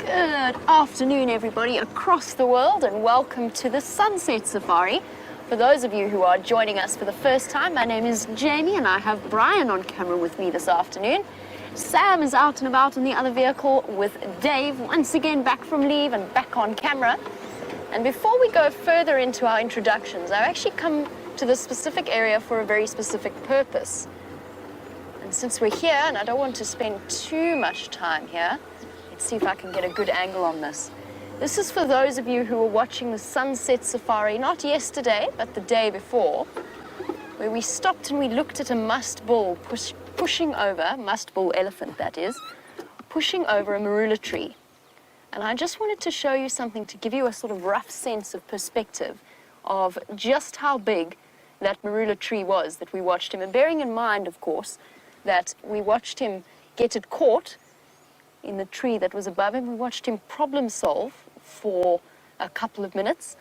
Good afternoon, everybody across the world, and welcome to the Sunset Safari. For those of you who are joining us for the first time, my name is Jamie, and I have Brian on camera with me this afternoon. Sam is out and about in the other vehicle with Dave, once again back from leave and back on camera. And before we go further into our introductions, I've actually come to this specific area for a very specific purpose. And since we're here, and I don't want to spend too much time here, let's see if I can get a good angle on this. This is for those of you who were watching the Sunset Safari, not yesterday, but the day before, where we stopped and we looked at a musk bull pushing over, musk bull elephant that is, pushing over a marula tree. And I just wanted to show you something to give you a sort of rough sense of perspective of just how big that marula tree was that we watched him. And bearing in mind, of course, that we watched him get it caught in the tree that was above him. We watched him problem solve for a couple of minutes.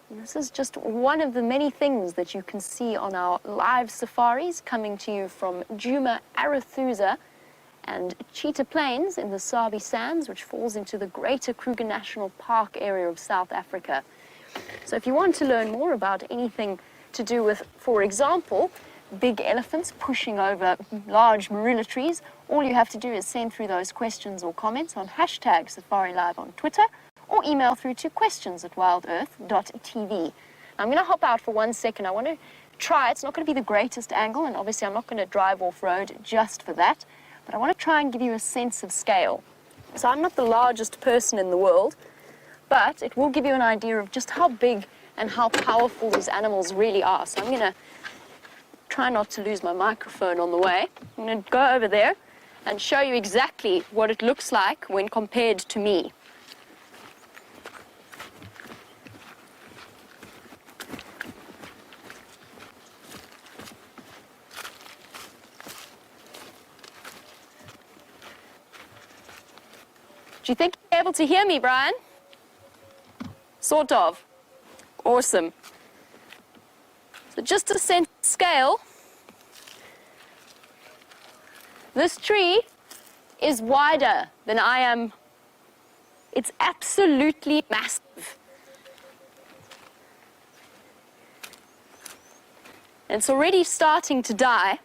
And this is just one of the many things that you can see on our live safaris coming to you from Djuma, Arathusa and Cheetah Plains in the Sabi Sands, which falls into the Greater Kruger National Park area of South Africa. So if you want to learn more about anything to do with, for example, big elephants pushing over large marula trees, all you have to do is send through those questions or comments on hashtag Safari Live on Twitter, or email through to questions@wildearth.tv. I'm going to hop out for 1 second. I want to try. It's not going to be the greatest angle, and obviously I'm not going to drive off-road just for that, but I want to try and give you a sense of scale. So I'm not the largest person in the world, but it will give you an idea of just how big and how powerful these animals really are. So I'm going to try not to lose my microphone on the way. I'm going to go over there and show you exactly what it looks like when compared to me. Do you think you're able to hear me, Brian? Sort of. Awesome. So just a sense of scale, this tree is wider than I am. It's absolutely massive. And it's already starting to die.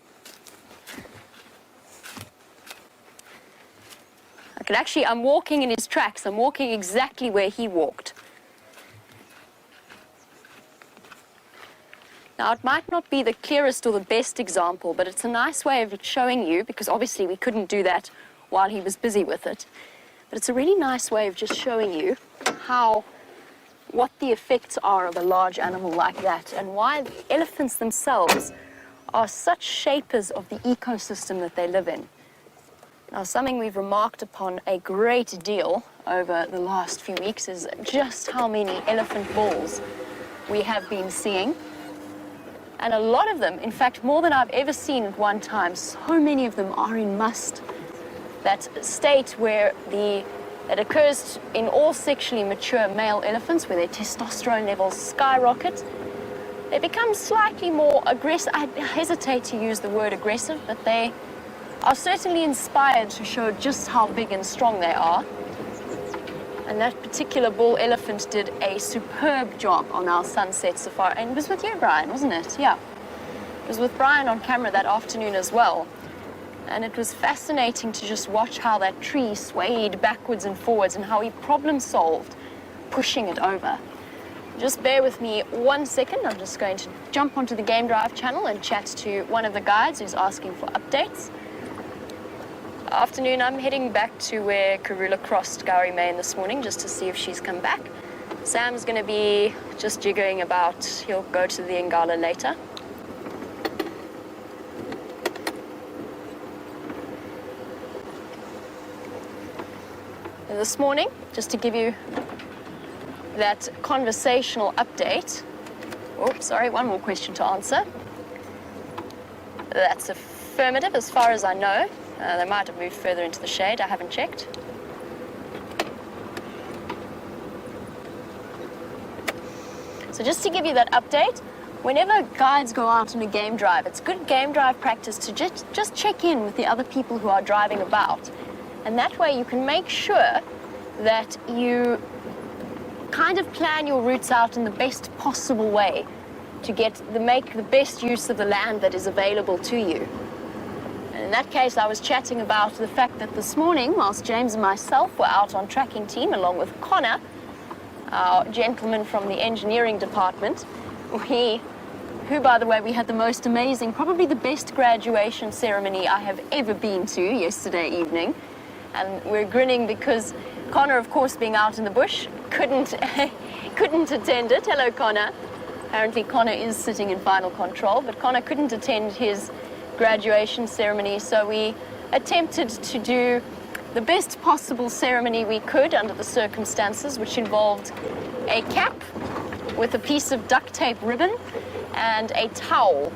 I'm walking in his tracks. I'm walking exactly where he walked. Now, it might not be the clearest or the best example, but it's a nice way of showing you, because obviously we couldn't do that while he was busy with it. But it's a really nice way of just showing you what the effects are of a large animal like that, and why the elephants themselves are such shapers of the ecosystem that they live in. Now, something we've remarked upon a great deal over the last few weeks is just how many elephant bulls we have been seeing. And a lot of them, in fact, more than I've ever seen at one time, so many of them are in must. That state where that occurs in all sexually mature male elephants, where their testosterone levels skyrocket. They become slightly more aggressive. I hesitate to use the word aggressive, but they are certainly inspired to show just how big and strong they are. And that particular bull elephant did a superb job on our Sunset Safari. And it was with you, Brian, wasn't it? Yeah. It was with Brian on camera that afternoon as well. And it was fascinating to just watch how that tree swayed backwards and forwards and how he problem solved pushing it over. Just bear with me 1 second. I'm just going to jump onto the Game Drive channel and chat to one of the guides who's asking for updates. Afternoon, I'm heading back to where Karula crossed Gowrie Main this morning just to see if she's come back. Sam's going to be just jiggering about. He'll go to the Ngala later. And this morning, just to give you that conversational update. Oh, sorry, one more question to answer. That's affirmative as far as I know. They might have moved further into the shade. I haven't checked. So just to give you that update, whenever guides go out on a game drive, it's good game drive practice to just check in with the other people who are driving about. And that way you can make sure that you kind of plan your routes out in the best possible way to make the best use of the land that is available to you. And in that case, I was chatting about the fact that this morning, whilst James and myself were out on tracking team, along with Connor, our gentleman from the engineering department, who, by the way, we had the most amazing, probably the best graduation ceremony I have ever been to yesterday evening. And we're grinning because Connor, of course, being out in the bush, couldn't attend it. Hello, Connor. Apparently, Connor is sitting in final control, but Connor couldn't attend his graduation ceremony, so we attempted to do the best possible ceremony we could under the circumstances, which involved a cap with a piece of duct tape ribbon and a towel.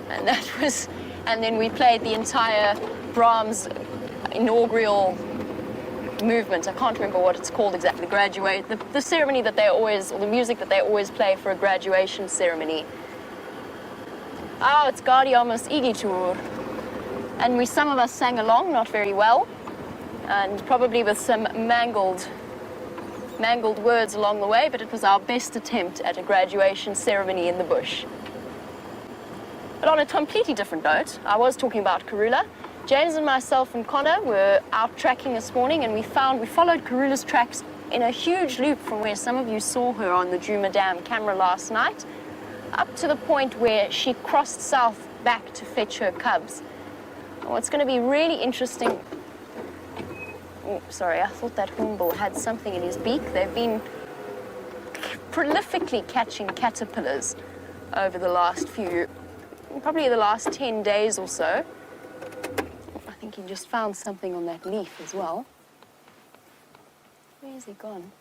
And then we played the entire Brahms inaugural movement. I can't remember what it's called exactly. The ceremony that they always, or the music that they always play for a graduation ceremony. It's Gaudiamus Igitur. And some of us sang along, not very well, and probably with some mangled words along the way, but it was our best attempt at a graduation ceremony in the bush. But on a completely different note, I was talking about Karula. James and myself and Connor were out tracking this morning, and we followed Karula's tracks in a huge loop from where some of you saw her on the Djuma Dam camera last night, up to the point where she crossed south back to fetch her cubs. And what's going to be really interesting... Oh, sorry, I thought that hornbill had something in his beak. They've been prolifically catching caterpillars over the last probably the last 10 days or so. I think he just found something on that leaf as well. Where is he gone?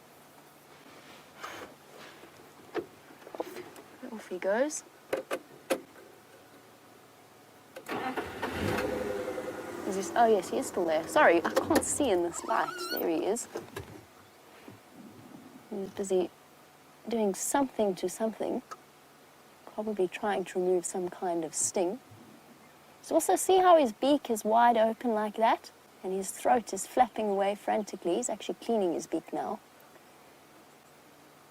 Off he goes. Oh yes, he is still there. Sorry, I can't see in this light. There he is. He's busy doing something to something. Probably trying to remove some kind of sting. So also see how his beak is wide open like that? And his throat is flapping away frantically. He's actually cleaning his beak now.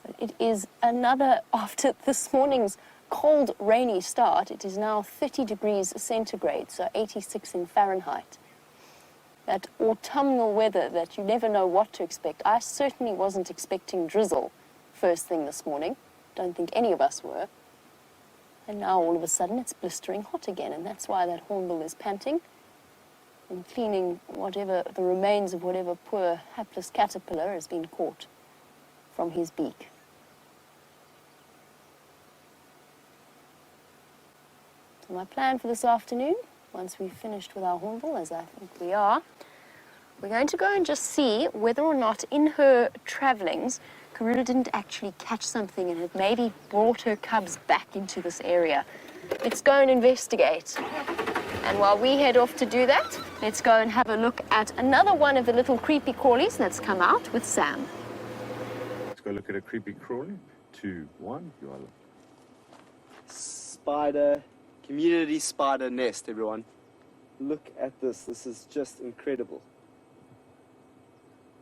But it is after this morning's cold, rainy start, it is now 30 degrees centigrade, so 86 in Fahrenheit. That autumnal weather that you never know what to expect. I certainly wasn't expecting drizzle first thing this morning. Don't think any of us were. And now all of a sudden it's blistering hot again, and that's why that hornbill is panting and cleaning the remains of whatever poor hapless caterpillar has been caught from his beak. So my plan for this afternoon, once we've finished with our hornbill, as I think we are, we're going to go and just see whether or not in her travellings Karula didn't actually catch something and had maybe brought her cubs back into this area. Let's go and investigate. And while we head off to do that, let's go and have a look at another one of the little creepy crawlies that's come out with Sam. Let's go look at a creepy crawly. 2, 1, you are. Community spider nest, everyone. Look at this. This is just incredible.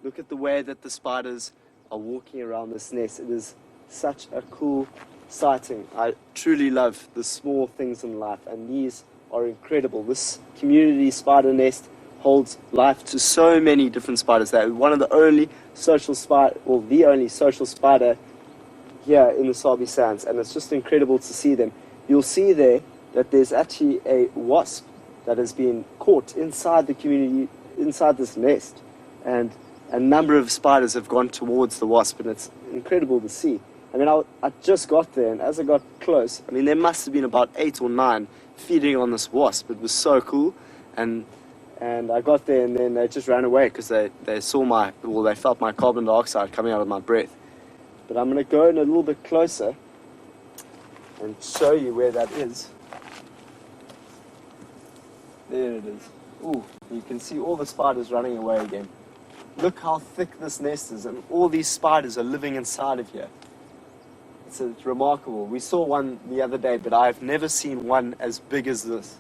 Look at the way that the spiders are walking around this nest. It is such a cool sighting. I truly love the small things in life, and these are incredible. This community spider nest holds life to so many different spiders. They're one of the only social spider, or the only social spider here in the Sabi Sands, and it's just incredible to see them. You'll see there that there's actually a wasp that has been caught inside the community, inside this nest, and a number of spiders have gone towards the wasp, and it's incredible to see. I mean, I just got there, and as I got close, I mean, there must have been about 8 or 9 feeding on this wasp. It was so cool, and I got there, and then they just ran away because they felt my carbon dioxide coming out of my breath. But I'm going to go in a little bit closer and show you where that is. There it is. Ooh, you can see all the spiders running away again. Look how thick this nest is, and all these spiders are living inside of here. It's remarkable. We saw one the other day, but I've never seen one as big as this.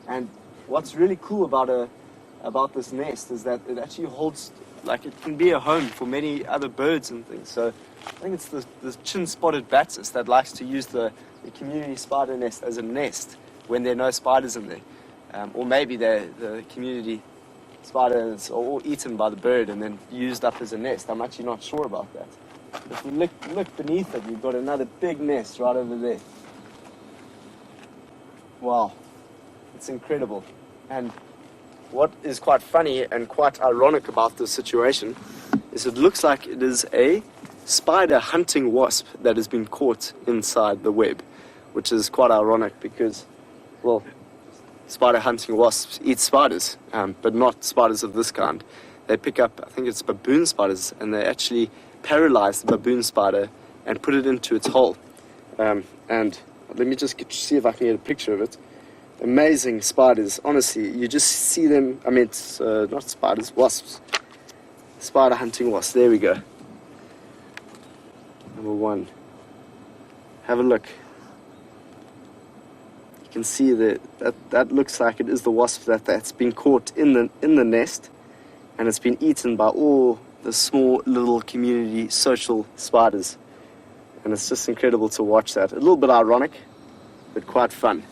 And what's really cool about this nest is that it actually holds like it can be a home for many other birds and things. So I think it's the chin-spotted batis that likes to use the community spider nest as a nest when there are no spiders in there. Or maybe the community spider is all eaten by the bird and then used up as a nest. I'm actually not sure about that. If you look beneath it, you've got another big nest right over there. Wow, it's incredible. And what is quite funny and quite ironic about this situation is it looks like it is a spider hunting wasp that has been caught inside the web, which is quite ironic because, well, spider hunting wasps eat spiders, but not spiders of this kind. They pick up, I think it's baboon spiders, and they actually paralyze the baboon spider and put it into its hole. And let me just see if I can get a picture of it. Amazing spiders, honestly. You just see them, I mean, it's not spiders, wasps. Spider hunting wasps, there we go. Number one. Have a look. You can see that looks like it is the wasp that's been caught in the nest, and it's been eaten by all the small little community social spiders. And it's just incredible to watch that. A little bit ironic, but quite fun.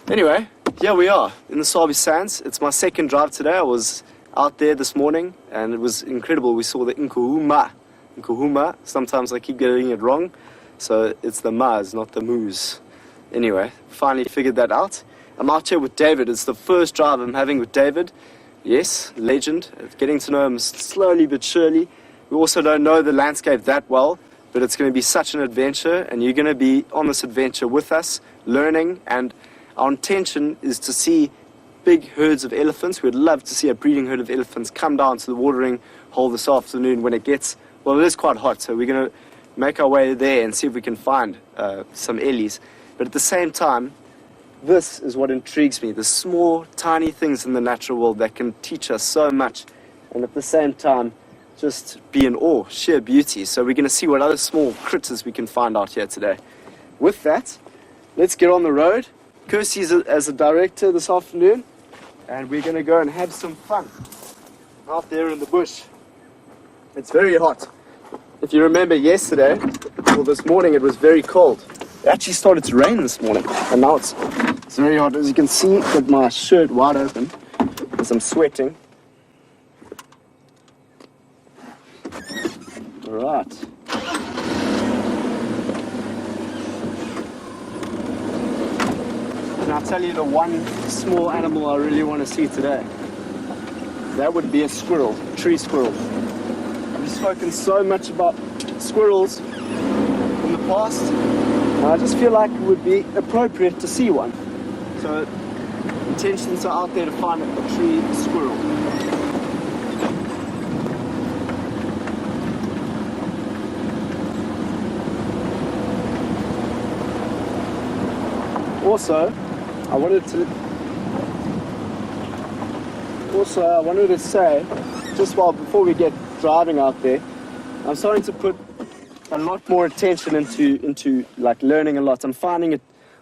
Anyway, here we are in the Sabi Sands. It's my second drive today. I was out there this morning and it was incredible. We saw the Nkuhuma. Sometimes I keep getting it wrong. So it's the Ma's, not the Moos. Anyway, finally figured that out. I'm out here with David. It's the first drive I'm having with David. Yes, legend. Getting to know him slowly but surely. We also don't know the landscape that well, but it's going to be such an adventure, and you're going to be on this adventure with us, learning. And our intention is to see big herds of elephants. We'd love to see a breeding herd of elephants come down to the watering hole this afternoon when it gets, well, it is quite hot, so we're going to make our way there and see if we can find some ellies. But at the same time, this is what intrigues me, the small, tiny things in the natural world that can teach us so much, and at the same time, just be in awe, sheer beauty. So we're going to see what other small critters we can find out here today. With that, let's get on the road. Kirsty's as a director this afternoon, and we're going to go and have some fun out there in the bush. It's very hot. If you remember yesterday, or this morning, it was very cold. It actually started to rain this morning, and now it's very hot. As you can see, I've got my shirt wide open as I'm sweating. All right. And I'll tell you the one small animal I really want to see today. That would be a squirrel, a tree squirrel. I've spoken so much about squirrels in the past, and I just feel like it would be appropriate to see one. So, intentions are out there to find a tree squirrel. Also, I wanted to say, just before we get driving out there, I'm starting to put a lot more attention into like learning a lot. I'm finding it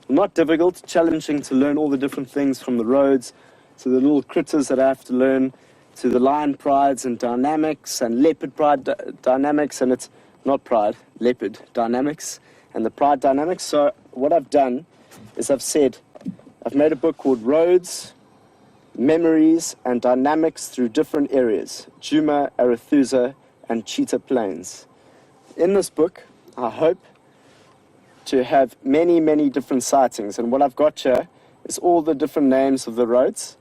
not difficult, challenging to learn all the different things from the roads to the little critters that I have to learn, to the lion prides and dynamics and leopard pride dynamics, and it's not pride, leopard dynamics and the pride dynamics. So what I've done is I've made a book called Roads, Memories and Dynamics Through Different Areas, Djuma, Arethusa and Cheetah Plains. In this book, I hope to have many, many different sightings, and what I've got here is all the different names of the roads,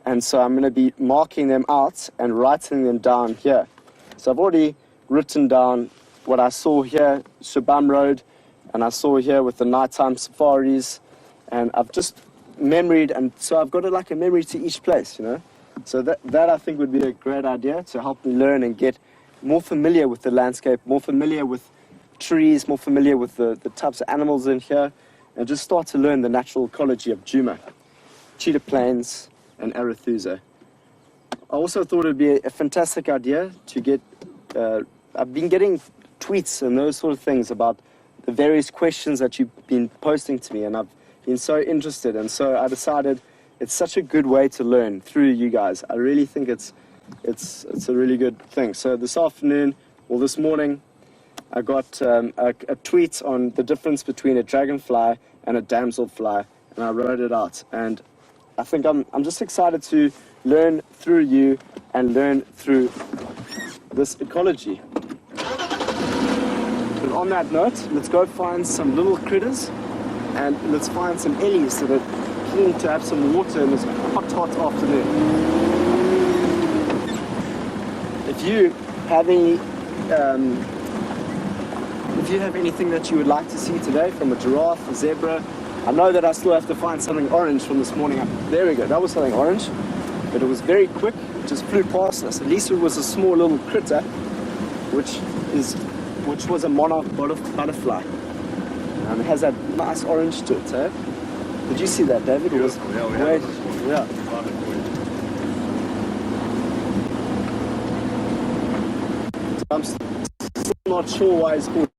and so I'm going to be marking them out and writing them down here. So I've already written down what I saw here, Shabam Road, and I saw here with the nighttime safaris, and I've just memoried, and so I've got like a memory to each place, you know. So that I think would be a great idea to help me learn and get more familiar with the landscape, more familiar with trees, more familiar with the types of animals in here, and just start to learn the natural ecology of Djuma, Cheetah Plains, and Arethusa. I also thought it would be a fantastic idea to get, I've been getting tweets and those sort of things about the various questions that you've been posting to me, and I've been so interested, and so I decided it's such a good way to learn through you guys. I really think it's it's a really good thing. So this afternoon, or this morning, I got a tweet on the difference between a dragonfly and a damselfly, and I wrote it out. And I think I'm just excited to learn through you and learn through this ecology. But on that note, let's go find some little critters, and let's find some ellies that are keen to have some water in this hot, hot afternoon. If you have anything that you would like to see today from a giraffe, a zebra, I know that I still have to find something orange from this morning. There we go, that was something orange, but it was very quick, it just flew past us. At least it was a small little critter, which was a monarch butterfly. It has that nice orange to it, eh? Did you see that, David? Beautiful. Yeah, we have this one. Yeah. I'm still not sure why it's called.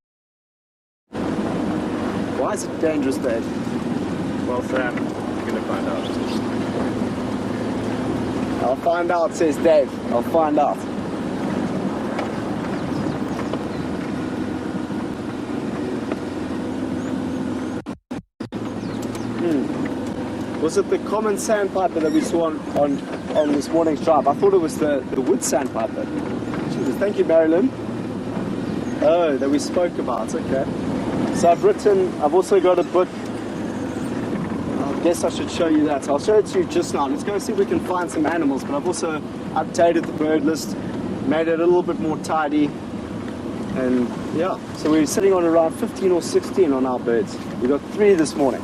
Why is it dangerous, Dave? Well, Sam, you're going to find out. I'll find out, says Dave. I'll find out. Was it the common sandpiper that we saw on this morning's drive? I thought it was the wood sandpiper. Jesus, thank you, Marilyn. Oh, that we spoke about, okay. So I've also got a book. I guess I should show you that. I'll show it to you just now. Let's go see if we can find some animals, but I've also updated the bird list, made it a little bit more tidy. And yeah, so we're sitting on around 15 or 16 on our birds. We got 3 this morning.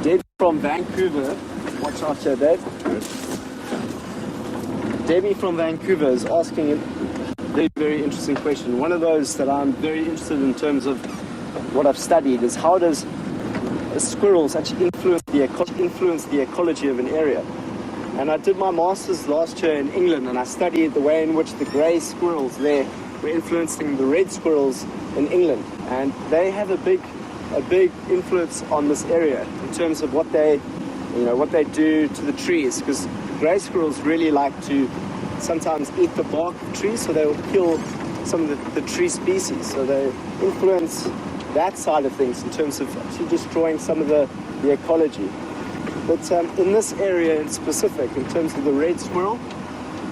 Dave from Vancouver, watch out here, Dave. Debbie from Vancouver is asking a very, very interesting question. One of those that I'm very interested in terms of what I've studied is how does squirrels actually influence the ecology of an area. And I did my master's last year in England, and I studied the way in which the grey squirrels there were influencing the red squirrels in England. And they have a big influence on this area in terms of what they do to the trees, because grey squirrels really like to sometimes eat the bark of trees, so they will kill some of the tree species. So they influence that side of things in terms of actually destroying some of the ecology. But in this area in specific, in terms of the red squirrel,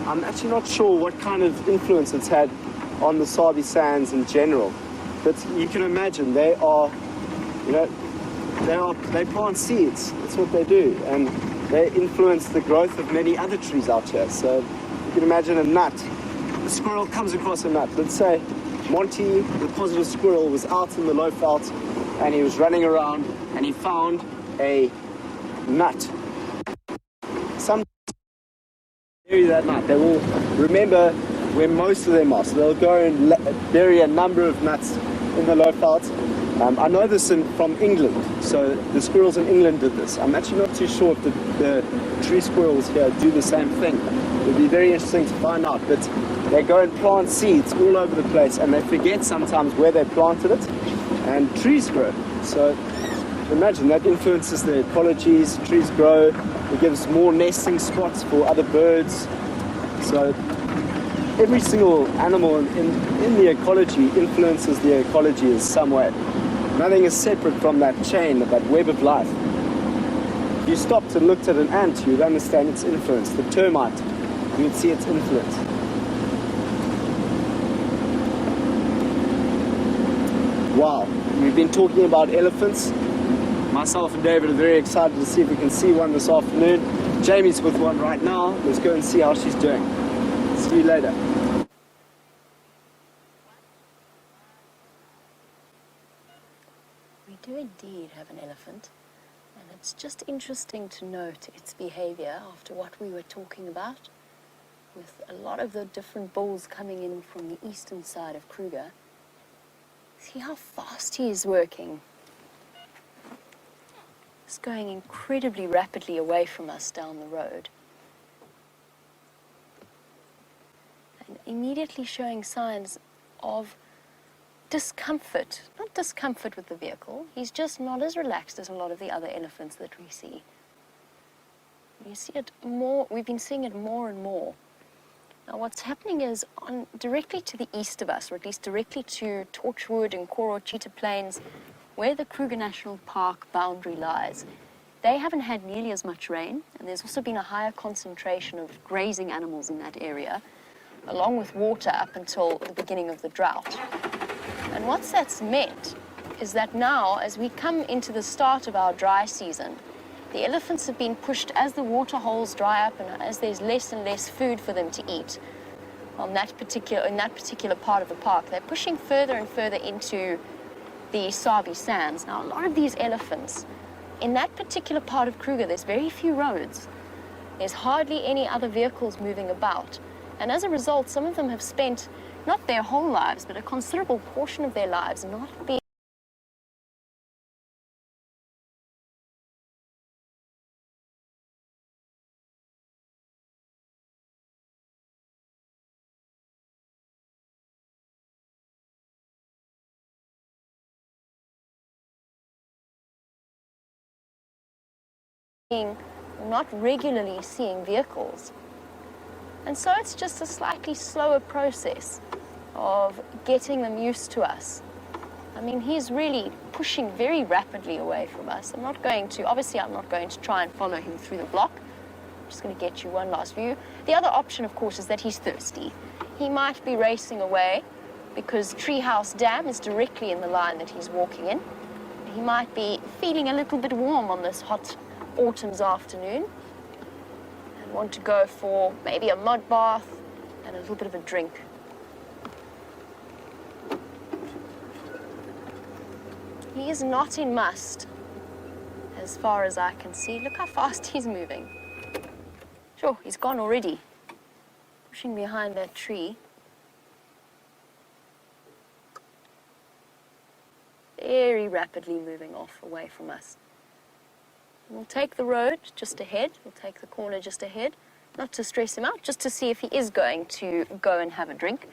I'm actually not sure what kind of influence it's had on the Sabi Sands in general. But you can imagine they plant seeds. That's what they do, and they influence the growth of many other trees out here. So you can imagine a nut. The squirrel comes across a nut. Let's say Monty, the positive squirrel, was out in the low veld and he was running around and he found a nut. Some bury that nut. They will remember where most of them are. So they'll go and bury a number of nuts in the low veld. I know this from England, so the squirrels in England did this. I'm actually not too sure if the tree squirrels here do the same thing. It would be very interesting to find out, but they go and plant seeds all over the place, and they forget sometimes where they planted it, and trees grow. So imagine that influences the ecologies, trees grow, it gives more nesting spots for other birds. So every single animal in the ecology influences the ecology in some way. Nothing is separate from that chain, that web of life. If you stopped and looked at an ant, you'd understand its influence. The termite, you'd see its influence. Wow, we've been talking about elephants. Myself and David are very excited to see if we can see one this afternoon. Jamie's with one right now. Let's go and see how she's doing. See you later. We do indeed have an elephant, and it's just interesting to note its behavior after what we were talking about, with a lot of the different bulls coming in from the eastern side of Kruger. See how fast he is working. is going incredibly rapidly away from us down the road. And immediately showing signs of discomfort. Not discomfort with the vehicle, he's just not as relaxed as a lot of the other elephants that we see. You see it more, we've been seeing it more and more. Now what's happening is directly to the east of us, or at least directly to Torchwood and Koro Cheetah Plains, where the Kruger National Park boundary lies, they haven't had nearly as much rain, and there's also been a higher concentration of grazing animals in that area, along with water up until the beginning of the drought. And what that's meant is that now, as we come into the start of our dry season, the elephants have been pushed as the water holes dry up and as there's less and less food for them to eat in that particular part of the park. They're pushing further and further into the Sabi Sands. Now, a lot of these elephants, in that particular part of Kruger, there's very few roads. There's hardly any other vehicles moving about. And as a result, some of them have spent not their whole lives, but a considerable portion of their lives not being not regularly seeing vehicles. And so it's just a slightly slower process of getting them used to us. I mean, he's really pushing very rapidly away from us. Obviously I'm not going to try and follow him through the block. I'm just going to get you one last view. The other option, of course, is that he's thirsty. He might be racing away because Treehouse Dam is directly in the line that he's walking in. He might be feeling a little bit warm on this hot autumn's afternoon and want to go for maybe a mud bath and a little bit of a drink. He is not in must, as far as I can see. Look how fast he's moving. Sure, he's gone already, pushing behind that tree. Very rapidly moving off away from us. We'll take the road just ahead, we'll take the corner just ahead, not to stress him out, just to see if he is going to go and have a drink.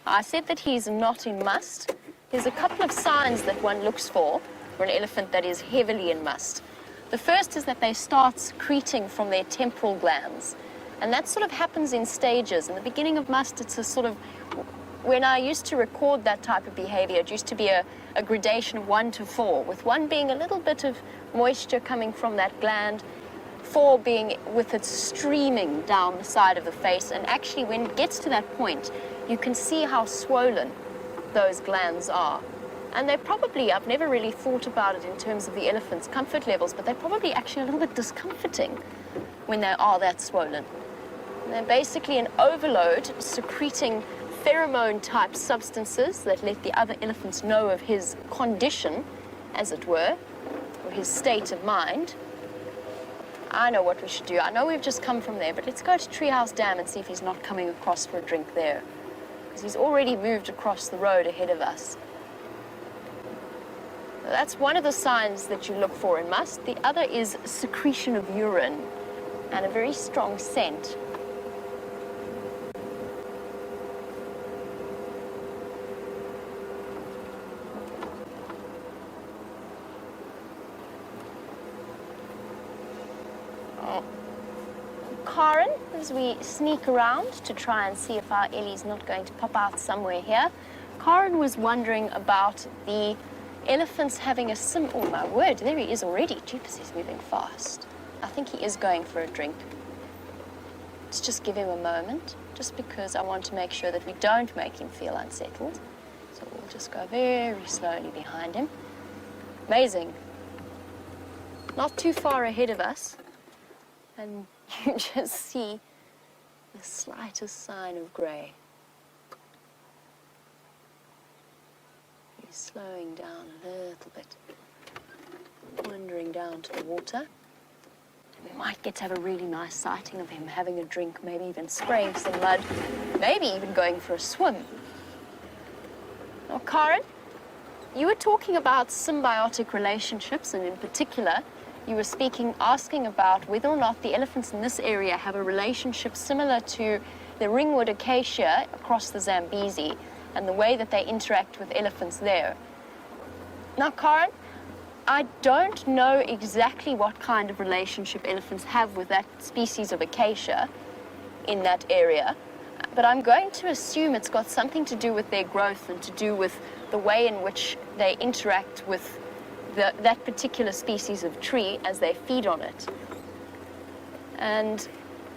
I said that he's not in must. There's a couple of signs that one looks for an elephant that is heavily in must. The first is that they start secreting from their temporal glands, and that sort of happens in stages. In the beginning of must, it's a sort of, when I used to record that type of behavior, it used to be a gradation of 1 to 4, with 1 being a little bit of moisture coming from that gland, 4 being with it streaming down the side of the face. And actually, when it gets to that point, you can see how swollen those glands are. And they're probably, I've never really thought about it in terms of the elephant's comfort levels, but they're probably actually a little bit discomforting when they are that swollen. And they're basically an overload secreting pheromone-type substances that let the other elephants know of his condition, as it were, or his state of mind. I know what we should do. I know we've just come from there, but let's go to Treehouse Dam and see if he's not coming across for a drink there, because he's already moved across the road ahead of us. That's one of the signs that you look for in must. The other is secretion of urine and a very strong scent. Karen, as we sneak around to try and see if our Ellie's not going to pop out somewhere here, Karen was wondering about the elephants having a oh my word, there he is already. Jeepers, he's moving fast. I think he is going for a drink. Let's just give him a moment, just because I want to make sure that we don't make him feel unsettled. So we'll just go very slowly behind him. Amazing. Not too far ahead of us. And you just see the slightest sign of grey. He's slowing down a little bit, wandering down to the water. We might get to have a really nice sighting of him having a drink, maybe even spraying some mud, maybe even going for a swim. Now, Karen, you were talking about symbiotic relationships, and in particular, you were asking about whether or not the elephants in this area have a relationship similar to the ringwood acacia across the Zambezi and the way that they interact with elephants there. Now, Karen, I don't know exactly what kind of relationship elephants have with that species of acacia in that area, but I'm going to assume it's got something to do with their growth and to do with the way in which they interact with that particular species of tree as they feed on it. And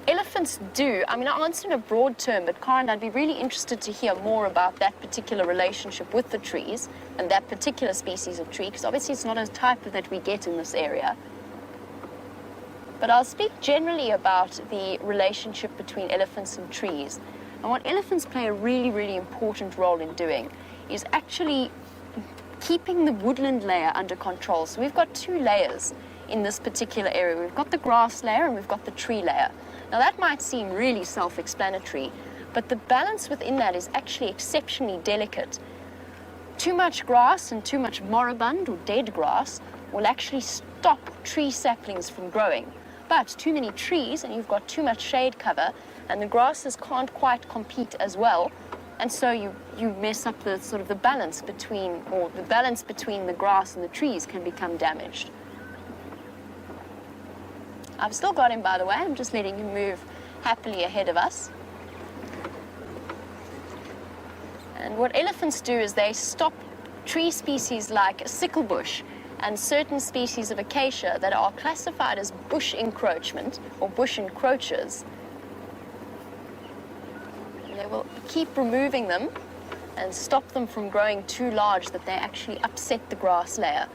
elephants do, I mean, I answered in a broad term, but Karen, I'd be really interested to hear more about that particular relationship with the trees and that particular species of tree, because obviously it's not a type that we get in this area. But I'll speak generally about the relationship between elephants and trees. And what elephants play a really, really important role in doing is actually keeping the woodland layer under control. So we've got two layers in this particular area. We've got the grass layer and we've got the tree layer. Now that might seem really self-explanatory, but the balance within that is actually exceptionally delicate. Too much grass and too much moribund or dead grass will actually stop tree saplings from growing. But too many trees and you've got too much shade cover and the grasses can't quite compete as well. And so you mess up the sort of the balance between the grass and the trees can become damaged. I've still got him, by the way. I'm just letting him move happily ahead of us. And what elephants do is they stop tree species like sicklebush and certain species of acacia that are classified as bush encroachment or bush encroachers. They will keep removing them and stop them from growing too large that they actually upset the grass layer.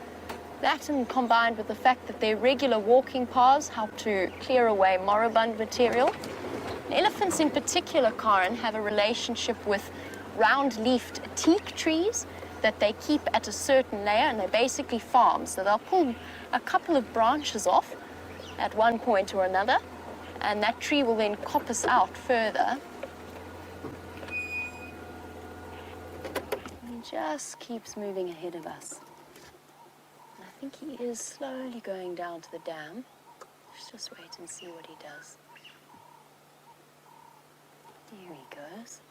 That, and combined with the fact that their regular walking paths help to clear away moribund material. Elephants in particular, Karen, have a relationship with round-leafed teak trees that they keep at a certain layer, and they're basically farms. So they'll pull a couple of branches off at one point or another, and that tree will then coppice out further. Just keeps moving ahead of us. And I think he is slowly going down to the dam. Let's just wait and see what he does. There he goes.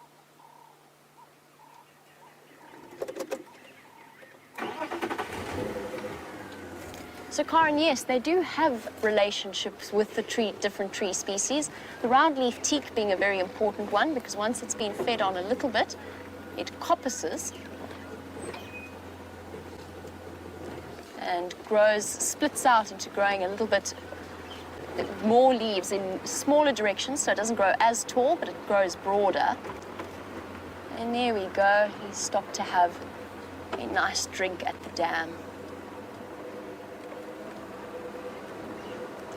So Karen, yes, they do have relationships with the different tree species. The roundleaf teak being a very important one, because once it's been fed on a little bit, it coppices and splits out into growing a little bit more leaves in smaller directions, so it doesn't grow as tall, but it grows broader. And there we go, he's stopped to have a nice drink at the dam.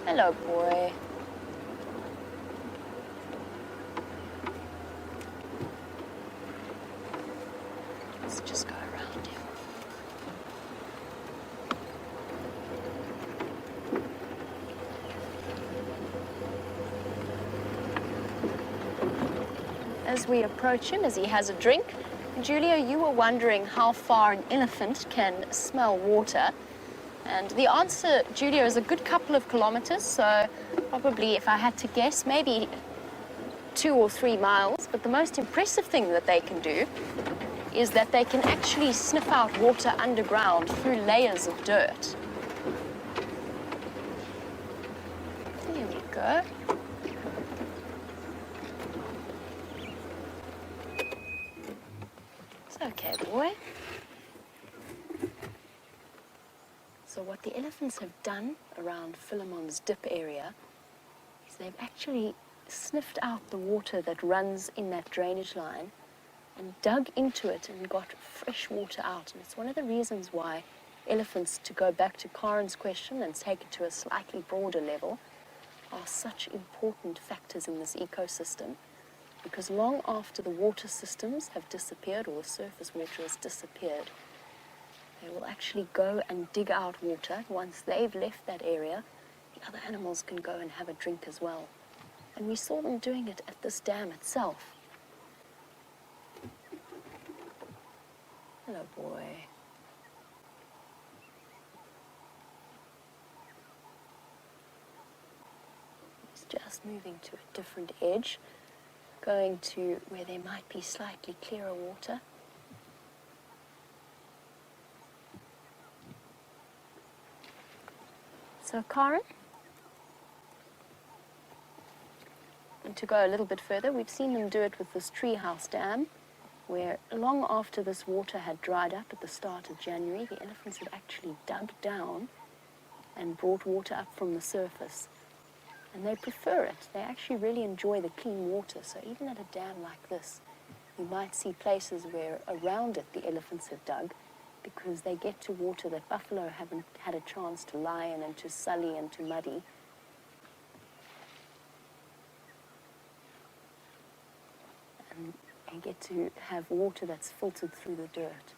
Hello, boy. Let's just go around him. As we approach him, as he has a drink, Julia, you were wondering how far an elephant can smell water. And the answer, Julia, is a good couple of kilometers, so probably, if I had to guess, maybe 2 or 3 miles. But the most impressive thing that they can do is that they can actually sniff out water underground through layers of dirt. There we go. It's okay, boy. So what the elephants have done around Philemon's dip area is they've actually sniffed out the water that runs in that drainage line and dug into it and got fresh water out. And it's one of the reasons why elephants, to go back to Karen's question and take it to a slightly broader level, are such important factors in this ecosystem. Because long after the water systems have disappeared, or the surface water has disappeared, they will actually go and dig out water. Once they've left that area, the other animals can go and have a drink as well. And we saw them doing it at this dam itself. Hello, boy. just moving to a different edge, going to where there might be slightly clearer water. So Karen, and to go a little bit further, we've seen them do it with this treehouse dam, where long after this water had dried up at the start of January, the elephants had actually dug down and brought water up from the surface. And they prefer it. They actually really enjoy the clean water. So even at a dam like this, you might see places where around it the elephants have dug, because they get to water that buffalo haven't had a chance to lie in and to sully and to muddy. And get to have water that's filtered through the dirt.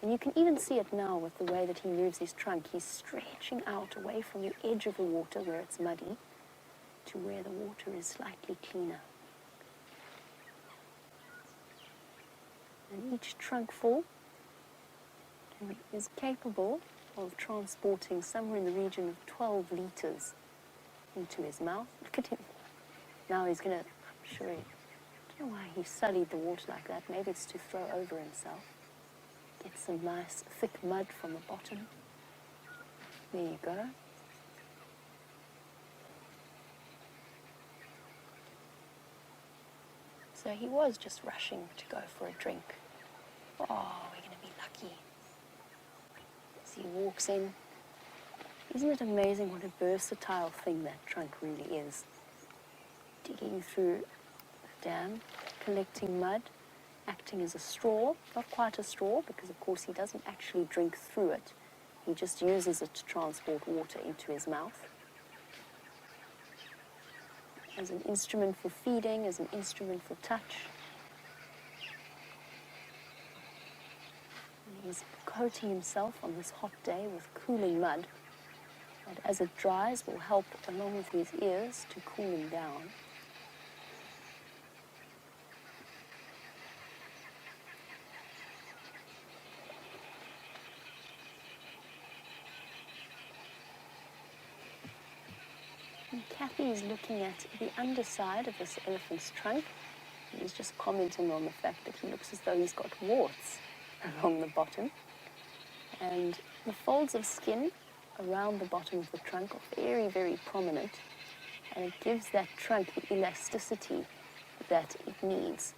And you can even see it now with the way that he moves his trunk. He's stretching out away from the edge of the water where it's muddy to where the water is slightly cleaner. And each trunkful is capable of transporting somewhere in the region of 12 liters into his mouth. Look at him. Now he's going to, I'm sure, I don't know why he sullied the water like that. Maybe it's to throw over himself. Get some nice thick mud from the bottom. There you go. So he was just rushing to go for a drink. Oh, we're going to be lucky. As he walks in. Isn't it amazing what a versatile thing that trunk really is? Digging through the dam, collecting mud, acting as a straw. Not quite a straw, because of course he doesn't actually drink through it. He just uses it to transport water into his mouth. As an instrument for feeding, as an instrument for touch. And he's coating himself on this hot day with cooling mud that as it dries will help along with his ears to cool him down. And Kathy is looking at the underside of this elephant's trunk. He's just commenting on the fact that he looks as though he's got warts along the bottom. And the folds of skin around the bottom of the trunk are very, very prominent. And it gives that trunk the elasticity that it needs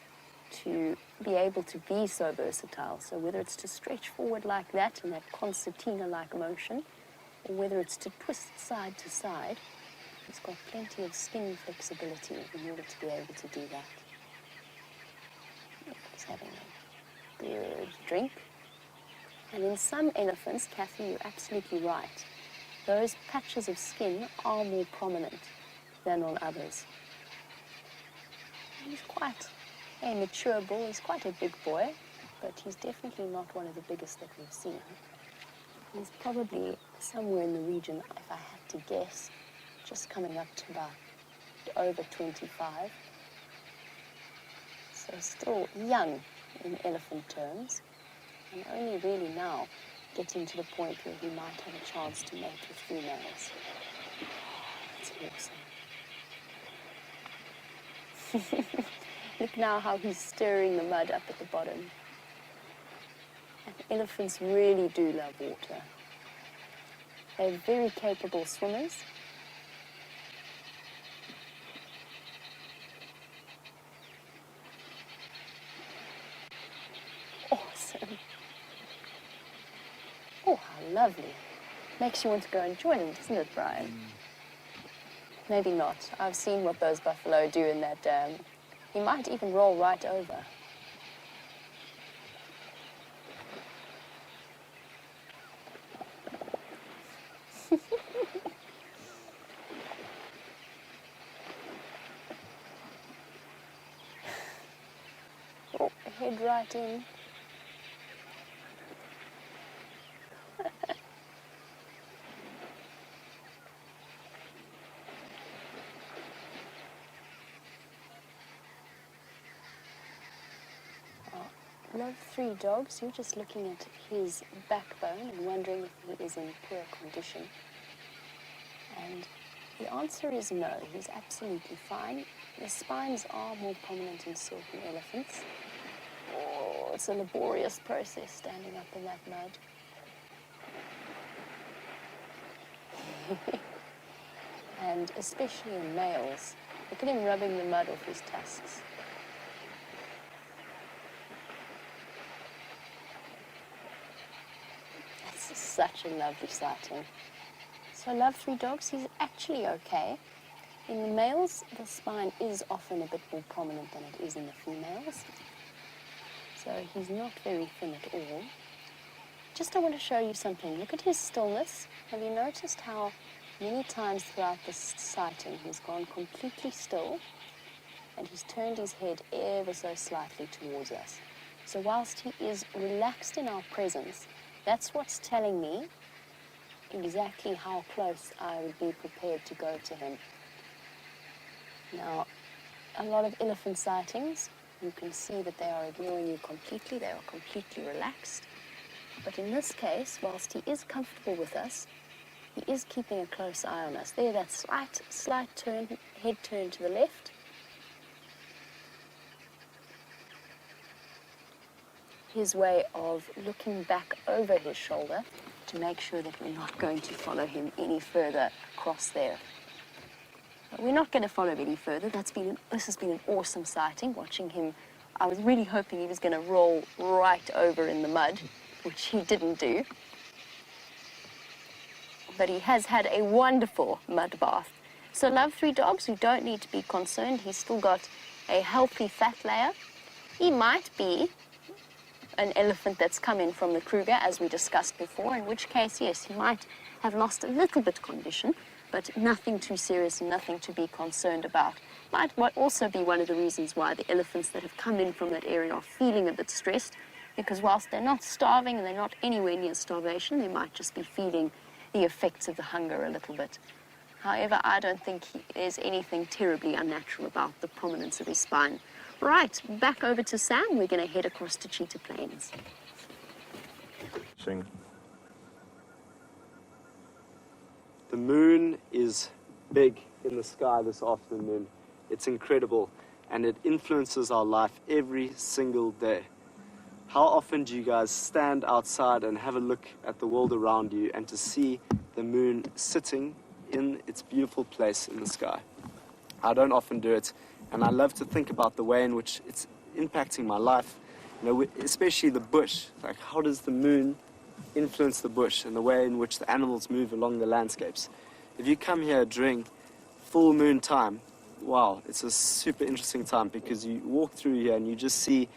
to be able to be so versatile. So whether it's to stretch forward like that in that concertina-like motion, or whether it's to twist side to side, it's got plenty of skin flexibility in order to be able to do that. He's having a good drink. And in some elephants, Kathy, you're absolutely right. Those patches of skin are more prominent than on others. He's quite a mature bull. He's quite a big boy, but he's definitely not one of the biggest that we've seen. He's probably somewhere in the region, if I had to guess, just coming up to about over 25. So still young in elephant terms, and only really now getting to the point where he might have a chance to mate with females. That's awesome. Look now how he's stirring the mud up at the bottom. And elephants really do love water. They're very capable swimmers. Awesome. Oh, how lovely. Makes you want to go and join him, doesn't it, Brian? Maybe not. I've seen what those buffalo do in that dam. He might even roll right over. Oh, head right in. Love 3 dogs, you're just looking at his backbone and wondering if he is in poor condition. And The answer is no. He's absolutely fine. The spines are more prominent in certain elephants. Oh, it's a laborious process standing up in that mud. And especially in males. Look at him rubbing the mud off his tusks. That's such a lovely sighting. So I love 3 dogs. He's actually okay. In the males, the spine is often a bit more prominent than it is in the females. So he's not very thin at all. Just I want to show you something. Look at his stillness. Have you noticed how many times throughout this sighting he's gone completely still and he's turned his head ever so slightly towards us? So whilst he is relaxed in our presence, that's what's telling me exactly how close I would be prepared to go to him. Now, a lot of elephant sightings, you can see that they are ignoring you completely. They are completely relaxed. But in this case, whilst he is comfortable with us, he is keeping a close eye on us. There, that slight turn, head turn to the left. His way of looking back over his shoulder to make sure that we're not going to follow him any further across there. We're not going to follow him any further. This has been an awesome sighting, watching him. I was really hoping he was going to roll right over in the mud, which he didn't do. But he has had a wonderful mud bath. So love 3 dogs, you don't need to be concerned. He's still got a healthy fat layer. He might be an elephant that's come in from the Kruger, as we discussed before, in which case, yes, he might have lost a little bit condition, but nothing too serious and nothing to be concerned about. Might also be one of the reasons why the elephants that have come in from that area are feeling a bit stressed, because whilst they're not starving and they're not anywhere near starvation, they might just be feeling the effects of the hunger a little bit. However, I don't think there's anything terribly unnatural about the prominence of his spine. Right, back over to Sam. We're going to head across to Cheetah Plains. Sing. The moon is big in the sky this afternoon. It's incredible, and it influences our life every single day. How often do you guys stand outside and have a look at the world around you and to see the moon sitting in its beautiful place in the sky? I don't often do it, and I love to think about the way in which it's impacting my life. You know, especially the bush. Like, how does the moon influence the bush and the way in which the animals move along the landscapes? If you come here during full moon time, wow, it's a super interesting time, because you walk through here and you just see,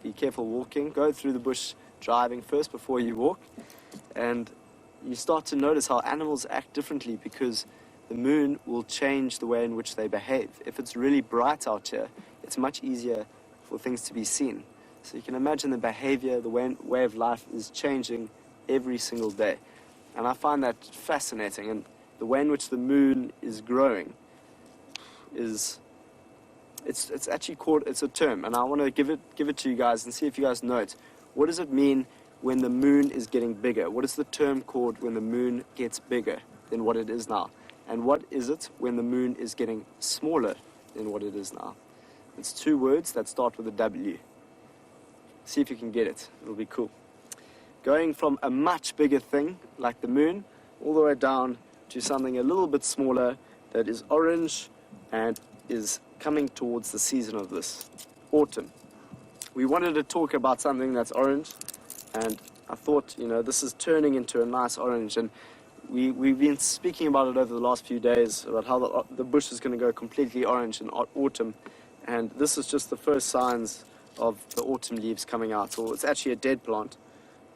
be careful walking, go through the bush driving first before you walk, and you start to notice how animals act differently, because the moon will change the way in which they behave. If it's really bright out here, it's much easier for things to be seen. So you can imagine the behavior, the way of life is changing every single day. And I find that fascinating. And the way in which the moon is growing is, it's actually called, it's a term. And I want to give it to you guys and see if you guys know it. What does it mean when the moon is getting bigger? What is the term called when the moon gets bigger than what it is now? And what is it when the moon is getting smaller than what it is now? It's 2 words that start with a W. See if you can get it. It'll be cool. Going from a much bigger thing, like the moon, all the way down to something a little bit smaller that is orange and is coming towards the season of this, autumn. We wanted to talk about something that's orange, and I thought, this is turning into a nice orange, and we've been speaking about it over the last few days, about how the bush is going to go completely orange in autumn, and this is just the first signs of the autumn leaves coming out. Or it's actually a dead plant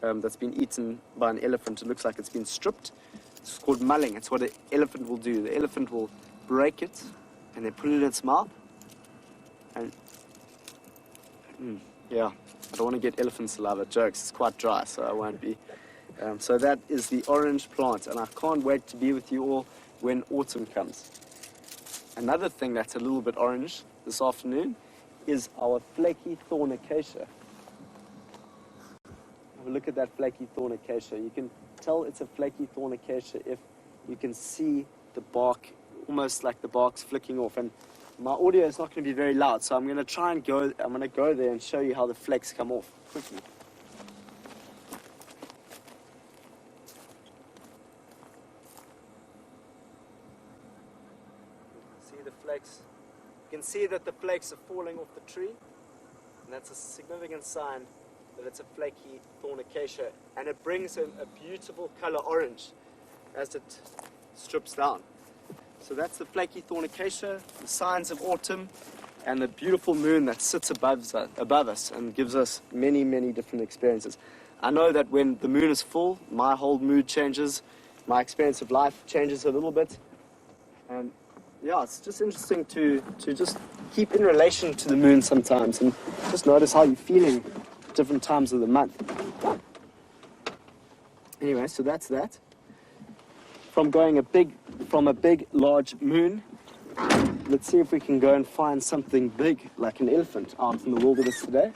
that's been eaten by an elephant. It looks like it's been stripped. It's called mulling. It's what an elephant will do. The elephant will break it and then put it in its mouth, and yeah, I don't want to get elephant saliva jokes. It's quite dry, so I won't be. So that is the orange plant, and I can't wait to be with you all when autumn comes. Another thing that's a little bit orange this afternoon is our flaky thorn acacia. Have a look at that flaky thorn acacia. You can tell it's a flaky thorn acacia if you can see the bark, almost like the bark's flicking off. And my audio is not going to be very loud, so I'm going to try and go there and show you how the flakes come off quickly. See the flakes? You can see that the flakes are falling off the tree, and that's a significant sign that it's a flaky thorn acacia, and it brings a beautiful color orange as it strips down. So that's the flaky thorn acacia, the signs of autumn, and the beautiful moon that sits above us and gives us many, many different experiences. I know that when the moon is full, my whole mood changes, my experience of life changes a little bit, and yeah, it's just interesting to just keep in relation to the moon sometimes and just notice how you're feeling at different times of the month. Anyway, so that's that. From a big, large moon, let's see if we can go and find something big, like an elephant, out in the wilderness today.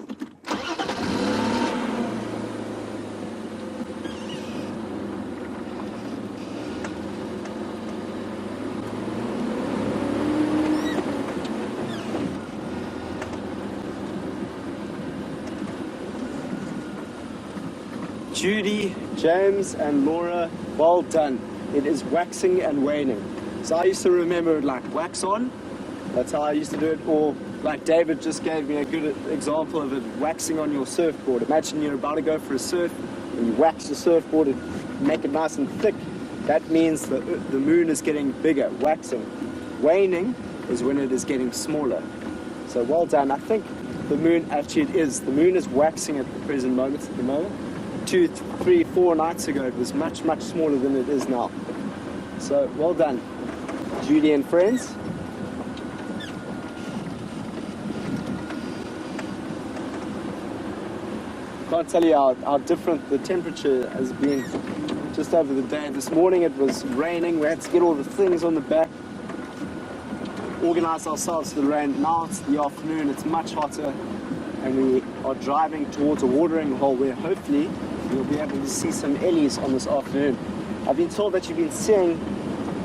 Judy, James, and Laura, well done. It is waxing and waning. So I used to remember it like wax on. That's how I used to do it. Or like David just gave me a good example of it, waxing on your surfboard. Imagine you're about to go for a surf and you wax the surfboard and make it nice and thick. That means the moon is getting bigger, waxing. Waning is when it is getting smaller. So well done. I think the moon, actually it is. The moon is waxing at the present moment, 2, 3, 4 nights ago, it was much, much smaller than it is now. So, well done, Judy and friends. Can't tell you how different the temperature has been just over the day. This morning it was raining. We had to get all the things on the back, organize ourselves for the rain. Now it's the afternoon, it's much hotter, and we are driving towards a watering hole where hopefully you'll be able to see some ellies on this afternoon. I've been told that you've been seeing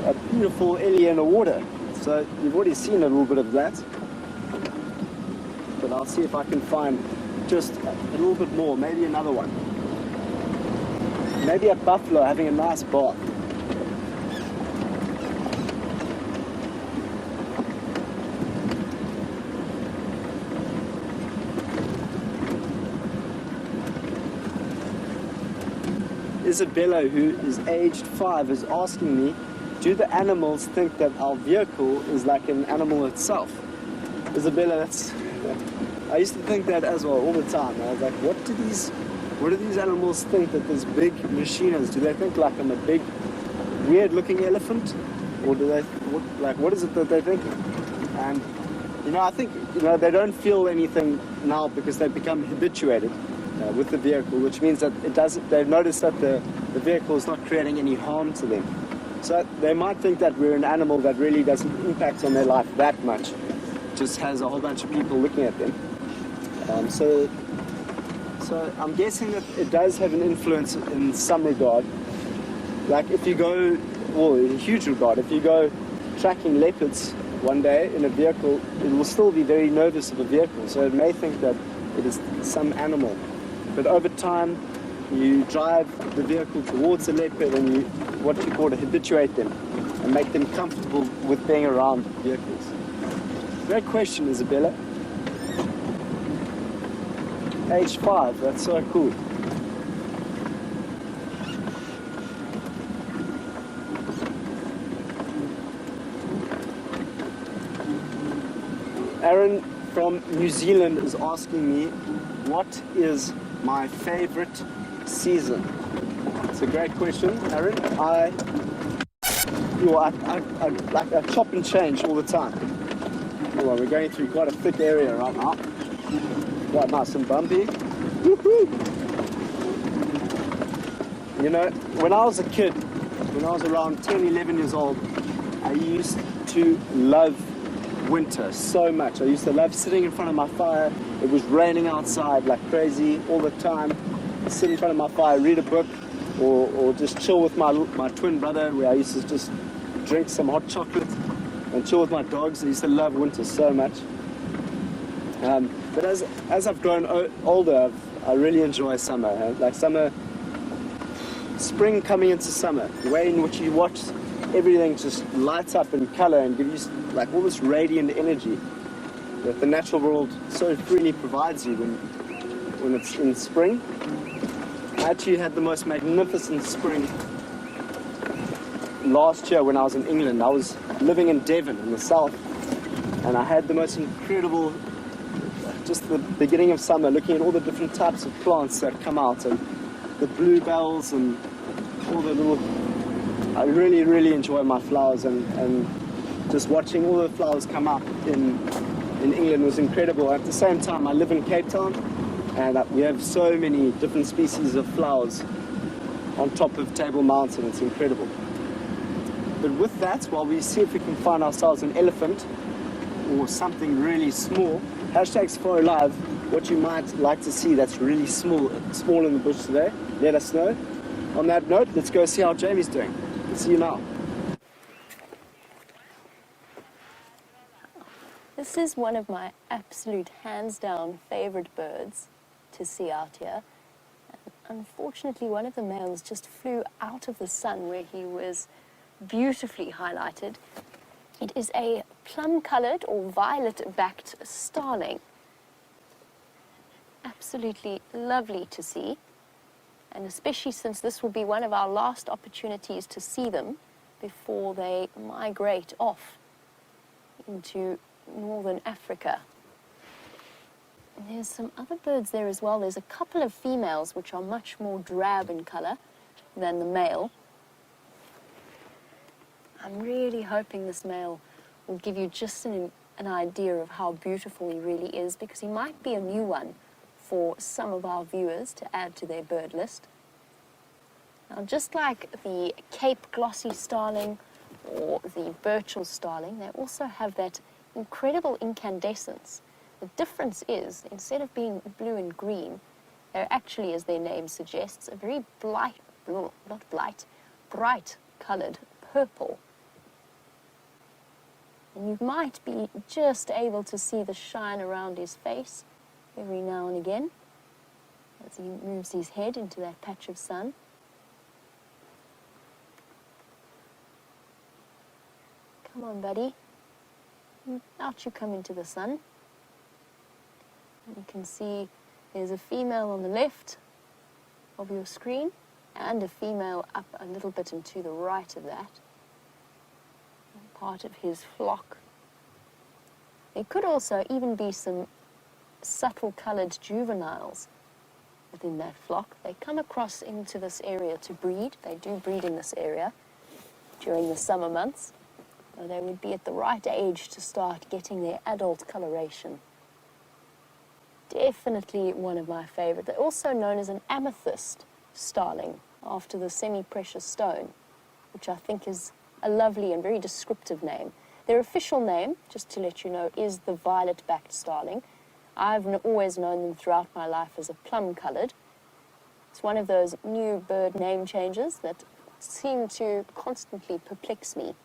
a beautiful ellie in the water, so you've already seen a little bit of that. But I'll see if I can find just a little bit more, maybe another one. Maybe a buffalo having a nice bath. Isabella, who is aged 5, is asking me, do the animals think that our vehicle is like an animal itself? Isabella, I used to think that as well all the time. I was like, what do these animals think that this big machine is? Do they think like I'm a big, weird-looking elephant, or do they what is it that they're thinking? And I think they don't feel anything now because they've become habituated with the vehicle, which means that they've noticed that the vehicle is not creating any harm to them. So they might think that we're an animal that really doesn't impact on their life that much, just has a whole bunch of people looking at them. So I'm guessing that it does have an influence in some regard. Like if you go, well, in a huge regard, if you go tracking leopards one day in a vehicle, it will still be very nervous of a vehicle, so it may think that it is some animal. But over time, you drive the vehicle towards the leopard and you, what you call, habituate them and make them comfortable with being around vehicles. Great question, Isabella. Age 5, that's so cool. Aaron from New Zealand is asking me, what is my favorite season? It's a great question, Aaron. I chop and change all the time. Well, we're going through quite a thick area right now. Quite nice and bumpy. Woohoo! When I was a kid, when I was around 10, 11 years old, I used to love winter so much. I used to love sitting in front of my fire. It was raining outside like crazy all the time. Sit in front of my fire, read a book, or just chill with my twin brother, where I used to just drink some hot chocolate and chill with my dogs. I used to love winter so much. But as I've grown older, I really enjoy summer. Like spring coming into summer, the way in which you watch everything just light up in color and give you like all this radiant energy that the natural world so freely provides you when it's in spring. I actually had the most magnificent spring last year when I was in England. I was living in Devon in the south, and I had the most incredible, just the beginning of summer, looking at all the different types of plants that come out, and the bluebells and all the little... I really, really enjoy my flowers, and just watching all the flowers come up in England was incredible. At the same time, I live in Cape Town, and we have so many different species of flowers on top of Table Mountain. It's incredible. But with that, while we see if we can find ourselves an elephant or something really small, #Safari Live, what you might like to see that's really small in the bush today, let us know. On that note, let's go see how Jamie's doing. See you now. This is one of my absolute hands-down favorite birds to see out here. Unfortunately, one of the males just flew out of the sun where he was beautifully highlighted. It is a plum-colored or violet-backed starling. Absolutely lovely to see, and especially since this will be one of our last opportunities to see them before they migrate off into northern Africa. And there's some other birds there as well. There's a couple of females which are much more drab in color than the male. I'm really hoping this male will give you just an idea of how beautiful he really is, because he might be a new one for some of our viewers to add to their bird list. Now, just like the Cape glossy starling or the Burchell starling, they also have that incredible incandescence. The difference is, instead of being blue and green, they're actually, as their name suggests, a very bright coloured purple. And you might be just able to see the shine around his face every now and again as he moves his head into that patch of sun. Come on, buddy. Out you come into the sun. And you can see there's a female on the left of your screen and a female up a little bit and to the right of that. Part of his flock. There could also even be some subtle coloured juveniles within that flock. They come across into this area to breed. They do breed in this area during the summer months. So they would be at the right age to start getting their adult coloration. Definitely one of my favourite. They're also known as an amethyst starling, after the semi-precious stone, which I think is a lovely and very descriptive name. Their official name, just to let you know, is the violet-backed starling. I've always known them throughout my life as a plum-coloured. It's one of those new bird name changes that seem to constantly perplex me.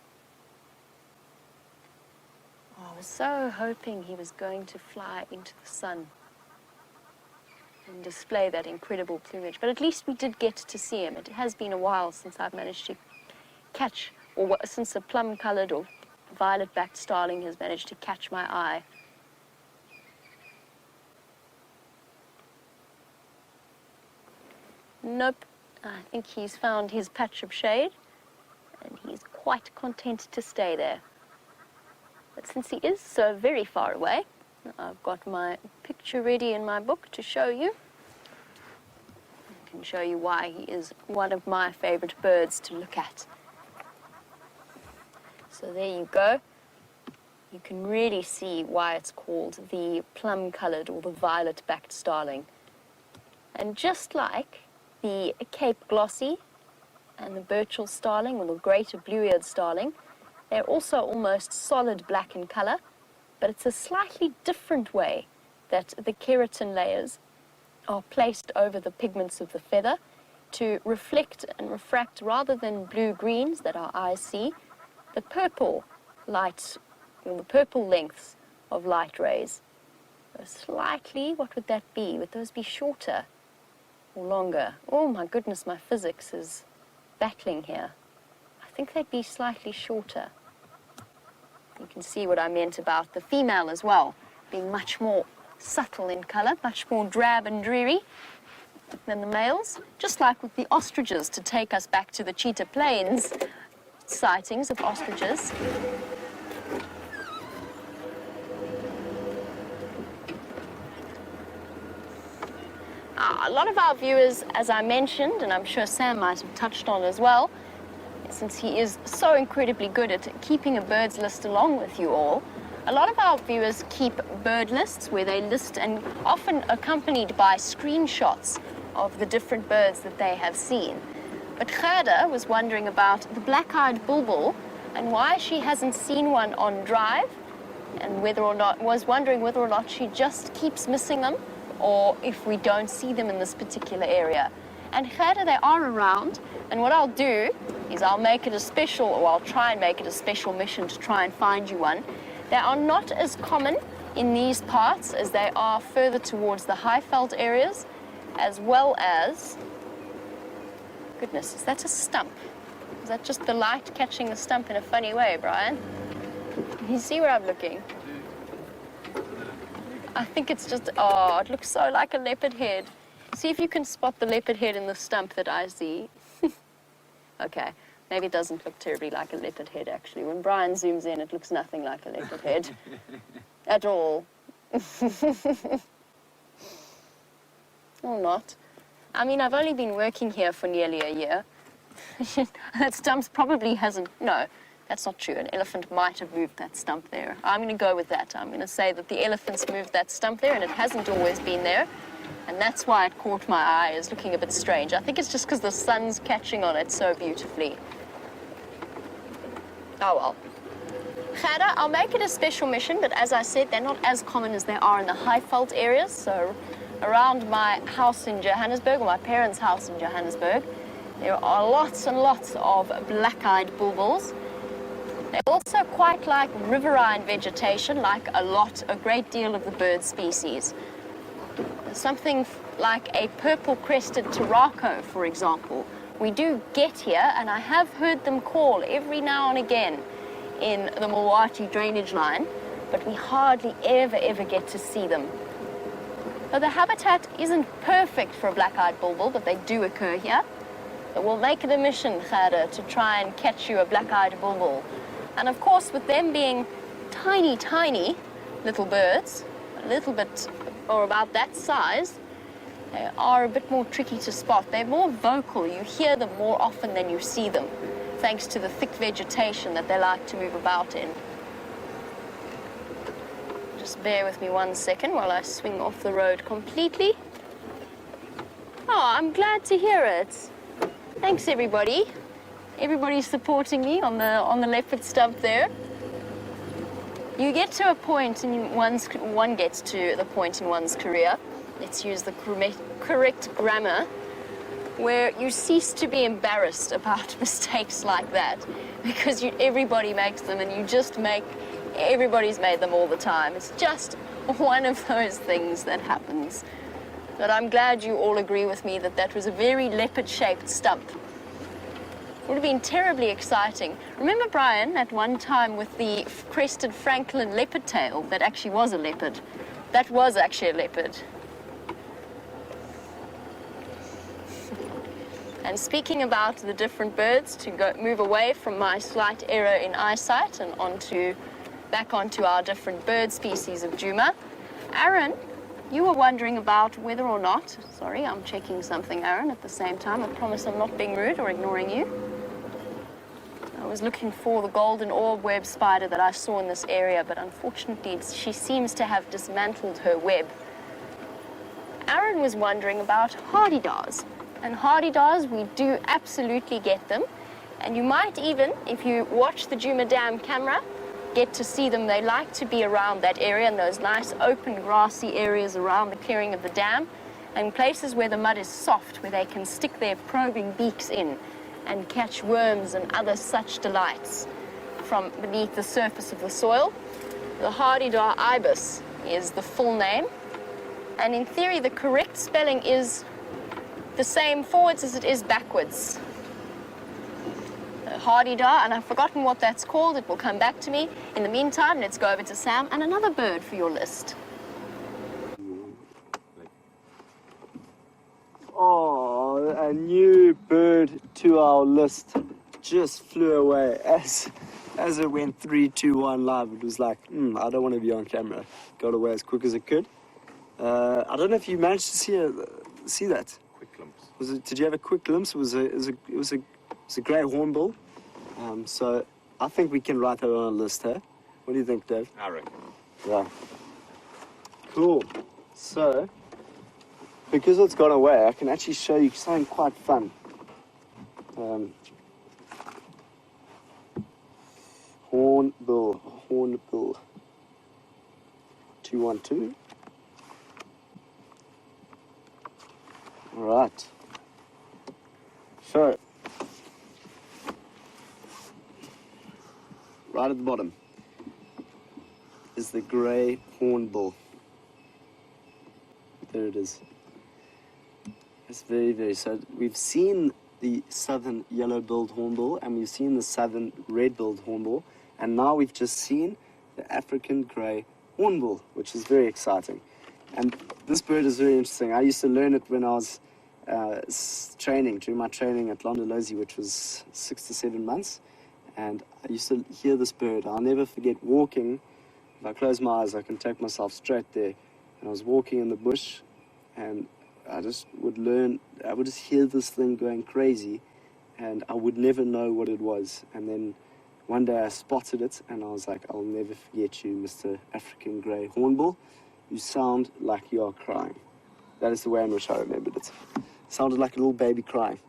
Oh, I was so hoping he was going to fly into the sun and display that incredible plumage. But at least we did get to see him. It has been a while since I've managed to catch, or since a plum-coloured or violet-backed starling has managed to catch my eye. Nope, I think he's found his patch of shade, and he's quite content to stay there. But since he is so very far away, I've got my picture ready in my book to show you. I can show you why he is one of my favourite birds to look at. So there you go. You can really see why it's called the plum-coloured or the violet-backed starling. And just like the Cape glossy and the Burchell starling or the greater blue-eared starling, they're also almost solid black in colour, but it's a slightly different way that the keratin layers are placed over the pigments of the feather. to reflect and refract, rather than blue-greens that our eyes see, the purple light, or the purple lengths of light rays. So slightly, what would that be? Would those be shorter or longer? Oh my goodness, my physics is battling here. I think they'd be slightly shorter. You can see what I meant about the female as well, being much more subtle in color, much more drab and dreary than the males. Just like with the ostriches, to take us back to the Cheetah Plains sightings of ostriches. A lot of our viewers, as I mentioned, and I'm sure Sam might have touched on as well, since he is so incredibly good at keeping a birds list along with you all, a lot of our viewers keep bird lists where they list, and often accompanied by screenshots of the different birds that they have seen. But Gerda was wondering about the black-eyed bulbul and why she hasn't seen one on drive, and was wondering whether or not she just keeps missing them, or if we don't see them in this particular area. And Gerda, they are around, and what I'll do is I'll make it a special, or I'll try and make it a special mission to try and find you one. They are not as common in these parts as they are further towards the Highveld areas, as well as, goodness, is that a stump? Is that just the light catching the stump in a funny way, Brian? Can you see where I'm looking? I think it's just, oh, it looks so like a leopard head. See if you can spot the leopard head in the stump that I see. Okay, maybe it doesn't look terribly like a leopard head, actually. When Brian zooms in, it looks nothing like a leopard head. At all. Or not. I mean, I've only been working here for nearly a year. That stump probably hasn't, no. That's not true. An elephant might have moved that stump there. I'm going to go with that. I'm going to say that the elephants moved that stump there, and it hasn't always been there. And that's why it caught my eye as looking a bit strange. I think it's just because the sun's catching on it so beautifully. Oh well. Gerda, I'll make it a special mission, but as I said, they're not as common as they are in the Highveld areas. So around my house in Johannesburg, or my parents' house in Johannesburg, there are lots and lots of black-eyed bulbuls. They also quite like riverine vegetation, like a great deal of the bird species. Something like a purple-crested turaco, for example, we do get here, and I have heard them call every now and again in the Mulwati drainage line, but we hardly ever get to see them. So the habitat isn't perfect for a black-eyed bulbul, but they do occur here. So we'll make it a mission, Gerda, to try and catch you a black-eyed bulbul. And of course, with them being tiny, tiny little birds, a little bit, or about that size, they are a bit more tricky to spot. They're more vocal. You hear them more often than you see them, thanks to the thick vegetation that they like to move about in. Just bear with me 1 second while I swing off the road completely. Oh, I'm glad to hear it. Thanks, everybody. Everybody's supporting me on the leopard stump there. You get to a point in one gets to the point in one's career, let's use the correct grammar, where you cease to be embarrassed about mistakes like that, because everybody makes them, and everybody's made them all the time. It's just one of those things that happens. But I'm glad you all agree with me that that was a very leopard-shaped stump. Would have been terribly exciting. Remember, Brian, at one time with the crested Franklin leopard tail that actually was a leopard? That was actually a leopard. And speaking about the different birds, to move away from my slight error in eyesight and back onto our different bird species of Djuma. Aaron, you were wondering about whether or not, sorry, I'm checking something, Aaron, at the same time. I promise I'm not being rude or ignoring you. I was looking for the golden orb web spider that I saw in this area, but unfortunately she seems to have dismantled her web. Aaron was wondering about hardy-daws. And hardy-daws, we do absolutely get them. And you might even, if you watch the Djuma Dam camera, get to see them. They like to be around that area, in those nice open grassy areas around the clearing of the dam. and places where the mud is soft, where they can stick their probing beaks in and catch worms and other such delights from beneath the surface of the soil. The hardy-dar ibis is the full name, and in theory the correct spelling is the same forwards as it is backwards. Hardy-dar, and I've forgotten what that's called. It will come back to me. In the meantime, let's go over to Sam and another bird for your list. Oh, a new bird to our list just flew away as it went 3, 2, 1 live. It was like, I don't want to be on camera. Got away as quick as it could. I don't know if you managed to see that. Quick glimpse. Did you have a quick glimpse? It was a grey hornbill. So I think we can write that on our list, huh? What do you think, Dave? I reckon. Yeah. Cool. So, because it's gone away, I can actually show you something quite fun. Hornbill. 212. All right. So, right at the bottom is the grey hornbill. There it is. It's very, very sad. We've seen the southern yellow-billed hornbill and we've seen the southern red-billed hornbill, and now we've just seen the African grey hornbill, which is very exciting. And this bird is very interesting. I used to learn it when I was during my training at Londolozi, which was 6 to 7 months. And I used to hear this bird. I'll never forget walking. If I close my eyes, I can take myself straight there. And I was walking in the bush, and I would just hear this thing going crazy, and I would never know what it was. And then one day I spotted it, and I was like, I'll never forget you, Mr. African Grey Hornbill. You sound like you are crying. That is the way in which I remembered it. It sounded like a little baby crying,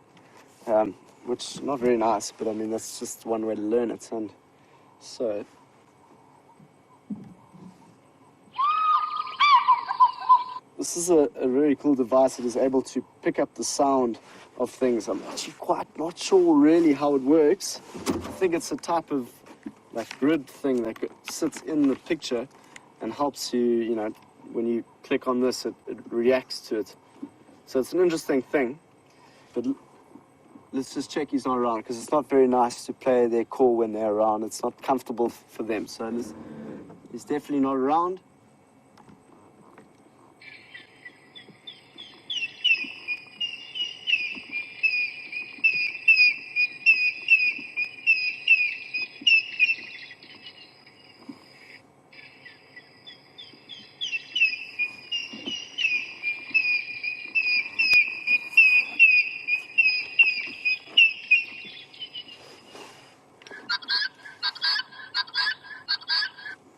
which not very nice, but I mean, that's just one way to learn it. And so, this is a very cool device. It is able to pick up the sound of things. I'm actually quite not sure really how it works. I think it's a type of like grid thing that sits in the picture and helps you, when you click on this, it reacts to it. So it's an interesting thing, but let's just check he's not around, because it's not very nice to play their call when they're around. It's not comfortable for them. So he's definitely not around.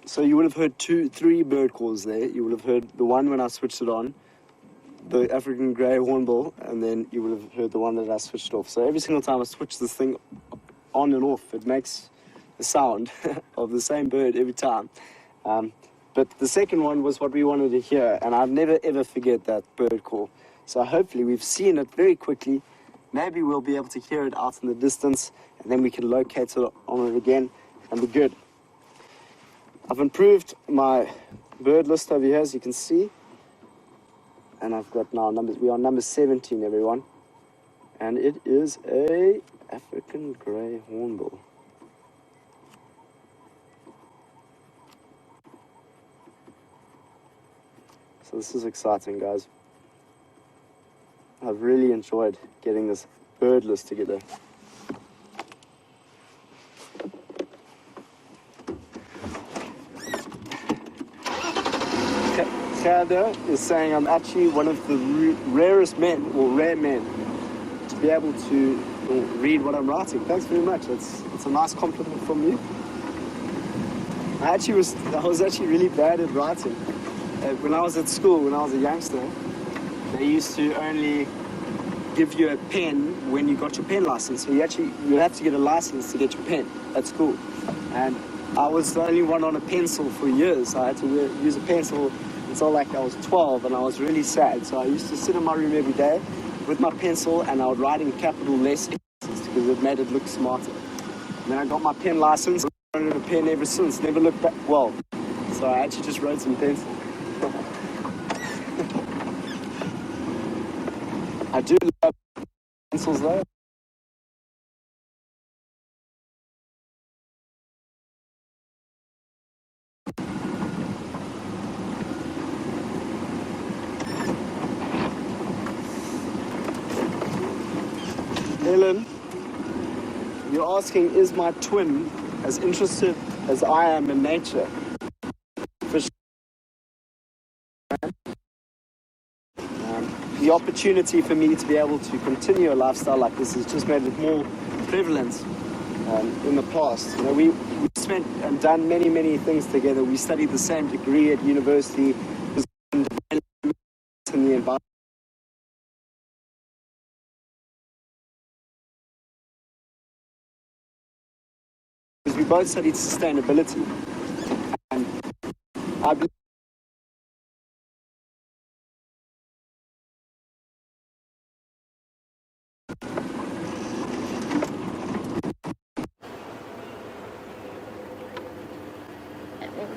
So you would have heard 3 bird calls there. You would have heard the one when I switched it on, the African grey hornbill, and then you would have heard the one that I switched off. So every single time I switch this thing on and off, it makes the sound of the same bird every time. But the second one was what we wanted to hear, and I'll never ever forget that bird call. So hopefully we've seen it very quickly. Maybe we'll be able to hear it out in the distance, and then we can locate it on it again and be good. I've improved my bird list over here, as you can see. And I've got now we are number 17, everyone. And it is a African grey hornbill. So this is exciting, guys. I've really enjoyed getting this bird list together. Khada is saying I'm actually one of the rarest men, or rare men, to be able to read what I'm writing. Thanks very much. It's a nice compliment from you. I was actually really bad at writing. When I was at school, when I was a youngster, they used to only give you a pen when you got your pen license. So you had to get a license to get your pen at school. And I was the only one on a pencil for years. I had to use a pencil until like I was 12, and I was really sad. So I used to sit in my room every day with my pencil, and I would write in capital less because it made it look smarter. And then I got my pen license. I've owned a pen ever since. Never looked back. Well, so I actually just wrote some pencil. I do love pencils though. Helen, you're asking, is my twin as interested as I am in nature? For sure. The opportunity for me to be able to continue a lifestyle like this has just made it more prevalent in the past. You know, we spent and done many things together. We studied the same degree at university, in the environment. Because we both studied sustainability, and I believe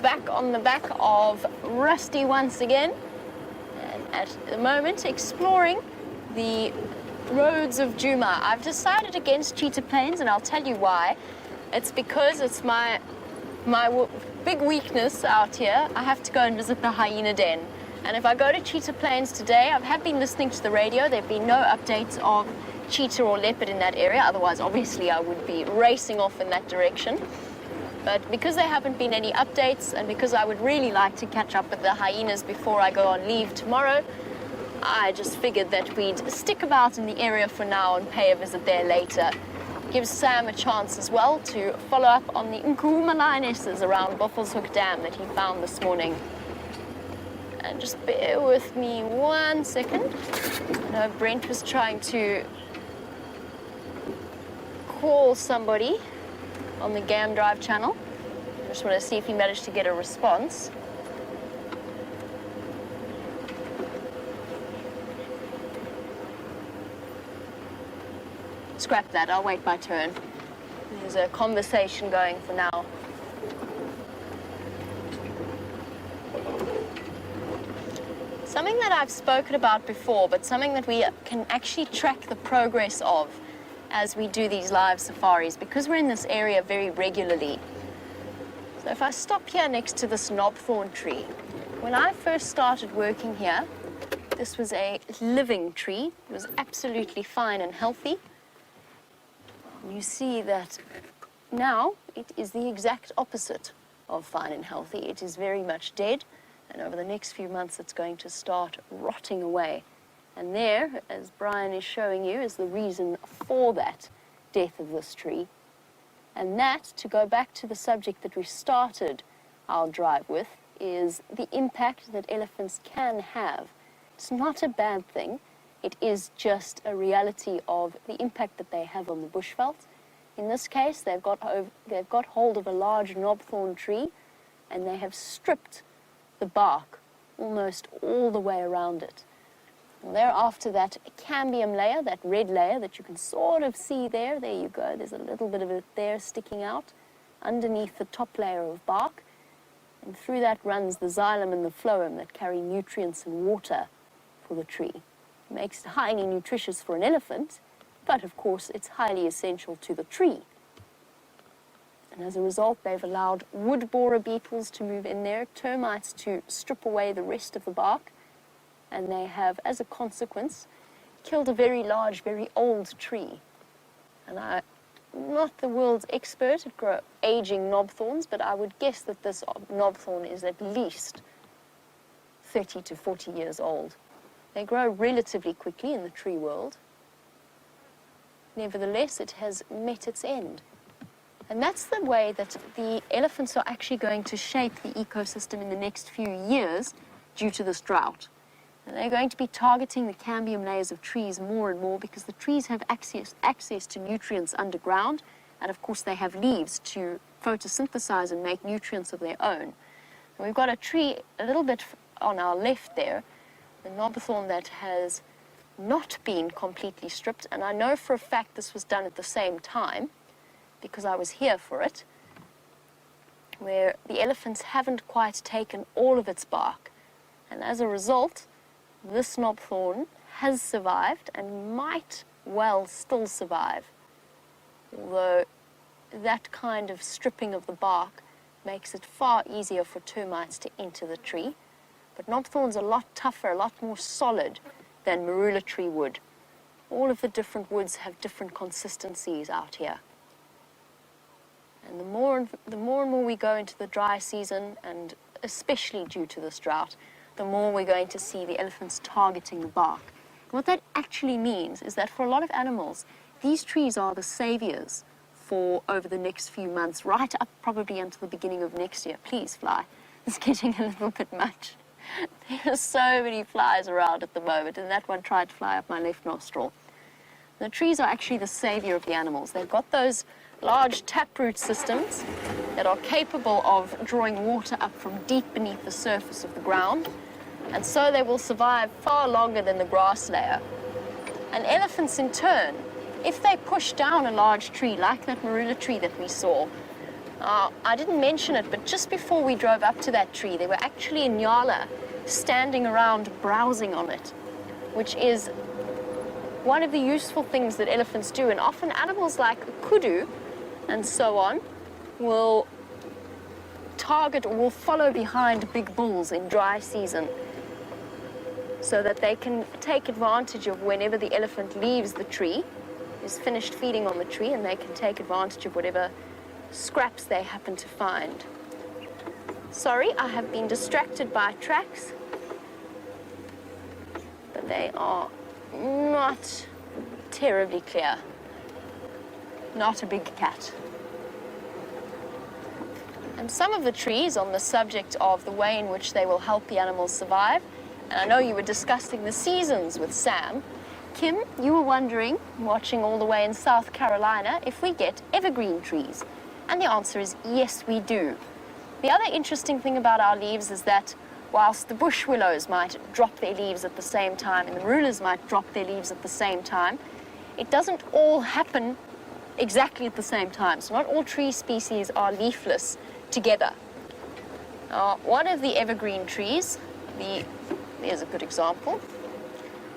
Back on the back of Rusty once again, and at the moment exploring the roads of Djuma. I've decided against cheetah plains, and I'll tell you why. It's because it's my big weakness out here. I have to go and visit the hyena den. And if I go to cheetah plains today, I have been listening to the radio. There have been no updates of cheetah or leopard in that area. Otherwise, obviously, I would be racing off in that direction. But because there haven't been any updates, and because I would really like to catch up with the hyenas before I go on leave tomorrow, I just figured that we'd stick about in the area for now and pay a visit there later. Gives Sam a chance as well to follow up on the Nkuhuma lionesses around Buffelshoek Dam that he found this morning. And just bear with me 1 second. I know Brent was trying to call somebody on the Gam Drive channel. I just want to see if he managed to get a response. Scrap that, I'll wait my turn. There's a conversation going for now. Something that I've spoken about before, but something that we can actually track the progress of as we do these live safaris, because we're in this area very regularly. So if I stop here next to this knobthorn tree, when I first started working here, this was a living tree. It was absolutely fine and healthy. You see that now it is the exact opposite of fine and healthy. It is very much dead, and over the next few months it's going to start rotting away. And there, as Brian is showing you, is the reason for that death of this tree. And that, to go back to the subject that we started our drive with, is the impact that elephants can have. It's not a bad thing. It is just a reality of the impact that they have on the bushveld. In this case, they've got hold of a large knobthorn tree, and they have stripped the bark almost all the way around it. Well, thereafter, that cambium layer, that red layer that you can sort of see there you go, there's a little bit of it there sticking out underneath the top layer of bark, and through that runs the xylem and the phloem that carry nutrients and water for the tree. It makes it highly nutritious for an elephant, but of course it's highly essential to the tree. And as a result, they've allowed wood borer beetles to move in there, termites to strip away the rest of the bark, and they have, as a consequence, killed a very large, very old tree. And I'm not the world's expert at aging knobthorns, but I would guess that this knobthorn is at least 30 to 40 years old. They grow relatively quickly in the tree world. Nevertheless, it has met its end. And that's the way that the elephants are actually going to shape the ecosystem in the next few years due to this drought. And they're going to be targeting the cambium layers of trees more and more because the trees have access to nutrients underground, and of course they have leaves to photosynthesize and make nutrients of their own. And we've got a tree a little bit on our left there, the knobthorn that has not been completely stripped, and I know for a fact this was done at the same time because I was here for it, where the elephants haven't quite taken all of its bark, and as a result this knobthorn has survived and might well still survive, although that kind of stripping of the bark makes it far easier for termites to enter the tree. But knobthorn's a lot tougher, a lot more solid than marula tree wood. All of the different woods have different consistencies out here. And the more and more we go into the dry season, and especially due to this drought, the more we're going to see the elephants targeting the bark. What that actually means is that for a lot of animals, these trees are the saviors for over the next few months, right up probably until the beginning of next year. Please fly. It's getting a little bit much. There are so many flies around at the moment, and that one tried to fly up my left nostril. The trees are actually the savior of the animals. They've got those large taproot systems that are capable of drawing water up from deep beneath the surface of the ground, and so they will survive far longer than the grass layer. And elephants in turn, if they push down a large tree like that marula tree that we saw, I didn't mention it, but just before we drove up to that tree, there were actually Nyala standing around browsing on it, which is one of the useful things that elephants do. And often animals like kudu and so on will target or will follow behind big bulls in dry season so that they can take advantage of whenever the elephant leaves the tree, is finished feeding on the tree, and they can take advantage of whatever scraps they happen to find. Sorry, I have been distracted by tracks, but they are not terribly clear. Not a big cat. And some of the trees, on the subject of the way in which they will help the animals survive, and I know you were discussing the seasons with Sam. Kim, you were wondering, watching all the way in South Carolina, if we get evergreen trees. And the answer is yes, we do. The other interesting thing about our leaves is that whilst the bush willows might drop their leaves at the same time and the marulas might drop their leaves at the same time, it doesn't all happen exactly at the same time. So not all tree species are leafless together. One of the evergreen trees, there's a good example.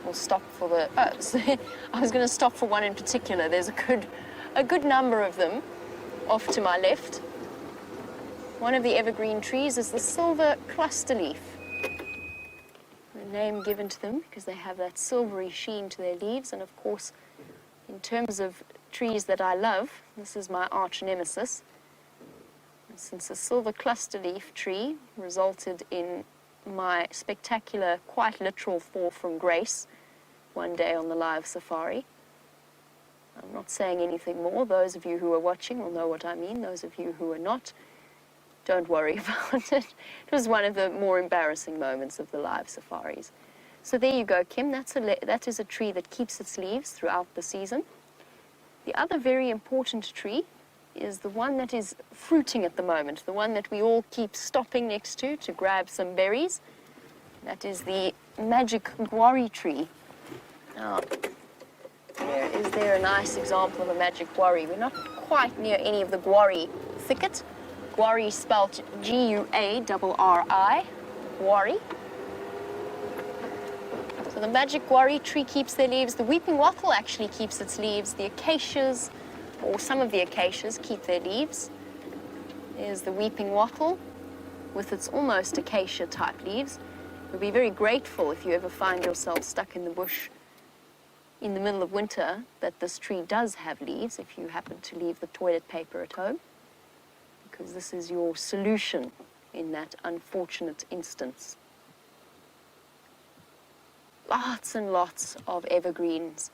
We'll stop for the, I was going to stop for one in particular. There's a good number of them off to my left. One of the evergreen trees is the silver cluster leaf. The name given to them because they have that silvery sheen to their leaves. And of course, in terms of trees that I love, this is my arch nemesis. And since the silver cluster leaf tree resulted in my spectacular, quite literal fall from grace one day on the live safari, I'm not saying anything more. Those of you who are watching will know what I mean. Those of you who are not, don't worry about it. It was one of the more embarrassing moments of the live safaris. So there you go, Kim. That is a tree that keeps its leaves throughout the season. The other very important tree is the one that is fruiting at the moment, the one that we all keep stopping next to grab some berries. That is the magic guarri tree. Now, is there a nice example of a magic guarri? We're not quite near any of the guarri thicket. Guarri spelt G-U-A-R-R-I, guarri. So the magic guarri tree keeps their leaves. The weeping wattle actually keeps its leaves. The acacias, or some of the acacias, keep their leaves. There's the weeping wattle with its almost acacia-type leaves. You'll be very grateful if you ever find yourself stuck in the bush in the middle of winter that this tree does have leaves if you happen to leave the toilet paper at home, because this is your solution in that unfortunate instance. Lots and lots of evergreens.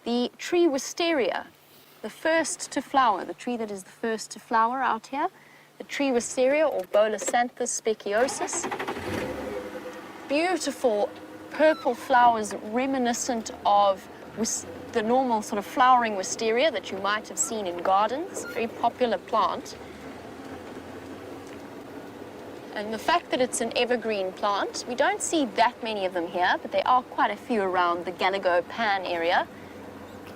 The tree wisteria, the first to flower, the tree that is the first to flower out here, the tree wisteria, or Bolasanthus speciosus. Beautiful purple flowers reminiscent of the normal sort of flowering wisteria that you might have seen in gardens. Very popular plant. And the fact that it's an evergreen plant, we don't see that many of them here, but there are quite a few around the Gallagher Pan area.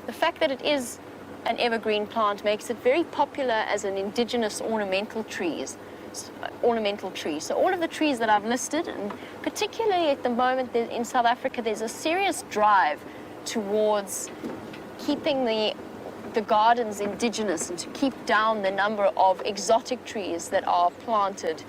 The fact that it is an evergreen plant makes it very popular as an indigenous ornamental tree. So all of the trees that I've listed, and particularly at the moment in South Africa, there's a serious drive towards keeping the gardens indigenous and to keep down the number of exotic trees that are planted.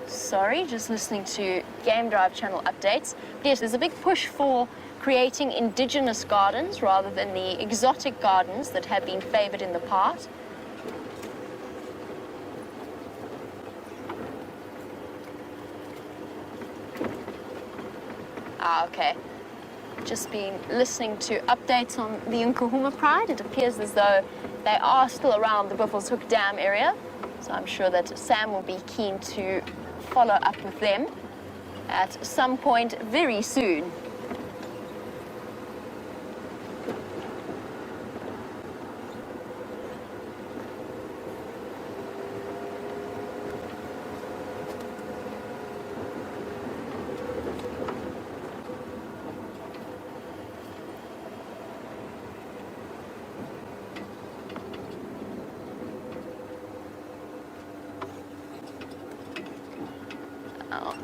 Sorry, just listening to Game Drive channel updates. But yes, there's a big push for creating indigenous gardens rather than the exotic gardens that have been favored in the past. Okay. Just been listening to updates on the Nkuhuma Pride. It appears as though they are still around the Buffelshoek Dam area. So I'm sure that Sam will be keen to follow up with them at some point very soon.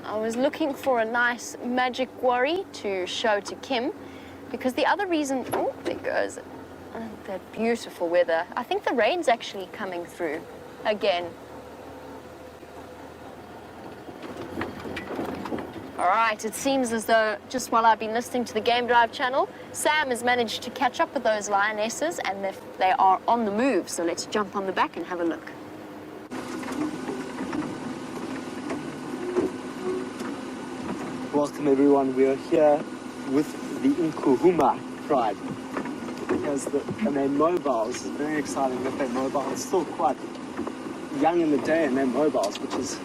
I was looking for a nice magic worry to show to Kim, because the other reason, oh, there goes that beautiful weather. I think the rain's actually coming through again. All right, it seems as though just while I've been listening to the Game Drive channel, Sam has managed to catch up with those lionesses and they are on the move. So let's jump on the back and have a look. Welcome everyone, we are here with the Nkuhuma Pride. And they're mobiles, it's very exciting that they're mobile. It's still quite young in the day and they're mobiles, which is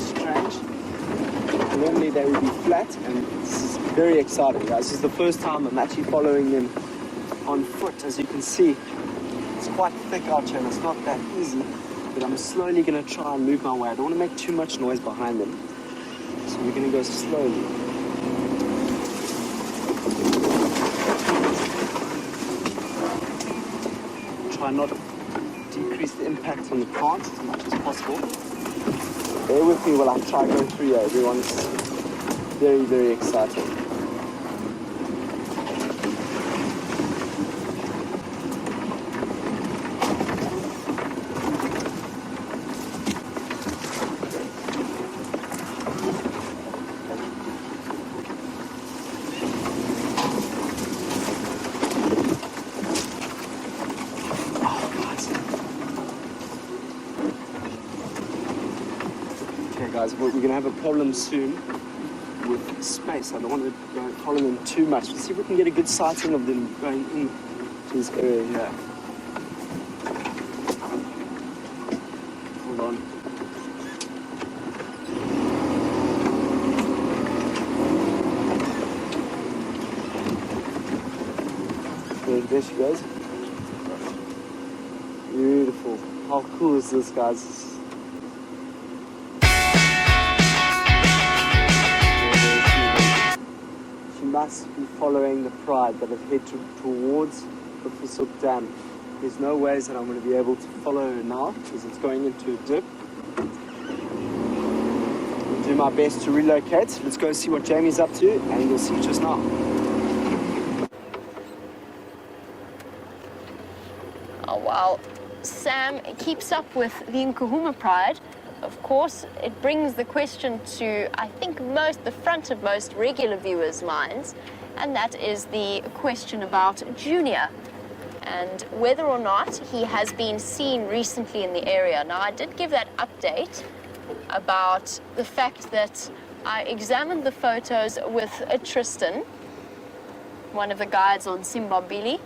strange. Normally they would be flat, and this is very exciting, guys. This is the first time I'm actually following them on foot. As you can see, it's quite thick out here and it's not that easy, but I'm slowly going to try and move my way. I don't want to make too much noise behind them. So we're going to go slowly. Try not to decrease the impact on the plants as much as possible. Bear with me while I try going through here, everyone. It's very, very exciting. Guys, we're going to have a problem soon with space. I don't want to go follow them too much. Let's see if we can get a good sighting of them going into this area here. Hold on. There she goes. Beautiful. How cool is this, guys? Must be following the Pride that have head towards the Buffelshoek Dam. There's no ways that I'm going to be able to follow her now because it's going into a dip. I'll do my best to relocate. Let's go see what Jamie's up to, and we'll see just now. Oh, while Sam keeps up with the Nkuhuma Pride, of course, it brings the question to, I think, the front of most regular viewers' minds, and that is the question about Junior and whether or not he has been seen recently in the area. Now, I did give that update about the fact that I examined the photos with Tristan, one of the guides on Simbambili.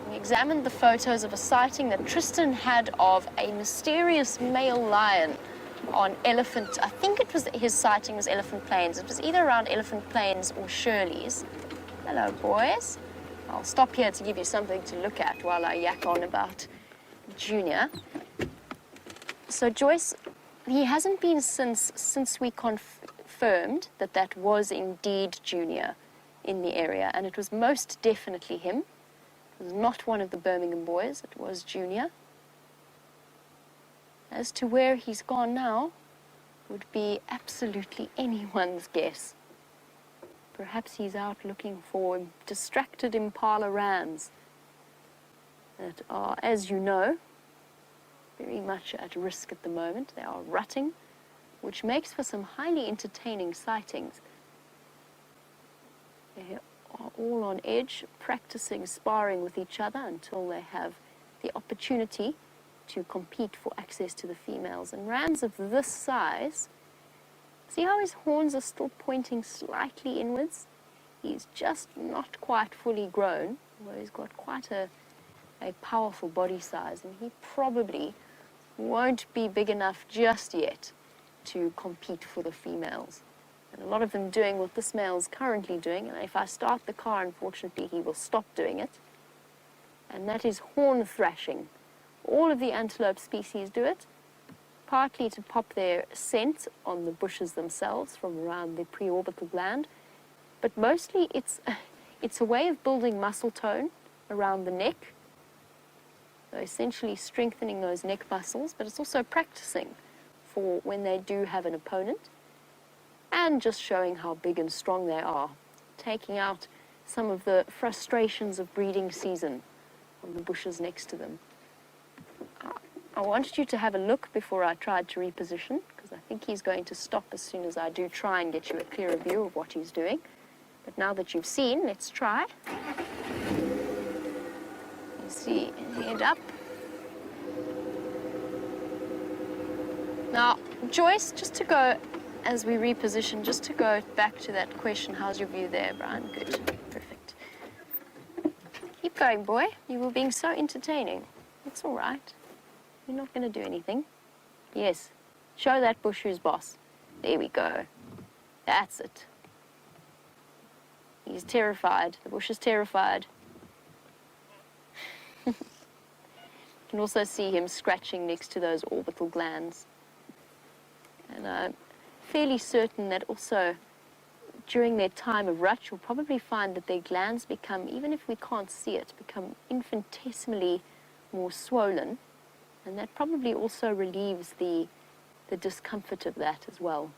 We examined the photos of a sighting that Tristan had of a mysterious male lion on Elephant, I think it was his sighting was Elephant Plains. It was either around Elephant Plains or Shirley's. Hello, boys. I'll stop here to give you something to look at while I yak on about Junior. So Joyce, he hasn't been since we confirmed that that was indeed Junior in the area, and it was most definitely him. It was not one of the Birmingham boys, it was Junior. As to where he's gone now would be absolutely anyone's guess. Perhaps he's out looking for distracted impala rams that are, as you know, very much at risk at the moment. They are rutting, which makes for some highly entertaining sightings. They are all on edge, practicing sparring with each other until they have the opportunity to compete for access to the females. And rams of this size, see how his horns are still pointing slightly inwards? He's just not quite fully grown, although he's got quite a powerful body size, and he probably won't be big enough just yet to compete for the females. And a lot of them doing what this male is currently doing, and if I start the car, unfortunately, he will stop doing it, and that is horn thrashing. All of the antelope species do it, partly to pop their scent on the bushes themselves from around the preorbital gland, but mostly it's a way of building muscle tone around the neck, so essentially strengthening those neck muscles, but it's also practicing for when they do have an opponent, and just showing how big and strong they are, taking out some of the frustrations of breeding season on the bushes next to them. I wanted you to have a look before I tried to reposition, because I think he's going to stop as soon as I do try and get you a clearer view of what he's doing. But now that you've seen, let's try. You see, head up. Now, Joyce, just to go, as we reposition, just to go back to that question, how's your view there, Brian? Good, perfect. Keep going, boy. You were being so entertaining. It's all right. You're not going to do anything. Yes, show that bush who's boss. There we go. That's it. He's terrified. The bush is terrified. You can also see him scratching next to those orbital glands. And I'm fairly certain that also during their time of rut, you'll probably find that their glands become, even if we can't see it, become infinitesimally more swollen. And that probably also relieves the discomfort of that as well.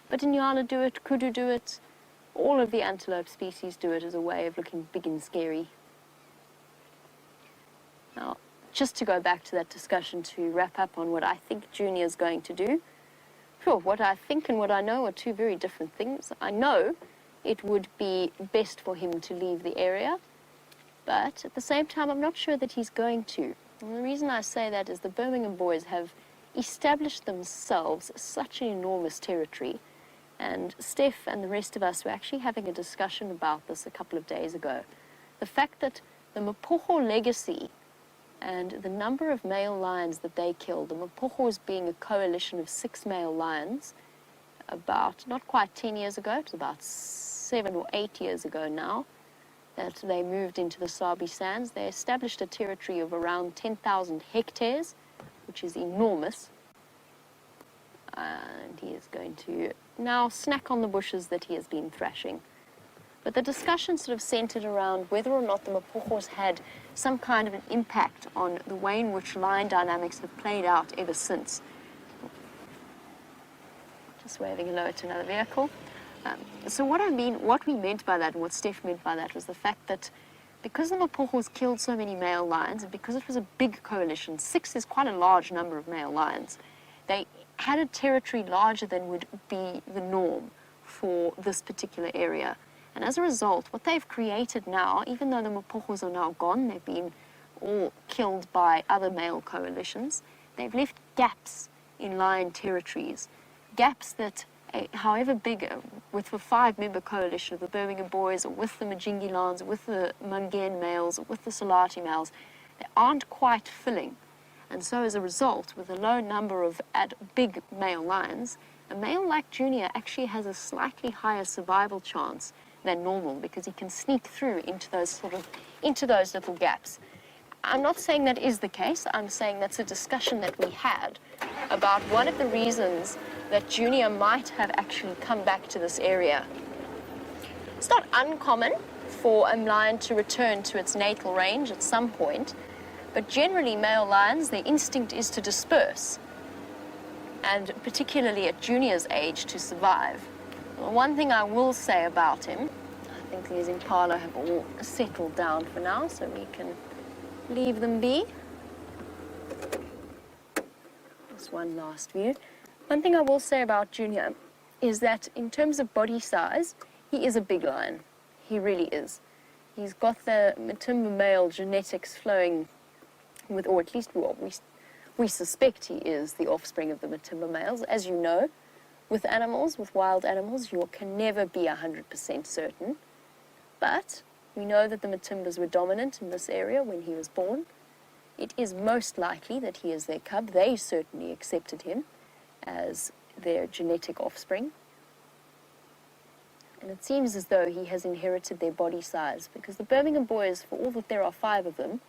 But Inyala do it, Kudu do it, all of the antelope species do it as a way of looking big and scary. Now, just to go back to that discussion to wrap up on what I think Junior's going to do. Sure, what I think and what I know are two very different things. I know it would be best for him to leave the area, but at the same time, I'm not sure that he's going to. And the reason I say that is the Birmingham boys have established themselves such an enormous territory, and Steph and the rest of us were actually having a discussion about this a couple of days ago. The fact that the Mapocho legacy and the number of male lions that they killed, the Mapojos being a coalition of 6 male lions, about, not quite 10 years ago, it was about 7 or 8 years ago now, that they moved into the Sabi Sands. They established a territory of around 10,000 hectares, which is enormous. And he is going to now snack on the bushes that he has been thrashing. But the discussion sort of centered around whether or not the Mapojos had some kind of an impact on the way in which lion dynamics have played out ever since. Just waving hello to another vehicle. So what we meant by that, and what Steph meant by that, was the fact that because the Mapojos killed so many male lions, and because it was a big coalition, 6 is quite a large number of male lions, they had a territory larger than would be the norm for this particular area. And as a result, what they've created now, even though the Mapojos are now gone, they've been all killed by other male coalitions, they've left gaps in lion territories. Gaps that, however big, with the 5-member coalition of the Birmingham boys, or with the Majingilans, or with the Mungen males, or with the Salati males, they aren't quite filling. And so as a result, with a low number of big male lions, a male like Junior actually has a slightly higher survival chance than normal because he can sneak through into those little gaps. I'm not saying that is the case. I'm saying that's a discussion that we had about one of the reasons that Junior might have actually come back to this area. It's not uncommon for a lion to return to its natal range at some point, but generally male lions, their instinct is to disperse, and particularly at Junior's age, to survive. Well, one thing I will say about him, I think these impala have all settled down for now, so we can leave them be. Just one last view. One thing I will say about Junior is that in terms of body size, he is a big lion. He really is. He's got the Matimba male genetics flowing with, or at least we suspect he is the offspring of the Matimba males. As you know, with animals, with wild animals, you can never be 100% certain. But we know that the Matimbas were dominant in this area when he was born. It is most likely that he is their cub. They certainly accepted him as their genetic offspring. And it seems as though he has inherited their body size, because the Birmingham boys, for all that there are 5 of them,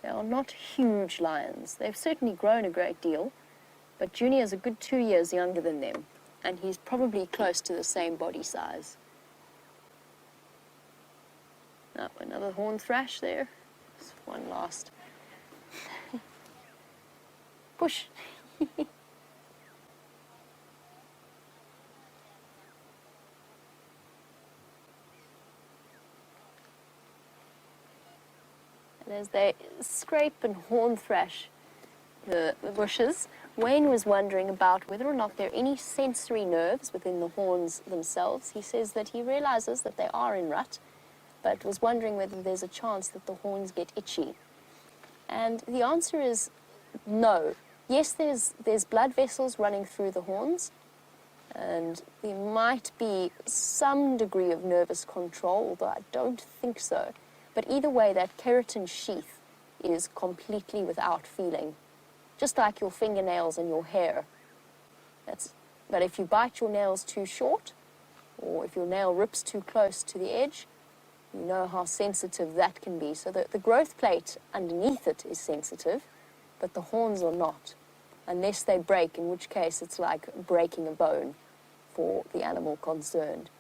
they are not huge lions. They've certainly grown a great deal, but Junior is a good 2 years younger than them, and he's probably close to the same body size. Now, another horn thrash there. Just one last push. And as they scrape and horn thrash the bushes, Wayne was wondering about whether or not there are any sensory nerves within the horns themselves. He says that he realizes that they are in rut, but was wondering whether there's a chance that the horns get itchy. And the answer is no. Yes, there's blood vessels running through the horns, and there might be some degree of nervous control, although I don't think so. But either way, that keratin sheath is completely without feeling, just like your fingernails and your hair. But if you bite your nails too short, or if your nail rips too close to the edge, you know how sensitive that can be. So the growth plate underneath it is sensitive, but the horns are not, unless they break, in which case it's like breaking a bone for the animal concerned.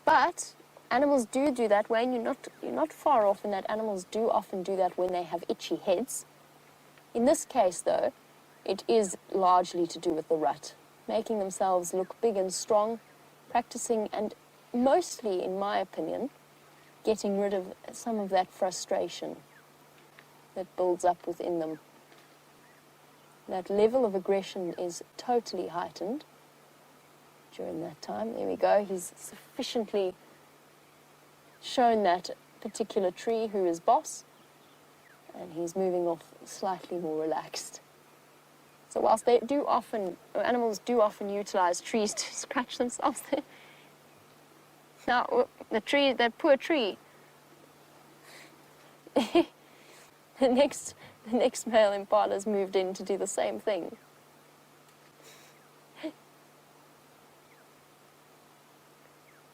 But animals do that, Wayne. You're not far off in that. Animals do often do that when they have itchy heads. In this case, though, it is largely to do with the rut, making themselves look big and strong, practicing, and mostly, in my opinion, getting rid of some of that frustration that builds up within them. That level of aggression is totally heightened during that time. There we go. He's sufficiently shown that particular tree who is boss, and he's moving off slightly more relaxed. So whilst animals do often utilize trees to scratch themselves, now that poor tree, the next male impala's moved in to do the same thing.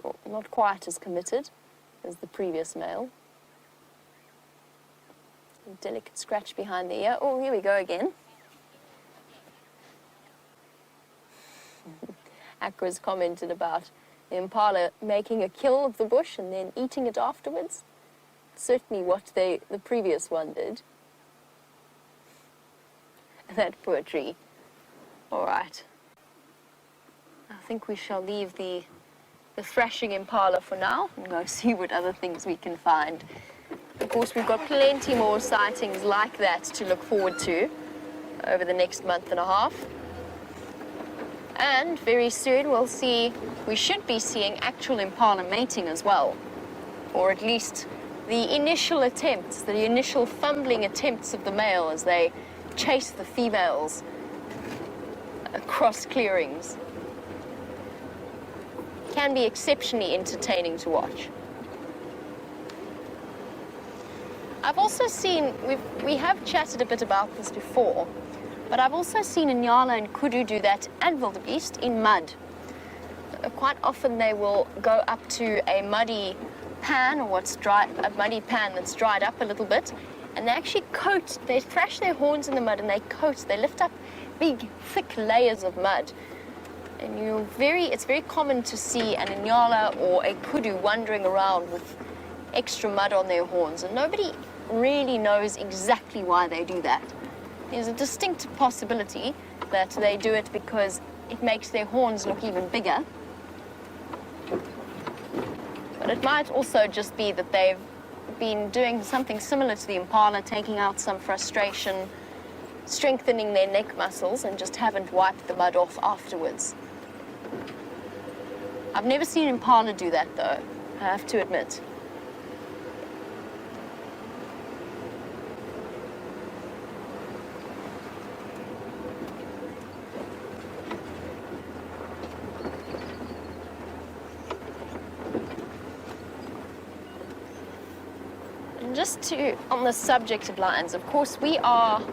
Well, not quite as committed as the previous male. A delicate scratch behind the ear. Oh, here we go again. Aqua's commented about the impala making a kill of the bush and then eating it afterwards. Certainly what the previous one did. That poor tree. All right. I think we shall leave the thrashing impala for now and go see what other things we can find. Of course, we've got plenty more sightings like that to look forward to over the next month and a half. And very soon we should be seeing actual impala mating as well. Or at least the initial attempts, the initial fumbling attempts of the male as they chase the females across clearings. Can be exceptionally entertaining to watch. I've also seen, we have chatted a bit about this before, but I've also seen Inyala and Kudu do that, and wildebeest, in mud. quite often they will go up to a muddy pan, or a muddy pan that's dried up a little bit, and they actually they thrash their horns in the mud and they lift up big, thick layers of mud. And it's very common to see an Inyala or a kudu wandering around with extra mud on their horns, and nobody really knows exactly why they do that. There's a distinct possibility that they do it because it makes their horns look even bigger. But it might also just be that they've been doing something similar to the impala, taking out some frustration, strengthening their neck muscles, and just haven't wiped the mud off afterwards. I've never seen impala do that though, I have to admit. Just on the subject of lions, of course, we are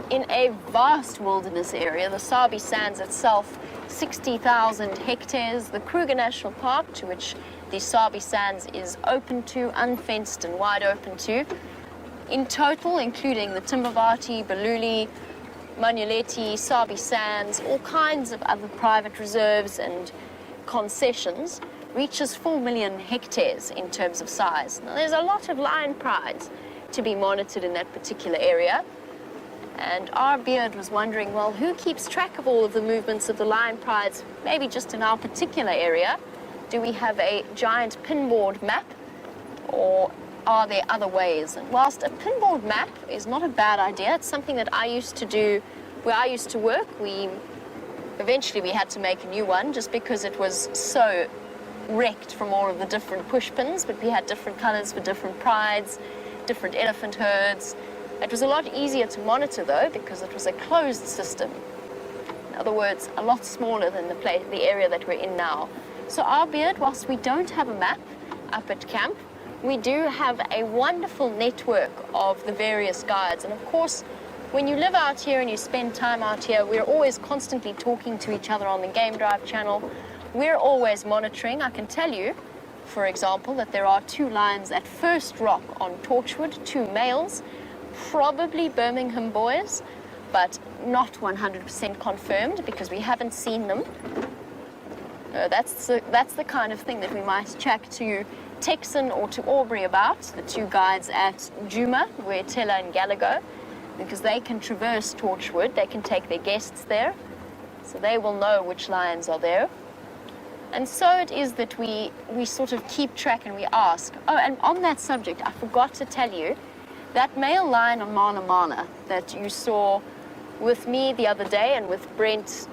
in a vast wilderness area. The Sabi Sands itself, 60,000 hectares. The Kruger National Park, to which the Sabi Sands is open to, unfenced and wide open to. In total, including the Timbavati, Baluli, Manuleti, Sabi Sands, all kinds of other private reserves and concessions, reaches 4 million hectares in terms of size. Now, there's a lot of lion prides to be monitored in that particular area. And our Beard was wondering, well, who keeps track of all of the movements of the lion prides, maybe just in our particular area? Do we have a giant pinboard map, or are there other ways? And whilst a pinboard map is not a bad idea, it's something that I used to do where I used to work. Eventually we had to make a new one just because it was so wrecked from all of the different push pins, but we had different colors for different prides, different elephant herds. It was a lot easier to monitor though because it was a closed system. In other words, a lot smaller than the area that we're in now. So our Beard, whilst we don't have a map up at camp, we do have a wonderful network of the various guides. And of course, when you live out here and you spend time out here, we're always constantly talking to each other on the Game Drive channel. We're always monitoring. I can tell you, for example, that there are 2 lions at First Rock on Torchwood, 2 males, probably Birmingham boys, but not 100% confirmed because we haven't seen them. That's the kind of thing that we might check to Texan or to Aubrey about, the 2 guides at Juma, where Tella and Gallagher, because they can traverse Torchwood, they can take their guests there, so they will know which lions are there. And so it is that we sort of keep track and we ask. Oh, and on that subject, I forgot to tell you, that male lion on Mana Mana that you saw with me the other day and with Brent,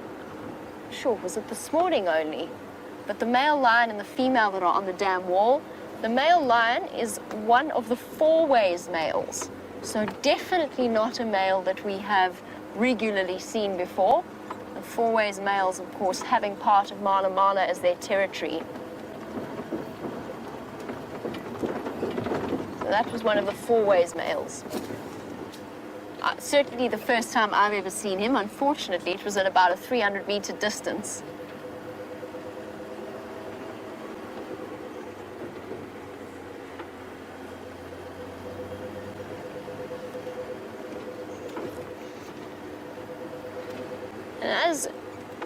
sure, was it this morning only? But the male lion and the female that are on the dam wall, the male lion is one of the 4 ways males. So definitely not a male that we have regularly seen before. The 4 ways males, of course, having part of Mana Mana as their territory. So that was one of the 4 ways males. Certainly the first time I've ever seen him. Unfortunately, it was at about a 300-meter distance. And as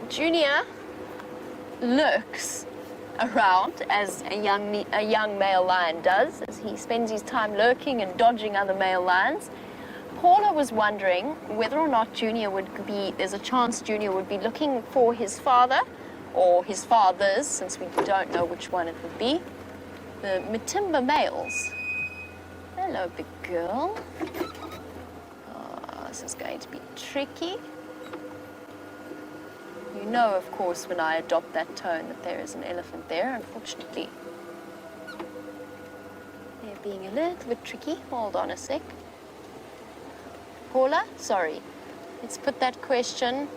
Junior lurks around, as a young male lion does, as he spends his time lurking and dodging other male lions, Paula was wondering whether or not there's a chance Junior would be looking for his father, or his fathers, since we don't know which one it would be, the Matimba males. Hello, big girl. Oh, this is going to be tricky. You know, of course, when I adopt that tone that there is an elephant there, unfortunately. They're being a little bit tricky. Hold on a sec. Paula, sorry. Let's put that question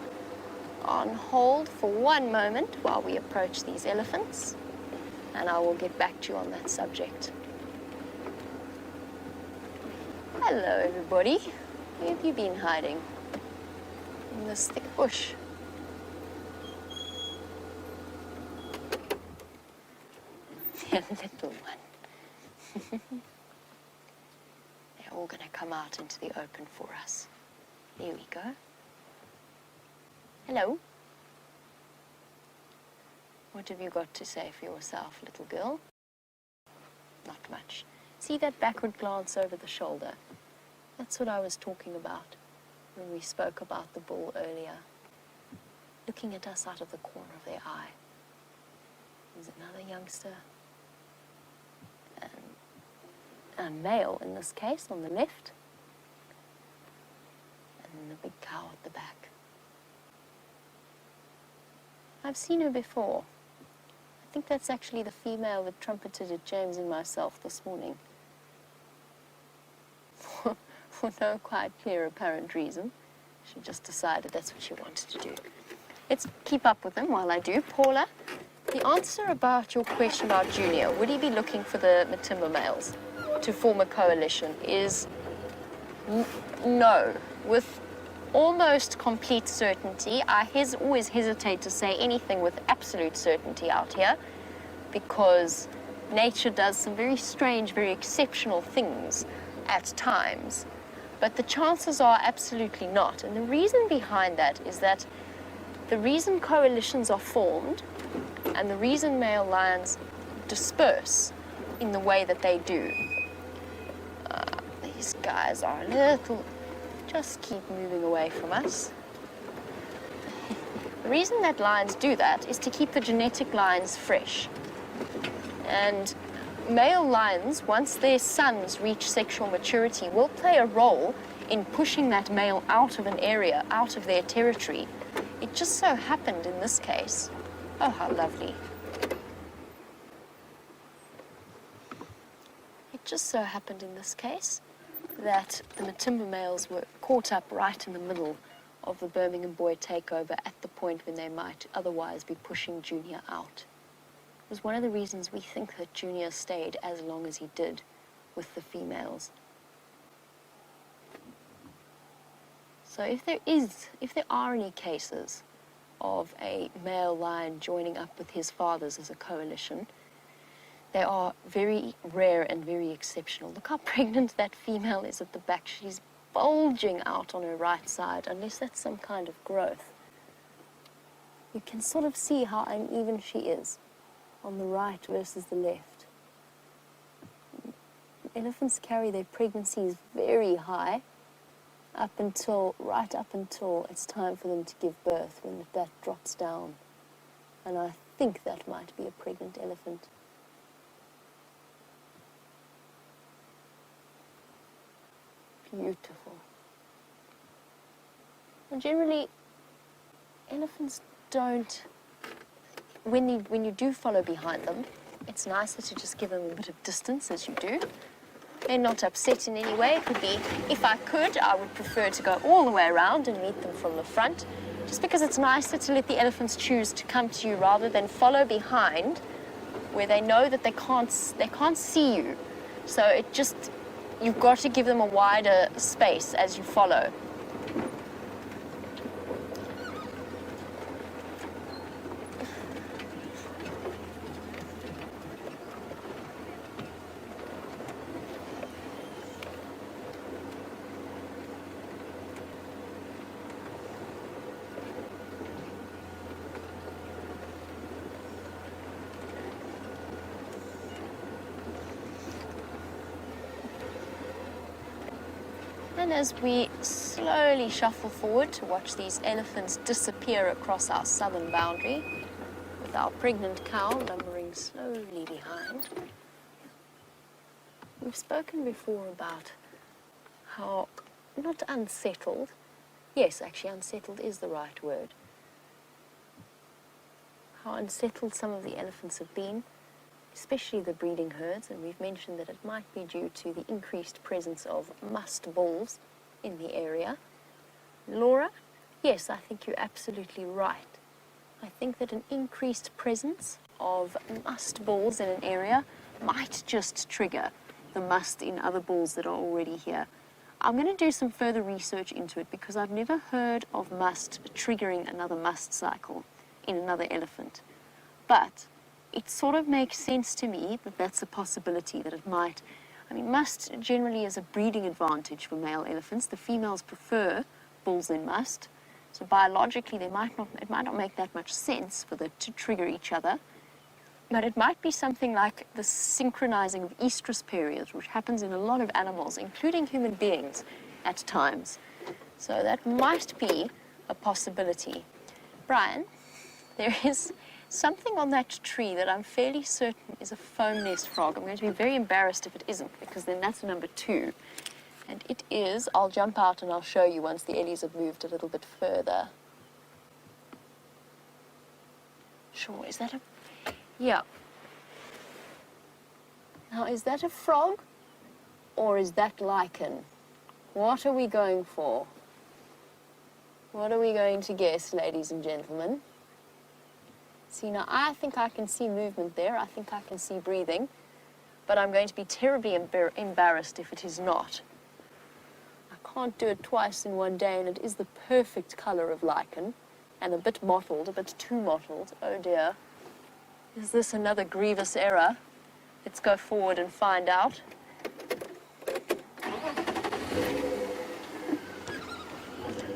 on hold for 1 moment while we approach these elephants, and I will get back to you on that subject. Hello, everybody. Where have you been hiding? In this thick bush. little one. They're all going to come out into the open for us. There we go. Hello. What have you got to say for yourself, little girl? Not much. See that backward glance over the shoulder? That's what I was talking about when we spoke about the bull earlier. Looking at us out of the corner of their eye. There's another youngster. And a male in this case on the left. And then the big cow at the back. I've seen her before. I think that's actually the female that trumpeted at James and myself this morning. For no quite clear apparent reason. She just decided that's what she wanted to do. Let's keep up with them while I do. Paula, the answer about your question about Junior, would he be looking for the Matimba males to form a coalition, is no. With almost complete certainty. I always hesitate to say anything with absolute certainty out here because nature does some very strange, very exceptional things at times. But the chances are absolutely not. And the reason behind that is that the reason coalitions are formed and the reason male lions disperse in the way that they do. These guys are a little... Just keep moving away from us. The reason that lions do that is to keep the genetic lines fresh. And male lions, once their sons reach sexual maturity, will play a role in pushing that male out of an area, out of their territory. It just so happened in this case. Oh, how lovely. It just so happened in this case that the Matimba males were caught up right in the middle of the Birmingham boy takeover at the point when they might otherwise be pushing Junior out. It was one of the reasons we think that Junior stayed as long as he did with the females. So if there are any cases of a male lion joining up with his fathers as a coalition, they are very rare and very exceptional. Look how pregnant that female is at the back. She's bulging out on her right side, unless that's some kind of growth. You can sort of see how uneven she is on the right versus the left. Elephants carry their pregnancies very high right up until it's time for them to give birth, when that drops down. And I think that might be a pregnant elephant. Beautiful. And generally, elephants don't, when you do follow behind them, it's nicer to just give them a bit of distance as you do. They're not upset in any way. It would be, if I could, I would prefer to go all the way around and meet them from the front, just because it's nicer to let the elephants choose to come to you rather than follow behind where they know that they can't see you. So it just, you've got to give them a wider space as you follow. And as we slowly shuffle forward to watch these elephants disappear across our southern boundary, with our pregnant cow lumbering slowly behind, we've spoken before about how, not unsettled, yes, actually unsettled is the right word, how unsettled some of the elephants have been, especially the breeding herds, and we've mentioned that it might be due to the increased presence of musk bulls in the area. Laura, yes, I think you're absolutely right. I think that an increased presence of musk bulls in an area might just trigger the must in other bulls that are already here. I'm going to do some further research into it because I've never heard of must triggering another must cycle in another elephant. But it sort of makes sense to me that that's a possibility, that it might. I mean, must generally is a breeding advantage for male elephants. The females prefer bulls in must. So biologically, it might not make that much sense for them to trigger each other. But it might be something like the synchronizing of estrus periods, which happens in a lot of animals, including human beings at times. So that might be a possibility. Brian, there is something on that tree that I'm fairly certain is a foam nest frog. I'm going to be very embarrassed if it isn't, because then that's number 2. And it is, I'll jump out and I'll show you once the ellies have moved a little bit further. Sure, is that a... Yeah. Now, is that a frog or is that lichen? What are we going for? What are we going to guess, ladies and gentlemen? See, now I think I can see movement there. I think I can see breathing. But I'm going to be terribly embarrassed if it is not. I can't do it twice in one day, and it is the perfect color of lichen. And a bit mottled, a bit too mottled. Oh dear. Is this another grievous error? Let's go forward and find out.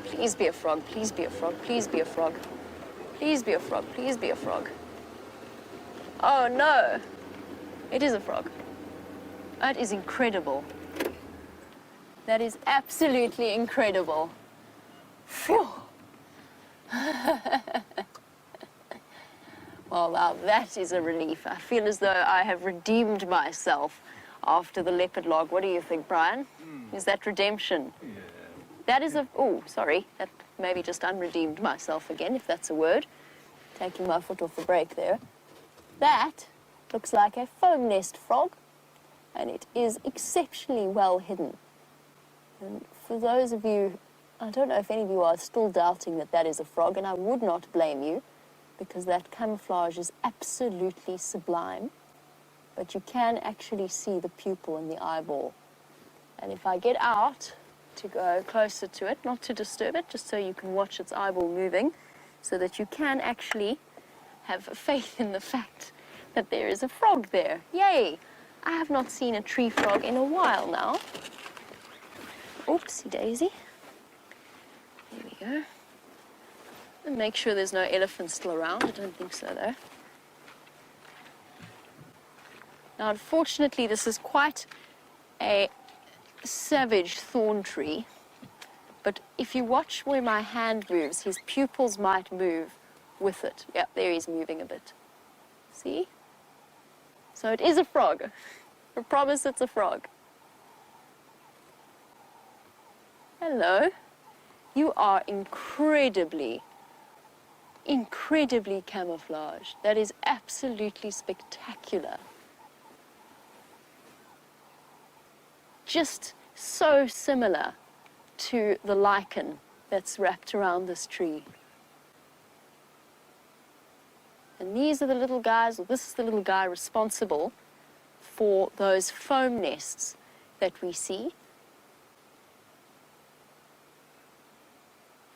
Please be a frog, please be a frog, please be a frog. Please be a frog, please be a frog. Oh no, it is a frog. That is incredible. That is absolutely incredible. Phew. Well, now that is a relief. I feel as though I have redeemed myself after the leopard log. What do you think, Brian? Is that redemption? Yeah. That is a... Oh, sorry. That maybe just unredeemed myself again, if that's a word. Taking my foot off the brake there. That looks like a foam nest frog, and it is exceptionally well hidden. And for those of you... I don't know if any of you are still doubting that that is a frog, and I would not blame you, because that camouflage is absolutely sublime. But you can actually see the pupil and the eyeball. And if I get out to go closer to it, not to disturb it, just so you can watch its eyeball moving, so that you can actually have faith in the fact that there is a frog there. Yay! I have not seen a tree frog in a while now. Oopsie daisy. There we go. And make sure there's no elephant still around. I don't think so, though. Now, unfortunately, this is quite a savage thorn tree. But if you watch where my hand moves, his pupils might move with it. Yeah, there he's moving a bit. See? So it is a frog. I promise it's a frog. Hello. You are incredibly camouflaged. That is absolutely spectacular. Just so similar to the lichen that's wrapped around this tree. And these are the little guys, or this is the little guy responsible for those foam nests that we see.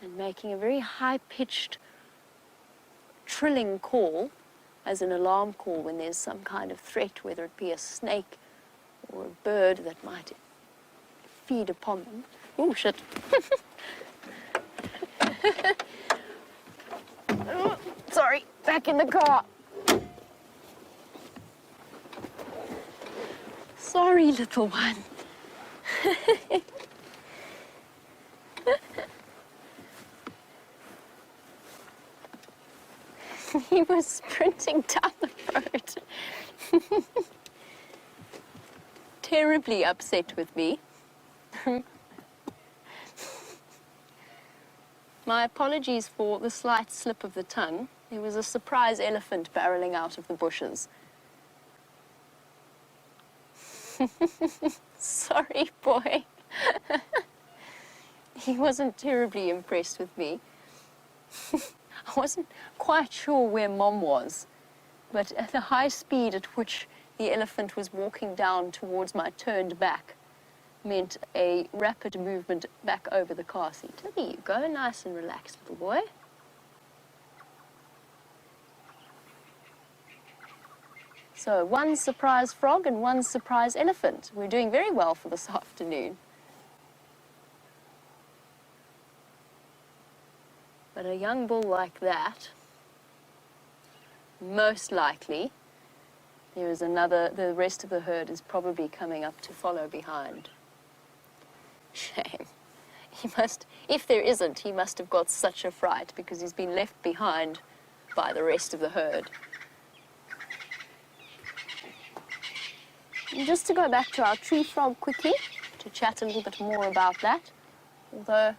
And making a very high-pitched trilling call as an alarm call when there's some kind of threat, whether it be a snake or a bird that might feed upon them. Oh, shit. Oh, sorry, back in the car. Sorry, little one. He was sprinting down the road. Terribly upset with me. My apologies for the slight slip of the tongue. There was a surprise elephant barreling out of the bushes. Sorry, boy. He wasn't terribly impressed with me. I wasn't quite sure where Mom was, but at the high speed at which the elephant was walking down towards my turned back meant a rapid movement back over the car seat. There you go, nice and relaxed, little boy. So one surprise frog and one surprise elephant. We're doing very well for this afternoon. But a young bull like that, most likely, there is the rest of the herd is probably coming up to follow behind. Shame. He must, if there isn't, he must have got such a fright because he's been left behind by the rest of the herd. And just to go back to our tree frog quickly, to chat a little bit more about that, although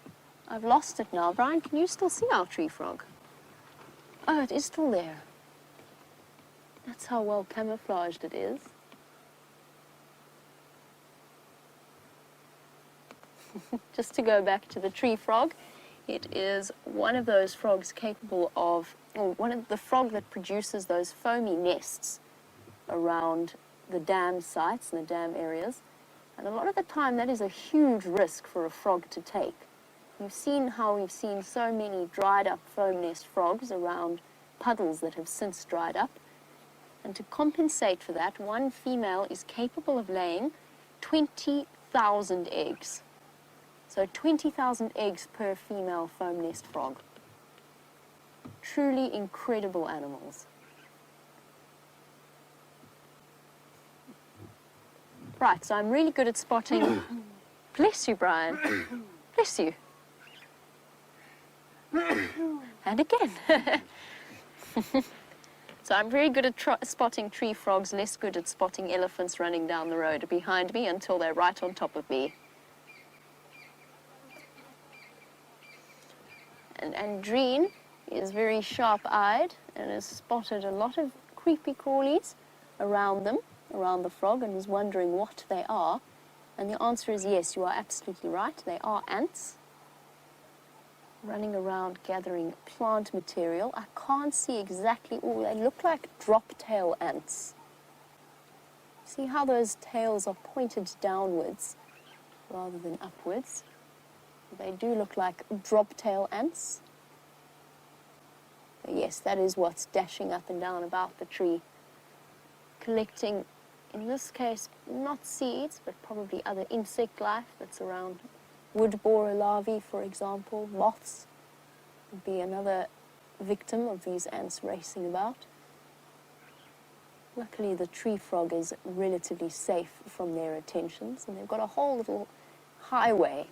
I've lost it now. Brian, can you still see our tree frog? Oh, it is still there. That's how well camouflaged it is. Just to go back to the tree frog, it is one of those frogs capable of, or one of the frog that produces those foamy nests around the dam sites and the dam areas. And a lot of the time that is a huge risk for a frog to take. You've seen how we've seen so many dried up foam nest frogs around puddles that have since dried up. And to compensate for that, one female is capable of laying 20,000 eggs. So 20,000 eggs per female foam nest frog. Truly incredible animals. Right, so I'm really good at spotting. Bless you, Brian. Bless you. And again. So I'm very good at spotting tree frogs, less good at spotting elephants running down the road behind me until they're right on top of me. And Andreen is very sharp-eyed and has spotted a lot of creepy crawlies around them, around the frog, and is wondering what they are. And the answer is yes, you are absolutely right. They are ants running around gathering plant material. I can't see exactly, oh, they look like drop-tail ants. See how those tails are pointed downwards rather than upwards? They do look like drop-tail ants. But yes, that is what's dashing up and down about the tree, collecting, in this case, not seeds, but probably other insect life that's around. Wood borer larvae, for example, moths would be another victim of these ants racing about. Luckily, the tree frog is relatively safe from their attentions, and they've got a whole little highway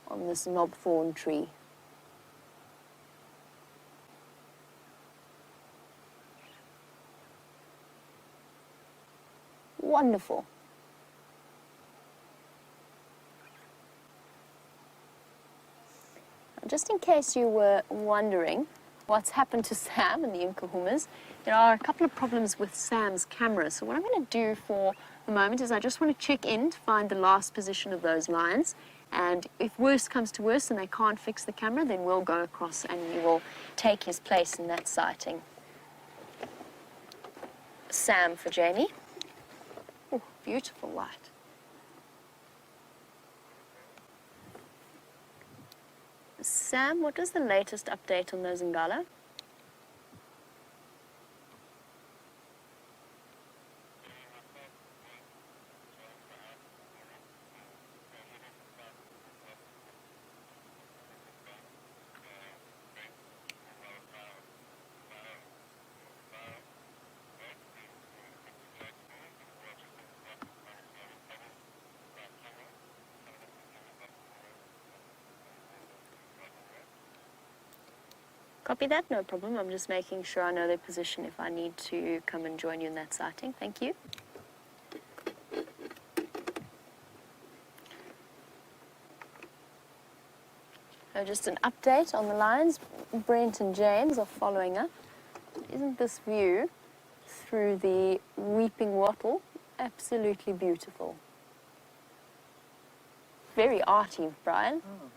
on this knobthorn tree. Wonderful. Just in case you were wondering what's happened to Sam and the Inkahumas, there are a couple of problems with Sam's camera. So what I'm going to do for the moment is I just want to check in to find the last position of those lines. And if worse comes to worse and they can't fix the camera, then we'll go across and we will take his place in that sighting. Sam for Jamie. Oh, beautiful light. Sam, what is the latest update on those Ngala? Copy that, no problem. I'm just making sure I know their position if I need to come and join you in that sighting. Thank you. So just an update on the lines. Brent and James are following up. Isn't this view through the weeping wattle absolutely beautiful? Very arty, Brian. Oh,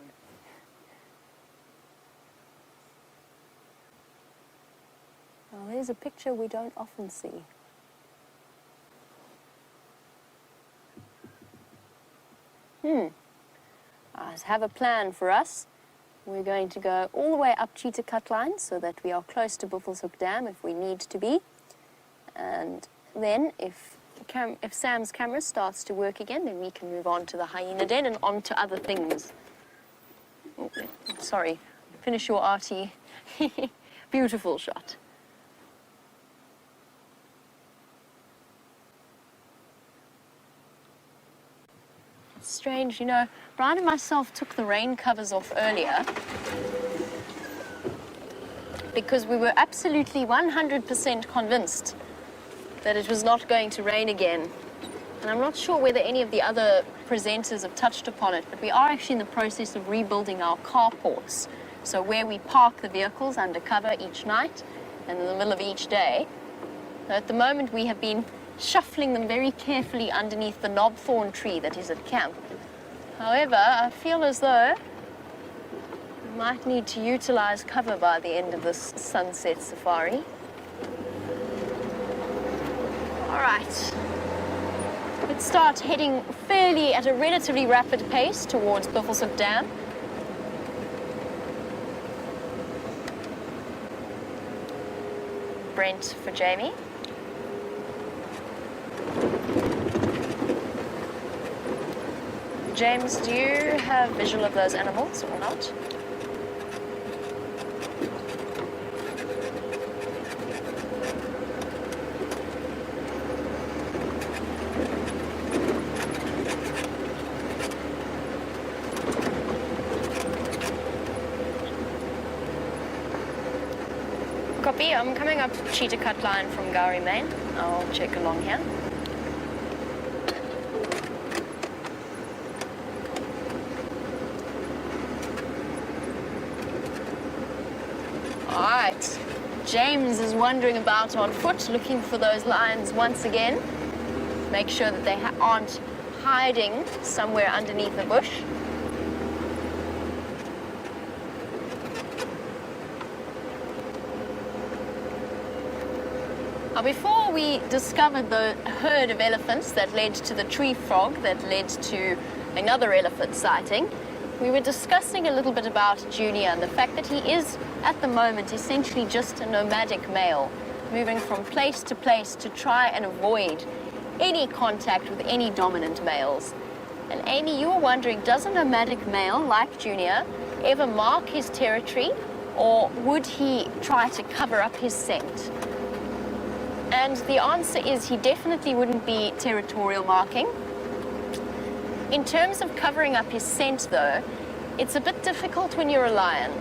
Well, here's a picture we don't often see. I have a plan for us. We're going to go all the way up Cheetah Cut Line so that we are close to Buffelshoek Dam if we need to be. And then, if Sam's camera starts to work again, then we can move on to the hyena den and on to other things. Oh, sorry, finish your arty. Beautiful shot. It's strange, you know, Brian and myself took the rain covers off earlier because we were absolutely 100% convinced that it was not going to rain again. And I'm not sure whether any of the other presenters have touched upon it, but we are actually in the process of rebuilding our carports. So where we park the vehicles under cover each night and in the middle of each day. At the moment, we have been shuffling them very carefully underneath the knobthorn tree that is at camp. However, I feel as though we might need to utilize cover by the end of this sunset safari. All right, let's start heading at a relatively rapid pace towards Buffelshoek Dam. Brent for Jamie. James, do you have visual of those animals or not? Copy, I'm coming up Cheetah Cut line from Gowrie, Main. I'll check along here. Alright, James is wandering about on foot looking for those lions once again. Make sure that they aren't hiding somewhere underneath the bush. Now, before we discovered the herd of elephants that led to the tree frog that led to another elephant sighting, we were discussing a little bit about Junior and the fact that he is, at the moment, essentially just a nomadic male, moving from place to place to try and avoid any contact with any dominant males. And Amy, you were wondering, does a nomadic male like Junior ever mark his territory, or would he try to cover up his scent? And the answer is he definitely wouldn't be territorial marking. In terms of covering up his scent, though, it's a bit difficult when you're a lion.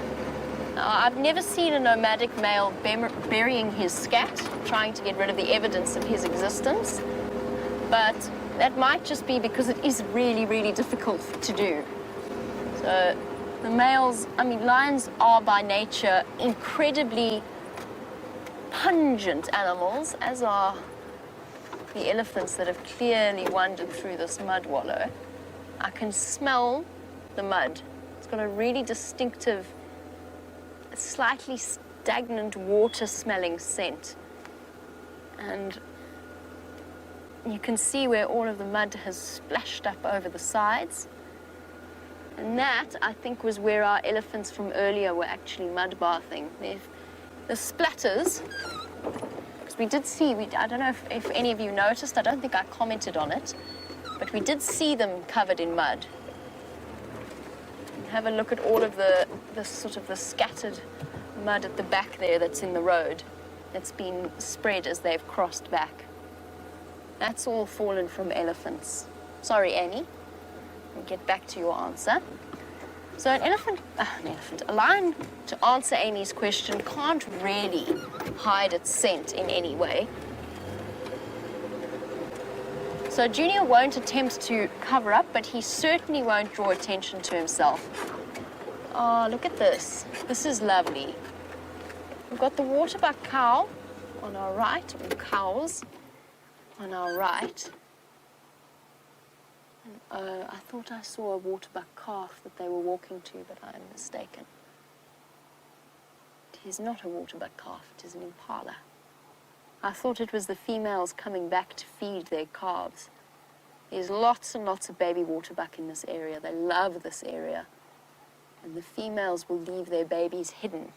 I've never seen a nomadic male burying his scat, trying to get rid of the evidence of his existence. But that might just be because it is really, really difficult to do. So the males, lions are by nature incredibly pungent animals, as are the elephants that have clearly wandered through this mud wallow. I can smell the mud. It's got a really distinctive, slightly stagnant water-smelling scent. And you can see where all of the mud has splashed up over the sides. And that, I think, was where our elephants from earlier were actually mud bathing. The splatters, because we did see, I don't know if any of you noticed, I don't think I commented on it, but we did see them covered in mud. Have a look at all of the sort of the scattered mud at the back there that's in the road. It's been spread as they've crossed back. That's all fallen from elephants. Sorry, Annie. We'll get back to your answer. So a lion, to answer Amy's question, can't really hide its scent in any way. So Junior won't attempt to cover up, but he certainly won't draw attention to himself. Oh, look at this. This is lovely. We've got the waterbuck cow on our right, or cows on our right. And, I thought I saw a waterbuck calf that they were walking to, but I am mistaken. It is not a waterbuck calf, it is an impala. I thought it was the females coming back to feed their calves. There's lots and lots of baby waterbuck in this area. They love this area. And the females will leave their babies hidden.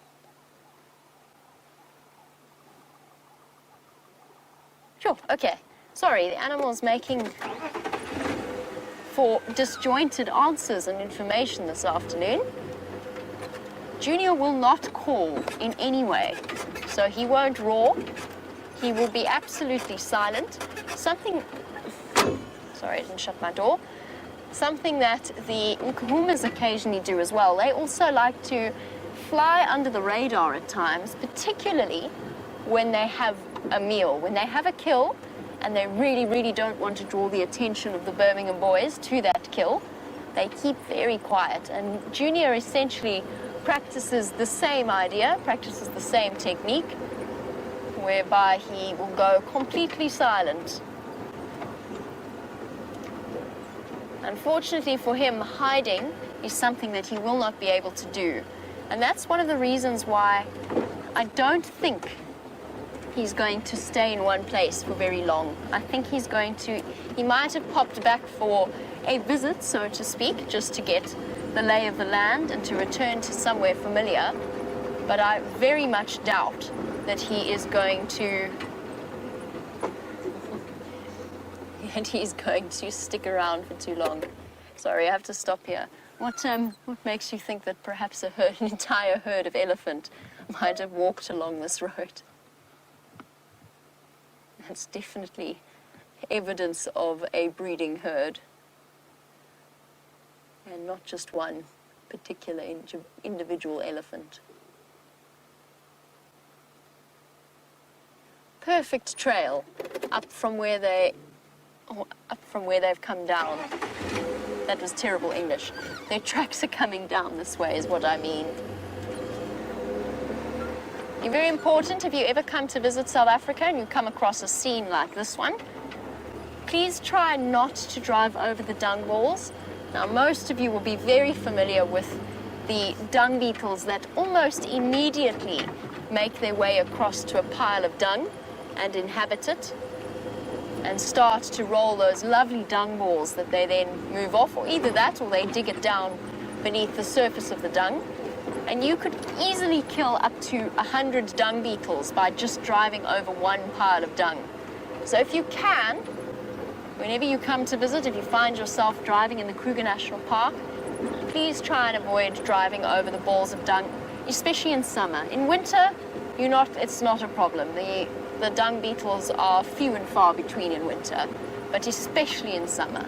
Sure. Oh, okay. Sorry, the animal's making for disjointed answers and information this afternoon. Junior will not call in any way, so he won't roar. He will be absolutely silent. Sorry, I didn't shut my door. Something that the Nkuhumas occasionally do as well. They also like to fly under the radar at times, particularly when they have a meal, when they have a kill, and they really, really don't want to draw the attention of the Birmingham boys to that kill. They keep very quiet, and Junior essentially practices the same idea, practices the same technique, whereby he will go completely silent. Unfortunately for him, hiding is something that he will not be able to do. And that's one of the reasons why I don't think he's going to stay in one place for very long. I think he might have popped back for a visit, so to speak, just to get the lay of the land and to return to somewhere familiar. But I very much doubt that he is going to stick around for too long. Sorry, I have to stop here. What makes you think that perhaps an entire herd of elephant might have walked along this road? That's definitely evidence of a breeding herd, and not just one particular individual elephant. Perfect trail up from where they've come down. That was terrible English. Their tracks are coming down this way is what I mean. You're very important if you ever come to visit South Africa and you come across a scene like this one. Please try not to drive over the dung balls. Now, most of you will be very familiar with the dung beetles that almost immediately make their way across to a pile of dung and inhabit it and start to roll those lovely dung balls that they then move off, or either that or they dig it down beneath the surface of the dung. And you could easily kill up to 100 dung beetles by just driving over one pile of dung. So if you can, whenever you come to visit, if you find yourself driving in the Kruger National Park, please try and avoid driving over the balls of dung, especially in summer. In winter, it's not a problem. The dung beetles are few and far between in winter, but especially in summer.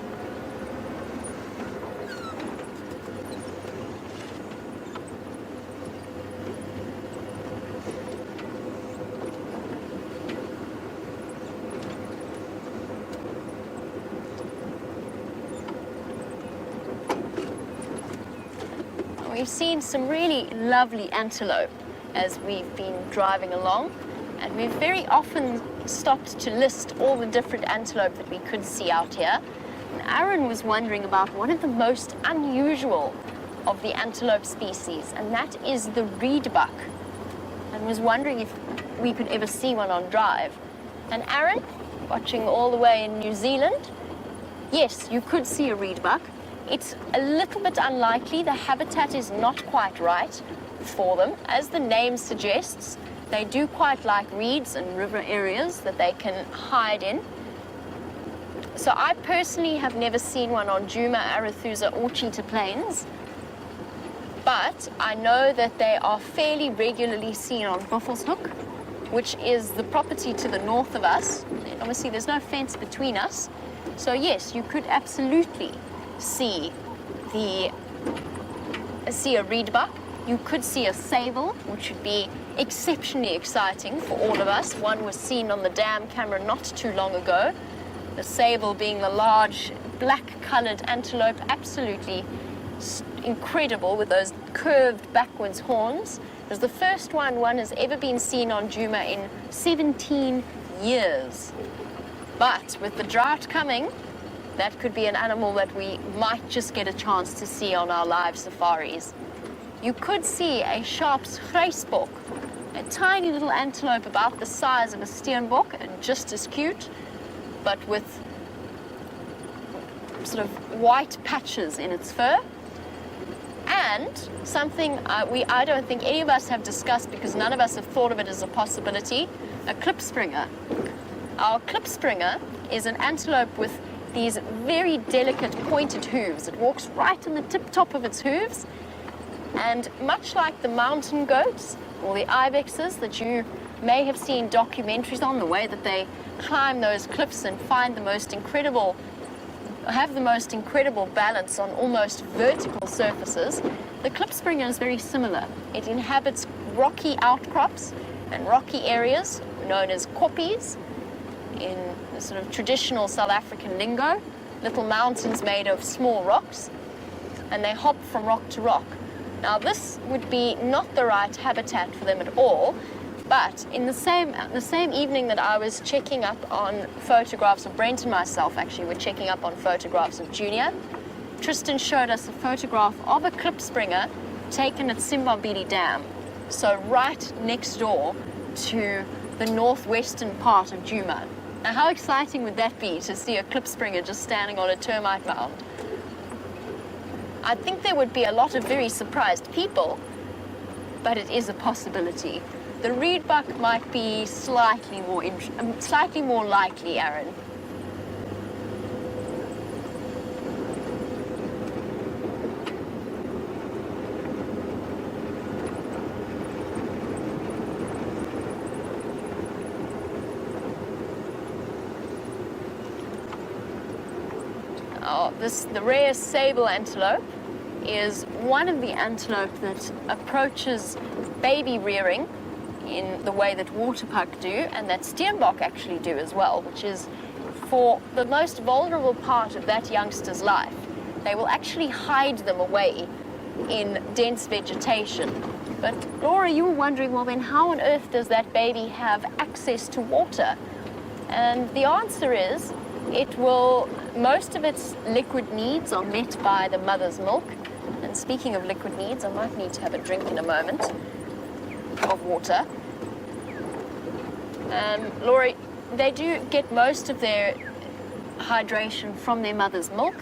We've seen some really lovely antelope as we've been driving along, and we've very often stopped to list all the different antelope that we could see out here. And Aaron was wondering about one of the most unusual of the antelope species, and that is the reedbuck, and was wondering if we could ever see one on drive. And Aaron, watching all the way in New Zealand, yes, you could see a reedbuck. It's a little bit unlikely. The habitat is not quite right for them. As the name suggests, they do quite like reeds and river areas that they can hide in. So I personally have never seen one on Djuma, Arathusa or Cheetah Plains, but I know that they are fairly regularly seen on Buffelshoek, which is the property to the north of us. And obviously there's no fence between us. So yes, you could absolutely see a reedbuck. You could see a sable, which would be exceptionally exciting for all of us. One was seen on the dam camera not too long ago. The sable being the large black-colored antelope, absolutely incredible with those curved backwards horns. It was the first one has ever been seen on Djuma in 17 years. But with the drought coming, that could be an animal that we might just get a chance to see on our live safaris. You could see a Sharp's grysbok, a tiny little antelope about the size of a steenbok and just as cute, but with sort of white patches in its fur. And something I don't think any of us have discussed because none of us have thought of it as a possibility, a klipspringer. Our klipspringer is an antelope with these very delicate pointed hooves. It walks right in the tip top of its hooves, and much like the mountain goats or the ibexes that you may have seen documentaries on, the way that they climb those cliffs and find the most incredible, have the most incredible balance on almost vertical surfaces, the klipspringer is very similar. It inhabits rocky outcrops and rocky areas known as koppies in the sort of traditional South African lingo, little mountains made of small rocks, and they hop from rock to rock. Now this would be not the right habitat for them at all, but in the same evening that I was checking up on photographs of Brent and myself, actually, were checking up on photographs of Junior, Tristan showed us a photograph of a klipspringer taken at Simbambili Dam, so right next door to the northwestern part of Djuma. Now how exciting would that be to see a klipspringer just standing on a termite mound? I think there would be a lot of very surprised people, but it is a possibility. The reedbuck might be slightly more likely, Aaron. The rare sable antelope is one of the antelope that approaches baby rearing in the way that waterbuck do, and that steenbok actually do as well, which is for the most vulnerable part of that youngster's life. They will actually hide them away in dense vegetation. But Laura, you were wondering, well then how on earth does that baby have access to water? And the answer is, most of its liquid needs are met by the mother's milk. And speaking of liquid needs, I might need to have a drink in a moment of water. Laurie, they do get most of their hydration from their mother's milk,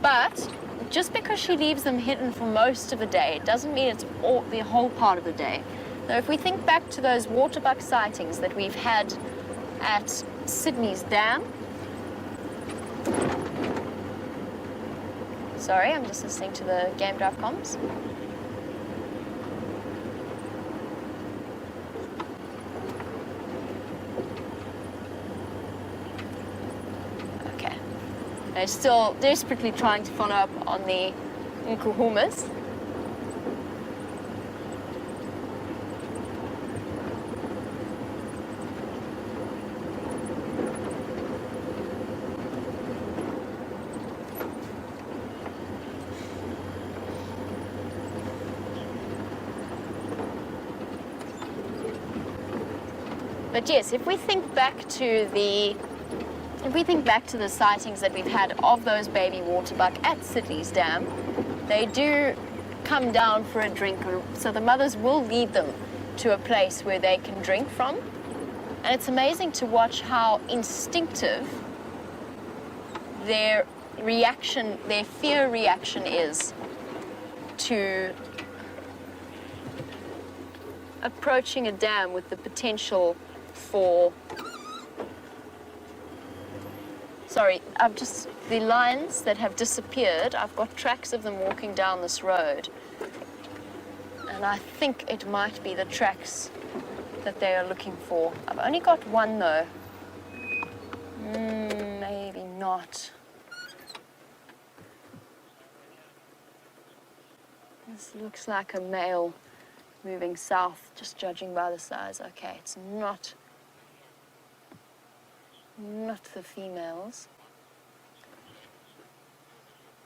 but just because she leaves them hidden for most of the day, it doesn't mean it's the whole part of the day. Now, if we think back to those waterbuck sightings that we've had at Sydney's Dam, sorry, I'm just listening to the Game Drive comms. Okay. They're still desperately trying to follow up on the Nkuhumas. But yes, if we think back to the sightings that we've had of those baby waterbuck at Sydney's Dam, they do come down for a drink, so the mothers will lead them to a place where they can drink from. And it's amazing to watch how instinctive their reaction, their fear reaction is to approaching a dam with the potential for, the lions that have disappeared, I've got tracks of them walking down this road. And I think it might be the tracks that they are looking for. I've only got one though. Maybe not. This looks like a male moving south, just judging by the size. Okay, it's not the females.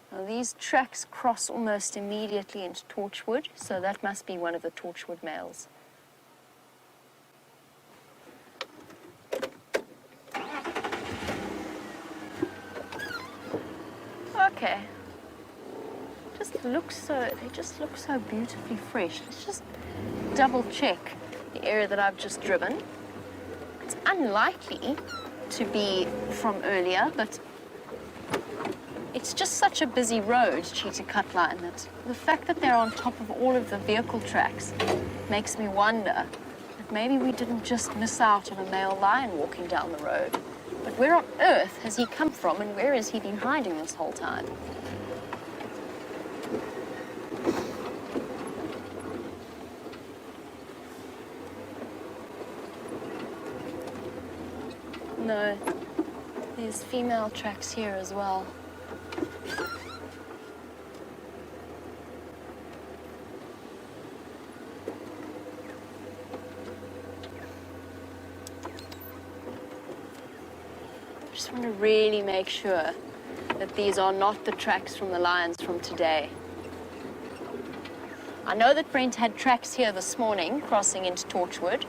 Now these tracks cross almost immediately into Torchwood, so that must be one of the Torchwood males. Okay. They just look so beautifully fresh. Let's just double check the area that I've just driven. It's unlikely to be from earlier, but it's just such a busy road, Cheetah Cutline, that the fact that they're on top of all of the vehicle tracks makes me wonder. I that maybe we didn't just miss out on a male lion walking down the road. But where on earth has he come from, and where has he been hiding this whole time? No, there's female tracks here as well. I just want to really make sure that these are not the tracks from the lions from today. I know that Brent had tracks here this morning crossing into Torchwood.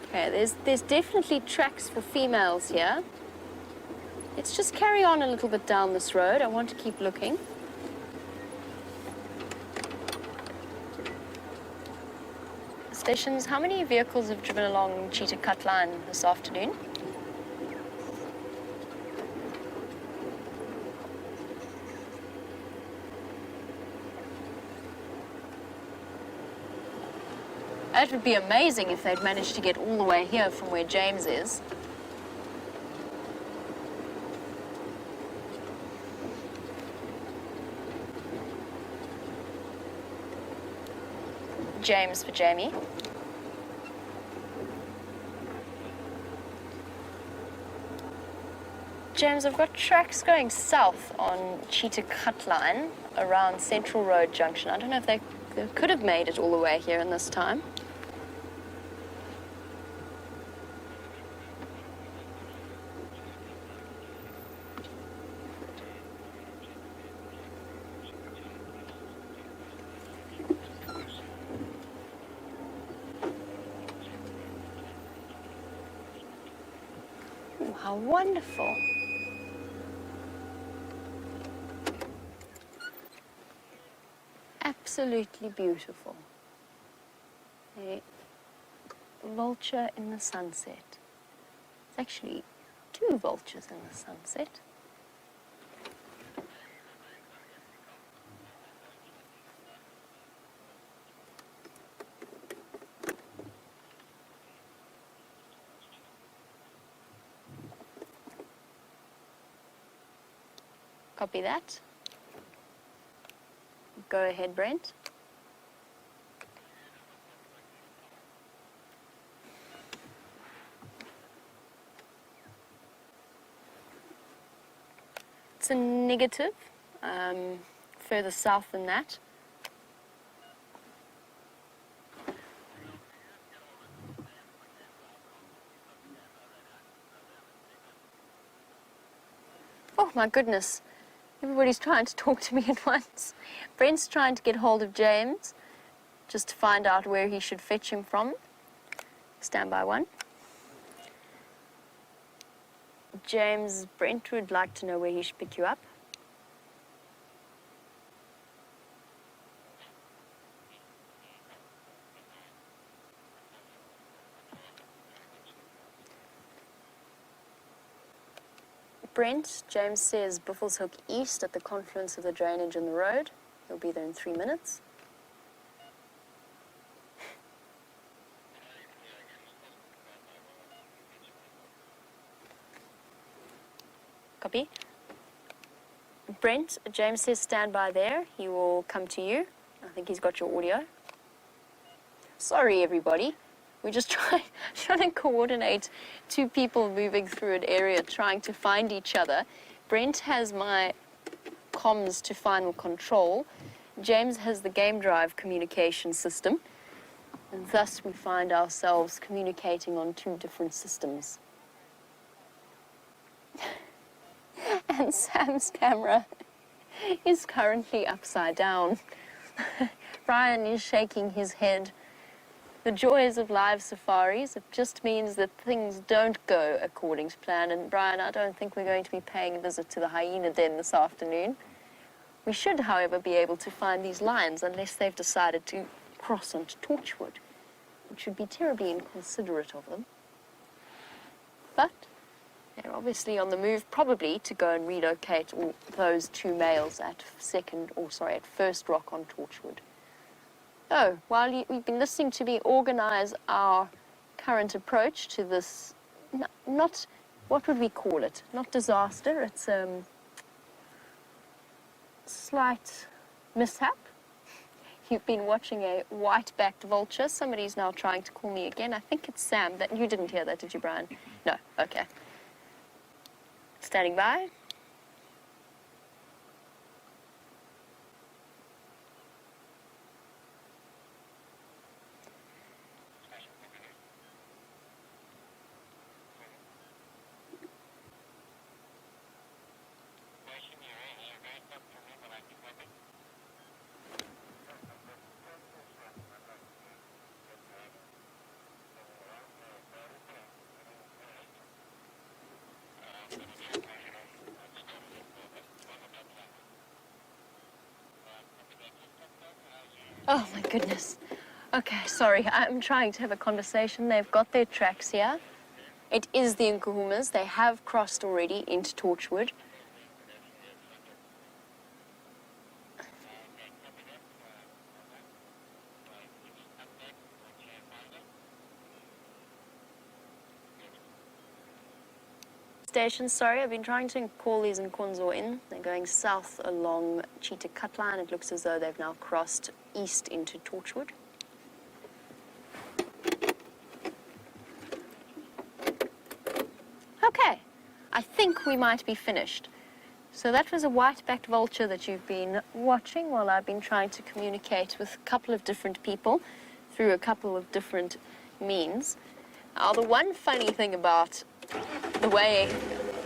Okay, there's definitely tracks for females here. Let's just carry on a little bit down this road. I want to keep looking. Stations, how many vehicles have driven along Cheetah Cut Line this afternoon? It would be amazing if they'd managed to get all the way here from where James is. James for Jamie. James, I've got tracks going south on Cheetah Cut Line around Central Road Junction. I don't know if they could have made it all the way here in this time. Ooh, how wonderful. Absolutely beautiful. A vulture in the sunset. It's actually two vultures in the sunset. Copy that. Go ahead, Brent. It's a negative, further south than that. Oh my goodness. Everybody's trying to talk to me at once. Brent's trying to get hold of James, just to find out where he should fetch him from. Stand by one. James, Brent would like to know where he should pick you up. Brent, James says Buffels Hook East at the confluence of the drainage and the road. He'll be there in 3 minutes. Copy. Brent, James says stand by there. He will come to you. I think he's got your audio. Sorry, everybody. We're just trying to coordinate two people moving through an area, trying to find each other. Brent has my comms to final control. James has the game drive communication system. And thus we find ourselves communicating on two different systems. And Sam's camera is currently upside down. Brian is shaking his head. The joys of live safaris, it just means that things don't go according to plan. And Brian, I don't think we're going to be paying a visit to the hyena den this afternoon. We should, however, be able to find these lions unless they've decided to cross onto Torchwood, which would be terribly inconsiderate of them. But obviously on the move, probably to go and relocate all those two males at First Rock on Torchwood. Oh, while we've been listening to me organize our current approach to this, not, what would we call it? Not disaster, it's slight mishap. You've been watching a white-backed vulture. Somebody's now trying to call me again. I think it's Sam. You didn't hear that, did you, Brian? No, okay. Standing by. Oh my goodness. Okay, sorry, I'm trying to have a conversation. They've got their tracks here. It is the Nkuhumas. They have crossed already into Torchwood. Station, sorry, I've been trying to call these Nkonzo in. They're going south along Cheetah Cut Line. It looks as though they've now crossed east into Torchwood. Okay, I think we might be finished. So that was a white-backed vulture that you've been watching while I've been trying to communicate with a couple of different people through a couple of different means. Now, the one funny thing about the way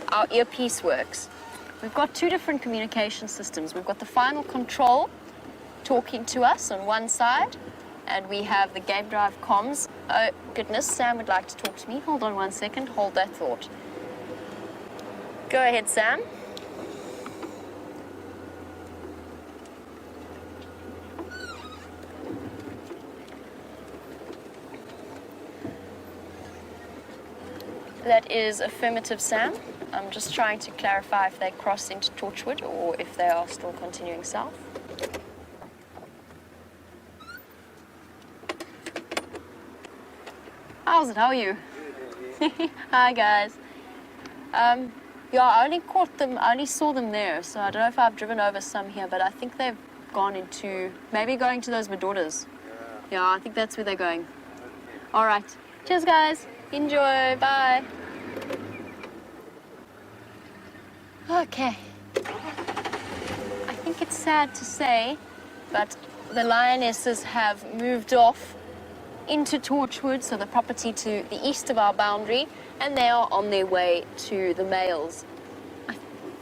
our earpiece works, we've got two different communication systems. We've got the final control talking to us on one side, and we have the game drive comms. Oh goodness, Sam would like to talk to me. Hold on one second, hold that thought. Go ahead, Sam. That is affirmative, Sam. I'm just trying to clarify if they cross into Torchwood or if they are still continuing south. How's it? How are you? Hi, guys. Yeah, I only caught them, I only saw them there, so I don't know if I've driven over some here, but I think they've gone into, maybe going to those Madodas. Yeah, I think that's where they're going. All right. Cheers, guys. Enjoy. Bye. Okay. I think it's sad to say, but the lionesses have moved off into Torchwood, so the property to the east of our boundary, and they are on their way to the males.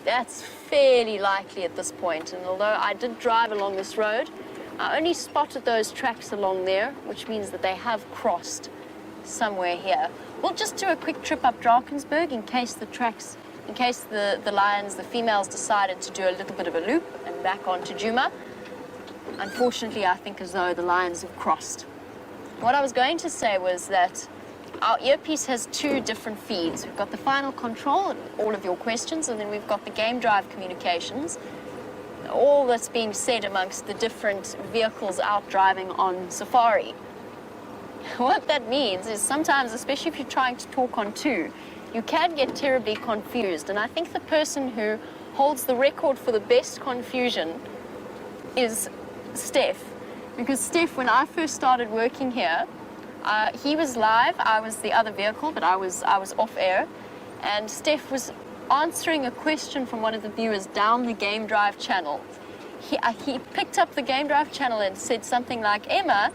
That's fairly likely at this point, and although I did drive along this road, I only spotted those tracks along there, which means that they have crossed somewhere here. We'll just do a quick trip up Drakensberg in case the lions, the females, decided to do a little bit of a loop and back onto Djuma. Unfortunately, I think as though the lions have crossed. What I was going to say was that our earpiece has two different feeds. We've got the final control and all of your questions, and then we've got the game drive communications. All that's being said amongst the different vehicles out driving on safari. What that means is sometimes, especially if you're trying to talk on two, you can get terribly confused. And I think the person who holds the record for the best confusion is Steph. Because Steph, when I first started working here, he was live, I was the other vehicle, but I was off air. And Steph was answering a question from one of the viewers down the game drive channel. He picked up the game drive channel and said something like, Emma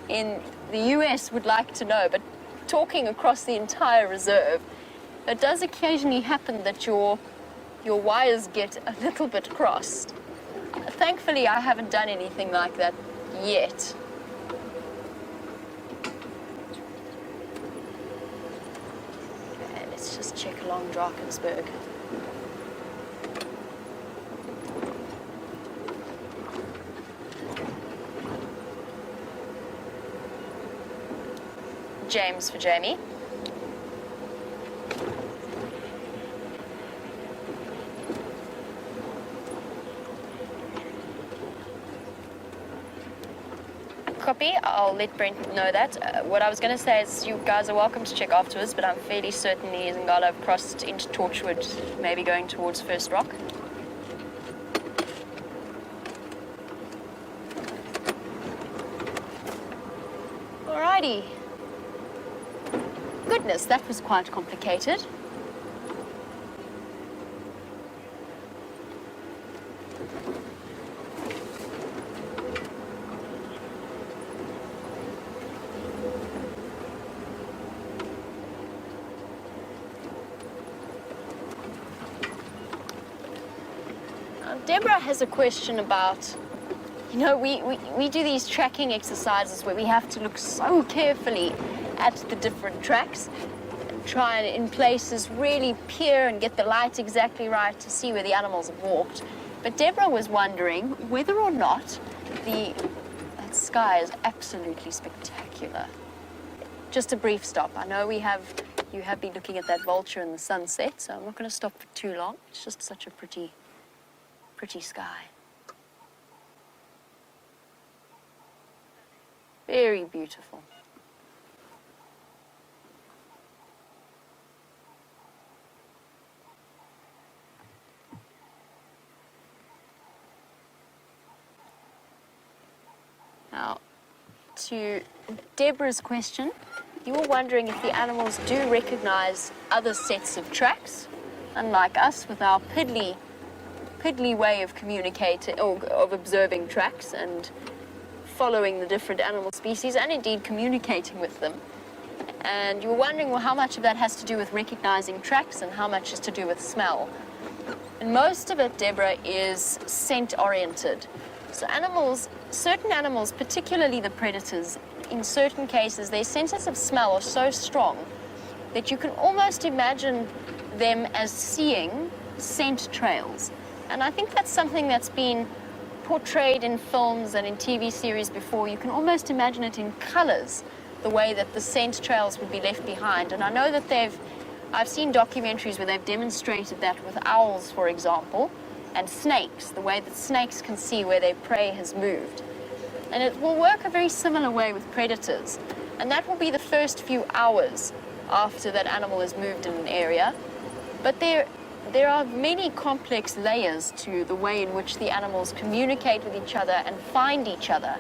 in the US would like to know, but talking across the entire reserve. It does occasionally happen that your wires get a little bit crossed. Thankfully, I haven't done anything like that yet. Okay, let's just check along Drakensberg. James for Jamie. Copy. I'll let Brent know that. What I was going to say is you guys are welcome to check afterwards, but I'm fairly certain he and Gala have crossed into Torchwood, maybe going towards First Rock. Alrighty. Goodness, that was quite complicated. Deborah has a question about, you know, we do these tracking exercises where we have to look so carefully at the different tracks, and try and in places really peer and get the light exactly right to see where the animals have walked. But Deborah was wondering whether or not that sky is absolutely spectacular. Just a brief stop. I know you have been looking at that vulture in the sunset, so I'm not going to stop for too long. It's just such a pretty sky. Very beautiful. Now, to Deborah's question, you were wondering if the animals do recognize other sets of tracks, unlike us with our piddly way of communicating or of observing tracks and following the different animal species and indeed communicating with them. And you were wondering, well, how much of that has to do with recognizing tracks and how much is to do with smell. And most of it, Deborah, is scent-oriented. So certain animals, particularly the predators, in certain cases, their senses of smell are so strong that you can almost imagine them as seeing scent trails. And I think that's something that's been portrayed in films and in TV series before. You can almost imagine it in colors, the way that the scent trails would be left behind. And I know that I've seen documentaries where they've demonstrated that with owls, for example, and snakes, the way that snakes can see where their prey has moved. And it will work a very similar way with predators. And that will be the first few hours after that animal has moved in an area. But there are many complex layers to the way in which the animals communicate with each other and find each other.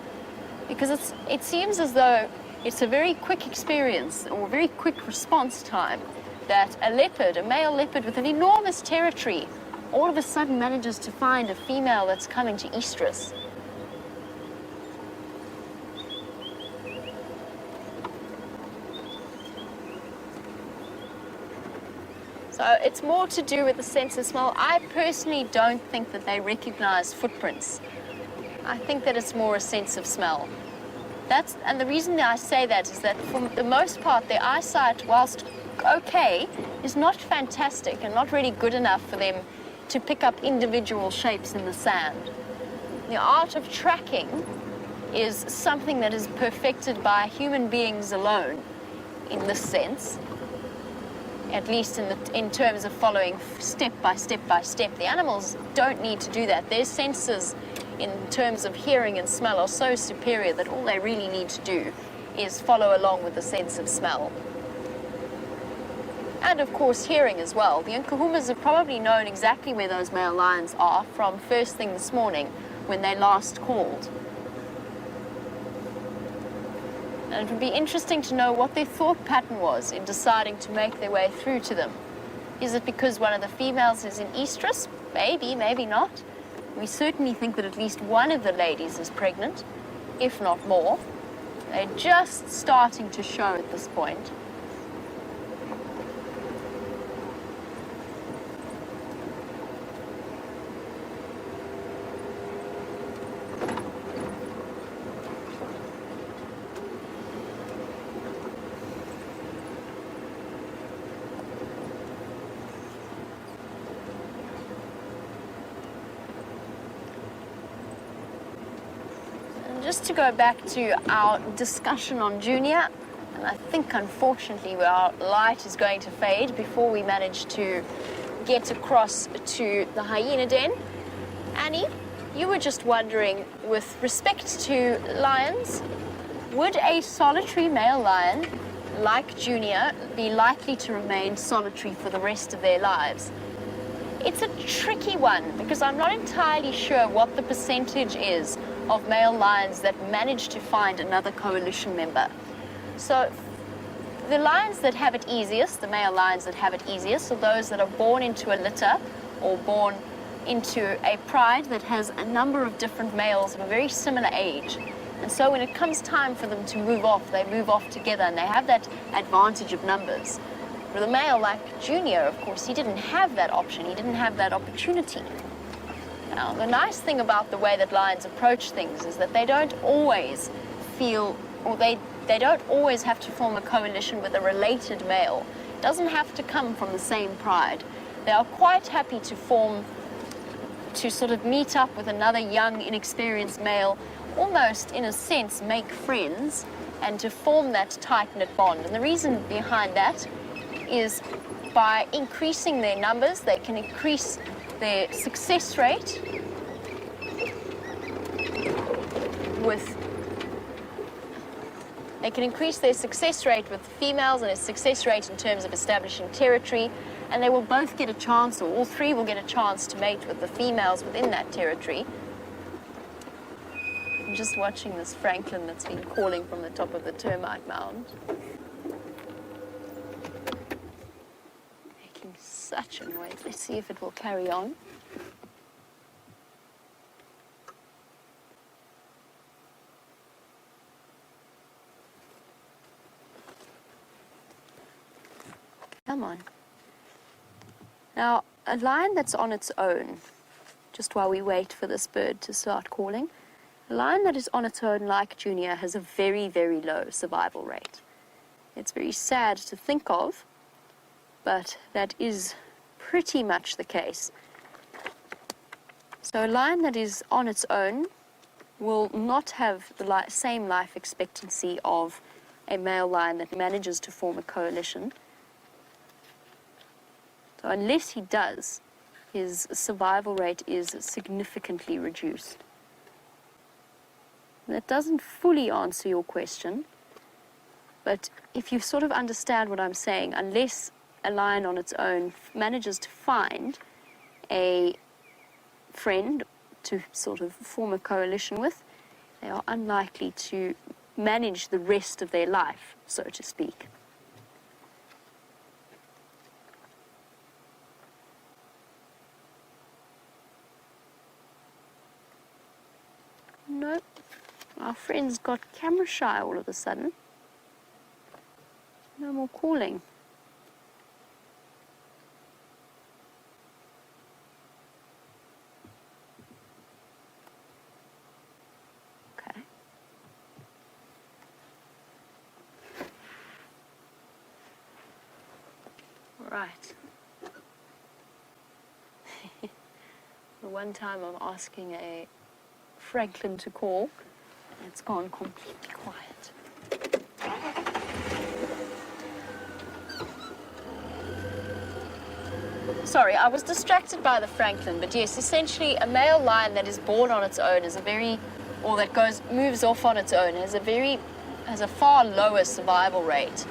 Because it seems as though it's a very quick experience or a very quick response time that a male leopard with an enormous territory, all of a sudden manages to find a female that's coming to estrus. So it's more to do with the sense of smell. I personally don't think that they recognize footprints. I think that it's more a sense of smell. And the reason that I say that is that for the most part, their eyesight, whilst okay, is not fantastic and not really good enough for them to pick up individual shapes in the sand. The art of tracking is something that is perfected by human beings alone in this sense. At least in terms of following step by step by step. The animals don't need to do that. Their senses in terms of hearing and smell are so superior that all they really need to do is follow along with the sense of smell. And of course hearing as well. The Nkuhumas have probably known exactly where those male lions are from first thing this morning when they last called. And it would be interesting to know what their thought pattern was in deciding to make their way through to them. Is it because one of the females is in estrus? Maybe, maybe not. We certainly think that at least one of the ladies is pregnant, if not more. They're just starting to show at this point. Just to go back to our discussion on Junior, and I think unfortunately our light is going to fade before we manage to get across to the hyena den. Annie, you were just wondering, with respect to lions, Would a solitary male lion, like Junior, be likely to remain solitary for the rest of their lives? It's a tricky one because I'm not entirely sure what the percentage is of male lions that manage to find another coalition member. So the lions that have it easiest, the male lions that have it easiest, are those that are born into a litter or born into a pride that has a number of different males of a very similar age. And so when it comes time for them to move off, they move off together and they have that advantage of numbers. With a male like Junior, of course, he didn't have that option. He didn't have that opportunity. Now, the nice thing about the way that lions approach things is that they don't always feel, or they don't always have to form a coalition with a related male. It doesn't have to come from the same pride. They are quite happy to sort of meet up with another young, inexperienced male, almost in a sense make friends, and to form that tight-knit bond. And the reason behind that is by increasing their numbers, they can increase their success rate with females and their success rate in terms of establishing territory, and they will both get a chance, or all three will get a chance to mate with the females within that territory. I'm just watching this francolin that's been calling from the top of the termite mound. Making such a noise. Let's see if it will carry on. Come on. Now, a lion that's on its own, just while we wait for this bird to start calling, a lion that is on its own, like Junior, has a very, very low survival rate. It's very sad to think of, but that is pretty much the case. So a lion that is on its own will not have the same life expectancy of a male lion that manages to form a coalition. So unless he does, his survival rate is significantly reduced. That doesn't fully answer your question, but if you sort of understand what I'm saying, unless a lion on its own manages to find a friend to sort of form a coalition with, they are unlikely to manage the rest of their life, so to speak. Nope. Our friend's got camera shy all of a sudden. No more calling. Okay. All right. The one time I'm asking a francolin to call, it's gone completely quiet. Sorry, I was distracted by the francolin, but yes, essentially a male lion that is born on its own is moves off on its own, has a far lower survival rate.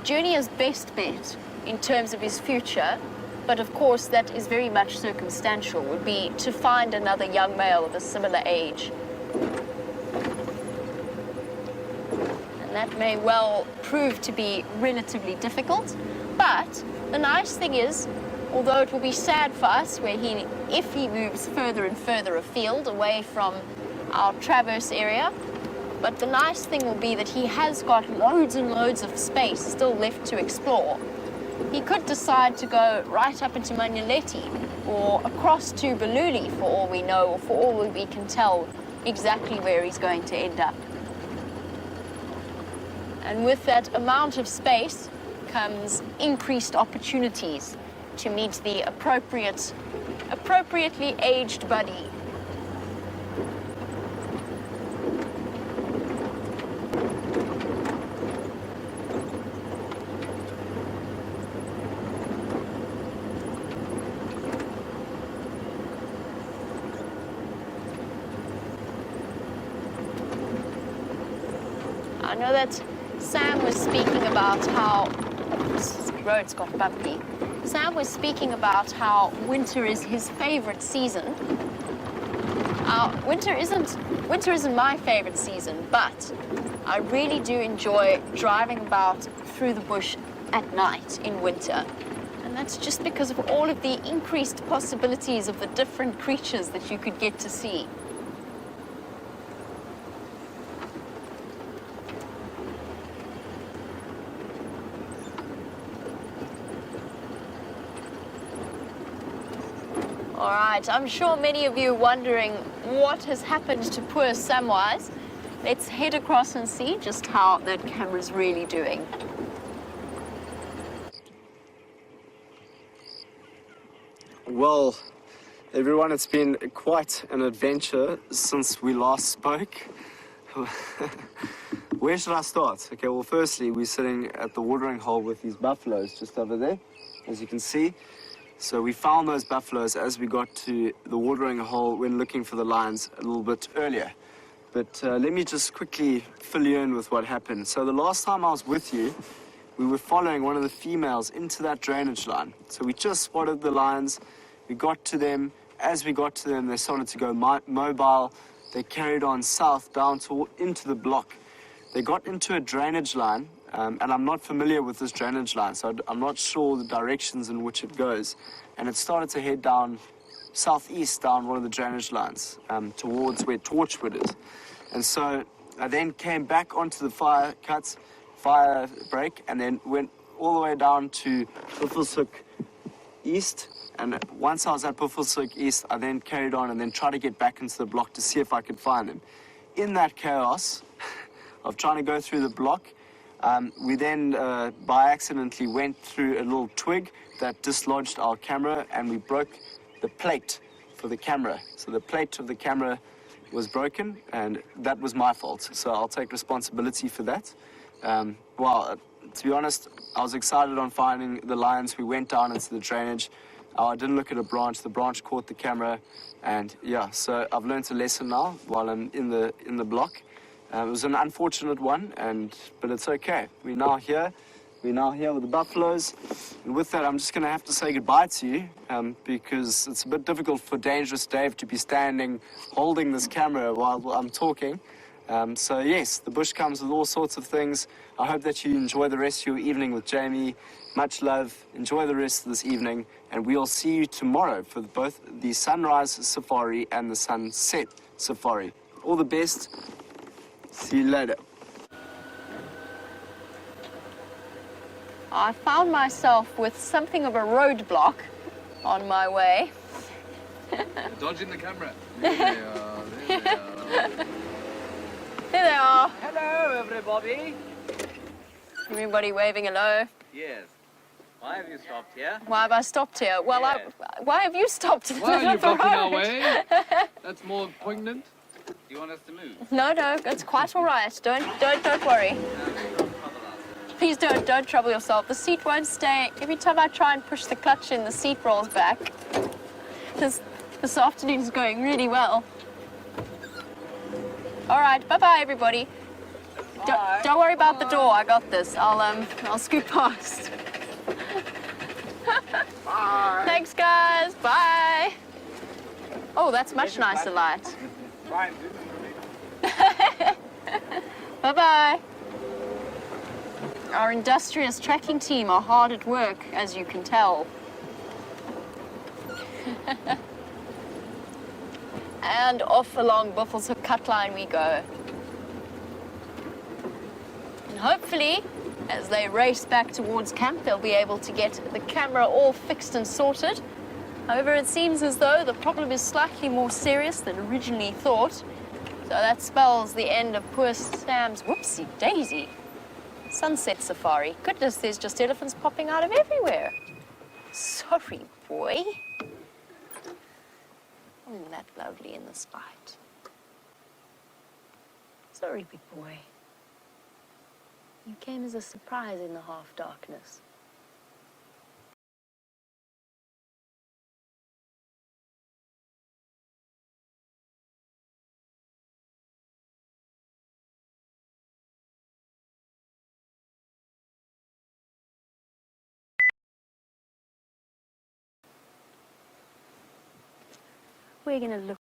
Junior's best bet in terms of his future, but of course that is very much circumstantial, would be to find another young male of a similar age. And that may well prove to be relatively difficult, but the nice thing is, although it will be sad for us if he moves further and further afield away from our traverse area, but the nice thing will be that he has got loads and loads of space still left to explore. He could decide to go right up into Manyeleti or across to Baluli for all we know, or for all we can tell exactly where he's going to end up. And with that amount of space comes increased opportunities to meet the appropriately aged buddy. know that Sam was speaking about how this road's got bumpy. Sam was speaking about how winter is his favorite season. Winter isn't my favorite season, but I really do enjoy driving about through the bush at night in winter. And that's just because of all of the increased possibilities of the different creatures that you could get to see. All right, I'm sure many of you are wondering what has happened to poor Samwise. Let's head across and see just how that camera's really doing. Well, everyone, it's been quite an adventure since we last spoke. Where should I start? Okay, well, firstly, we're sitting at the watering hole with these buffaloes just over there, as you can see. So we found those buffaloes as we got to the watering hole when looking for the lions a little bit earlier. But let me just quickly fill you in with what happened. So the last time I was with you, we were following one of the females into that drainage line. So we just spotted the lions. We got to them. As we got to them, they started to go mobile. They carried on south down into the block. They got into a drainage line, and I'm not familiar with this drainage line, so I'm not sure the directions in which it goes. And it started to head down southeast down one of the drainage lines towards where Torchwood is. And so I then came back onto the fire break, and then went all the way down to Buffelshoek East. And once I was at Buffelshoek East, I then carried on and then tried to get back into the block to see if I could find them. In that chaos of trying to go through the block, we then, by accidentally, went through a little twig that dislodged our camera, and we broke the plate for the camera. So the plate of the camera was broken, and that was my fault. So I'll take responsibility for that. Well, to be honest, I was excited on finding the lions. We went down into the drainage. I didn't look at a branch. The branch caught the camera, and yeah. So I've learned a lesson now while I'm in the block. It was an unfortunate one, but it's okay. We're now here. We're now here with the buffaloes. And with that, I'm just going to have to say goodbye to you because it's a bit difficult for Dangerous Dave to be standing holding this camera while I'm talking. So yes, the bush comes with all sorts of things. I hope that you enjoy the rest of your evening with Jamie. Much love. Enjoy the rest of this evening. And we'll see you tomorrow for both the sunrise safari and the sunset safari. All the best. See you later. I found myself with something of a roadblock on my way. Dodging the camera. There they are. There they are. There they are. Hello, everybody. Everybody waving hello. Yes. Why have you stopped here? Why have I stopped here? Well, Yes. Why have you stopped in the Why middle are you of the blocking our road? way? That's more poignant. Do you want us to move? No, it's quite all right. Don't worry. Please don't trouble yourself. The seat won't stay. Every time I try and push the clutch in, the seat rolls back. This afternoon's going really well. All right, bye-bye, everybody. Bye. Don't worry about the door. I got this. I'll scoot past. Bye. Thanks, guys. Bye. Oh, that's much nicer light. Brian, do this for me. Bye-bye. Our industrious tracking team are hard at work, as you can tell. And off along Buffelshoek Cut Line we go. And hopefully, as they race back towards camp, they'll be able to get the camera all fixed and sorted. However, it seems as though the problem is slightly more serious than originally thought. So that spells the end of poor Sam's whoopsie daisy sunset safari. Goodness, there's just elephants popping out of everywhere. Sorry, boy. Isn't that lovely in this light? Sorry, big boy. You came as a surprise in the half-darkness. we're going to look